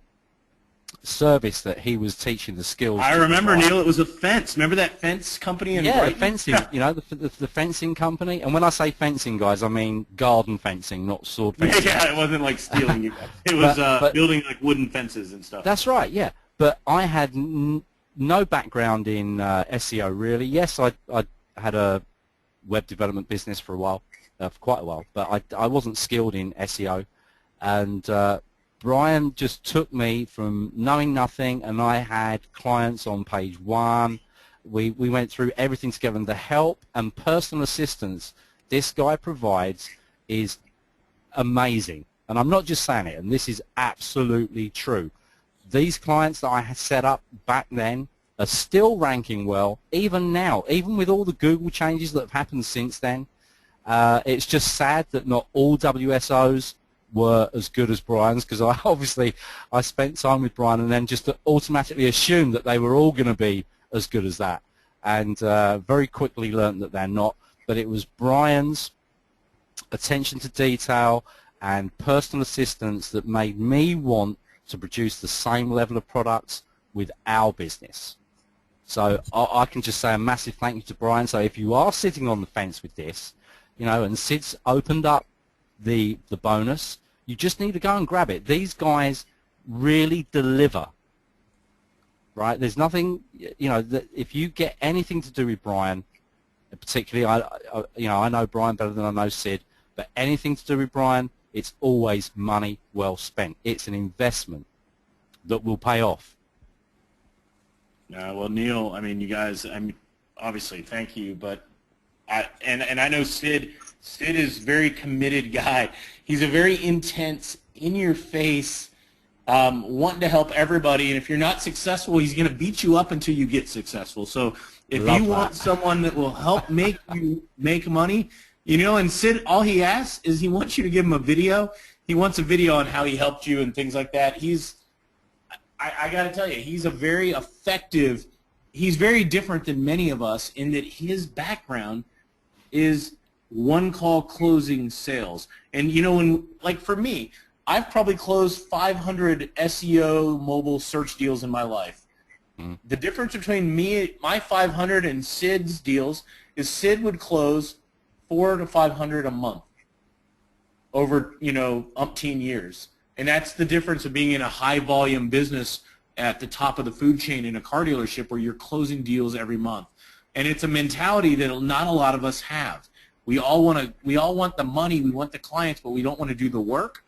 service that he was teaching the skills. I to remember, provide. Neil, it was a fence. Remember that fence company in Yeah, Brighton? fencing, you know, the fencing company. And when I say fencing, guys, I mean garden fencing, not sword fencing. Yeah, it wasn't like stealing you guys. It was But building like wooden fences and stuff. that's right, yeah. But I had no background in SEO, really. Yes, I had a web development business for a while, for quite a while, but I wasn't skilled in SEO. And Brian just took me from knowing nothing, and I had clients on page one. We went through everything together, and the help and personal assistance this guy provides is amazing. And I'm not just saying it, and this is absolutely true. These clients that I had set up back then are still ranking well, even now, even with all the Google changes that have happened since then. It's just sad that not all WSOs were as good as Brian's, because I spent time with Brian and then just automatically assumed that they were all going to be as good as that, and very quickly learned that they're not. But it was Brian's attention to detail and personal assistance that made me want to produce the same level of products with our business. So I can just say a massive thank you to Brian. So if you are sitting on the fence with this, you know, and Sid's opened up the bonus, you just need to go and grab it. These guys really deliver, right? There's nothing, you know, that if you get anything to do with Brian, particularly, I know Brian better than I know Sid, but anything to do with Brian, it's always money well spent. It's an investment that will pay off. Well, Neil, I mean, you guys, I mean, obviously, thank you, but I know Sid is a very committed guy. He's a very intense, in-your-face, wanting to help everybody, and if you're not successful, he's going to beat you up until you get successful. So if you want someone that will help make you make money, you know, and Sid, all he asks is he wants you to give him a video. He wants a video on how he helped you and things like that. I got to tell you, he's a very effective, he's very different than many of us in that his background is one-call closing sales. And, you know, like for me, I've probably closed 500 SEO mobile search deals in my life. Mm-hmm. The difference between my 500 and Sid's deals is Sid would close 400 to 500 a month over, you know, umpteen years. And that's the difference of being in a high-volume business at the top of the food chain in a car dealership where you're closing deals every month. And it's a mentality that not a lot of us have. We all want the money, we want the clients, but we don't want to do the work.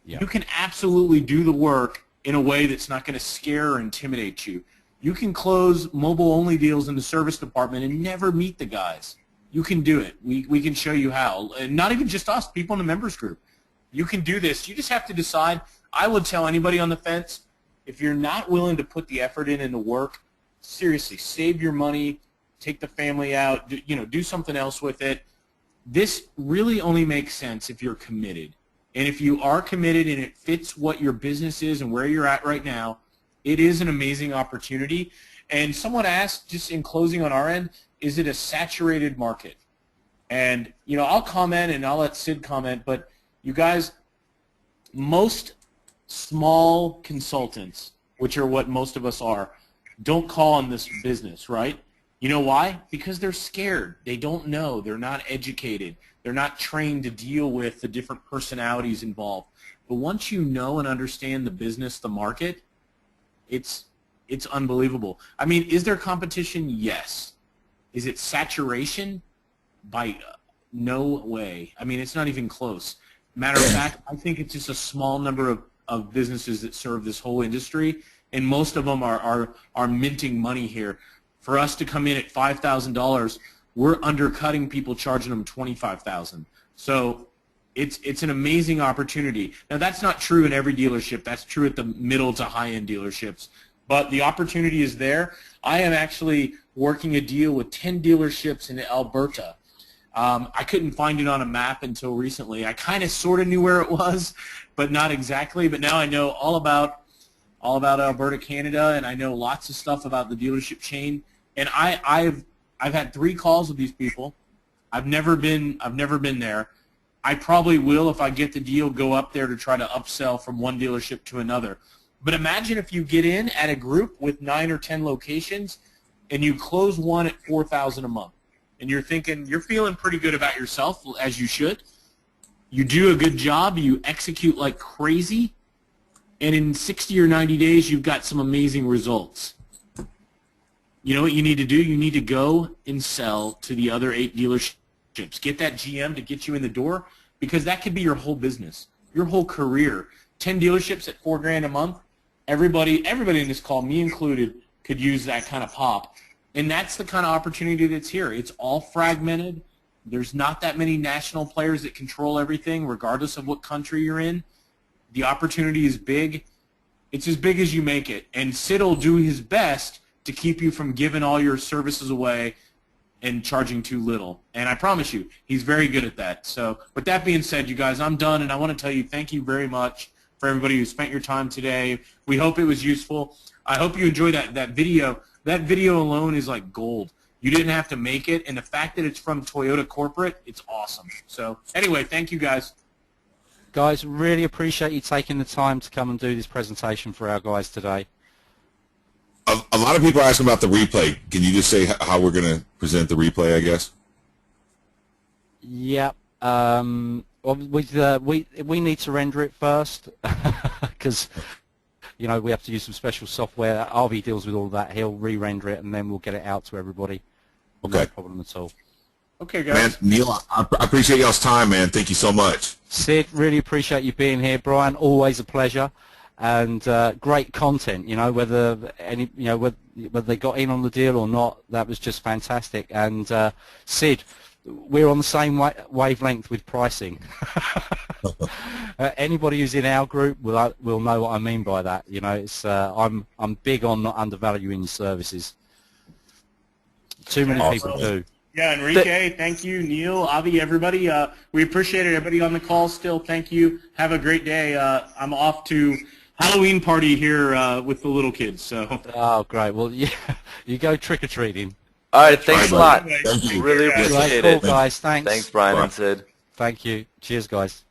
Yeah. You can absolutely do the work in a way that's not going to scare or intimidate you. You can close mobile-only deals in the service department and never meet the guys. You can do it. We can show you how. And not even just us, people in the members group. You can do this. You just have to decide. I would tell anybody on the fence, if you're not willing to put the effort in and the work, seriously, save your money, take the family out, do something else with it. This really only makes sense if you're committed. And if you are committed and it fits what your business is and where you're at right now, it is an amazing opportunity. And someone asked, just in closing on our end, is it a saturated market? And, you know, I'll comment and I'll let Sid comment, but you guys, most small consultants, which are what most of us are, don't call on this business, right? You know why? Because they're scared. They don't know. They're not educated. They're not trained to deal with the different personalities involved. But once you know and understand the business, the market, it's unbelievable. I mean, is there competition? Yes. Is it saturation? By no way. I mean, it's not even close. Matter of fact, I think it's just a small number of businesses that serve this whole industry, and most of them are minting money here. For us to come in at $5,000, we're undercutting people, charging them $25,000. So it's an amazing opportunity. Now, that's not true in every dealership. That's true at the middle to high-end dealerships. But the opportunity is there. I am actually working a deal with 10 dealerships in Alberta. I couldn't find it on a map until recently. I kind of sort of knew where it was, but not exactly. But now I know all about Alberta, Canada, and I know lots of stuff about the dealership chain. And I've had 3 calls with these people. I've never been there. I probably will, if I get the deal, go up there to try to upsell from one dealership to another. But imagine if you get in at a group with 9 or 10 locations and you close one at $4,000 a month. And you're feeling pretty good about yourself, as you should. You do a good job, you execute like crazy, and in 60 or 90 days you've got some amazing results. You know what you need to do? You need to go and sell to the other 8 dealerships. Get that GM to get you in the door, because that could be your whole business, your whole career. 10 dealerships at $4,000 a month. Everybody in this call, me included, could use that kind of pop. And that's the kind of opportunity that's here. It's all fragmented. There's not that many national players that control everything, regardless of what country you're in. The opportunity is big. It's as big as you make it. And Sid will do his best to keep you from giving all your services away and charging too little. And I promise you, he's very good at that. So with that being said, you guys, I'm done, and I want to tell you thank you very much for everybody who spent your time today. We hope it was useful. I hope you enjoyed that video. That video alone is like gold. You didn't have to make it, and the fact that it's from Toyota Corporate, it's awesome. So anyway, thank you guys. Guys, really appreciate you taking the time to come and do this presentation for our guys today. A lot of people are asking about the replay. Can you just say how we're going to present the replay, I guess? Yep. Well, we need to render it first because you know we have to use some special software. RV deals with all of that. He'll re-render it and then we'll get it out to everybody. Okay. No problem at all. Okay, guys. Man, Neil, I appreciate y'all's time, man. Thank you so much. Sid, really appreciate you being here. Brian, always a pleasure. And great content, you know, whether they got in on the deal or not, that was just fantastic. And Sid, we're on the same wavelength with pricing. Anybody who's in our group will know what I mean by that. You know, it's I'm big on not undervaluing your services. Too many Awesome. people do. Yeah, Enrique, thank you. Neil, Avi, everybody. We appreciate it. Everybody on the call still, thank you. Have a great day. I'm off to Halloween party here with the little kids. So. Oh, great. Well, yeah, you go trick-or-treating. All right, thanks a lot. Thank you. Really Right, appreciate cool, it. guys. Thanks. Thanks, Brian and Sid. Thank you. Cheers, guys.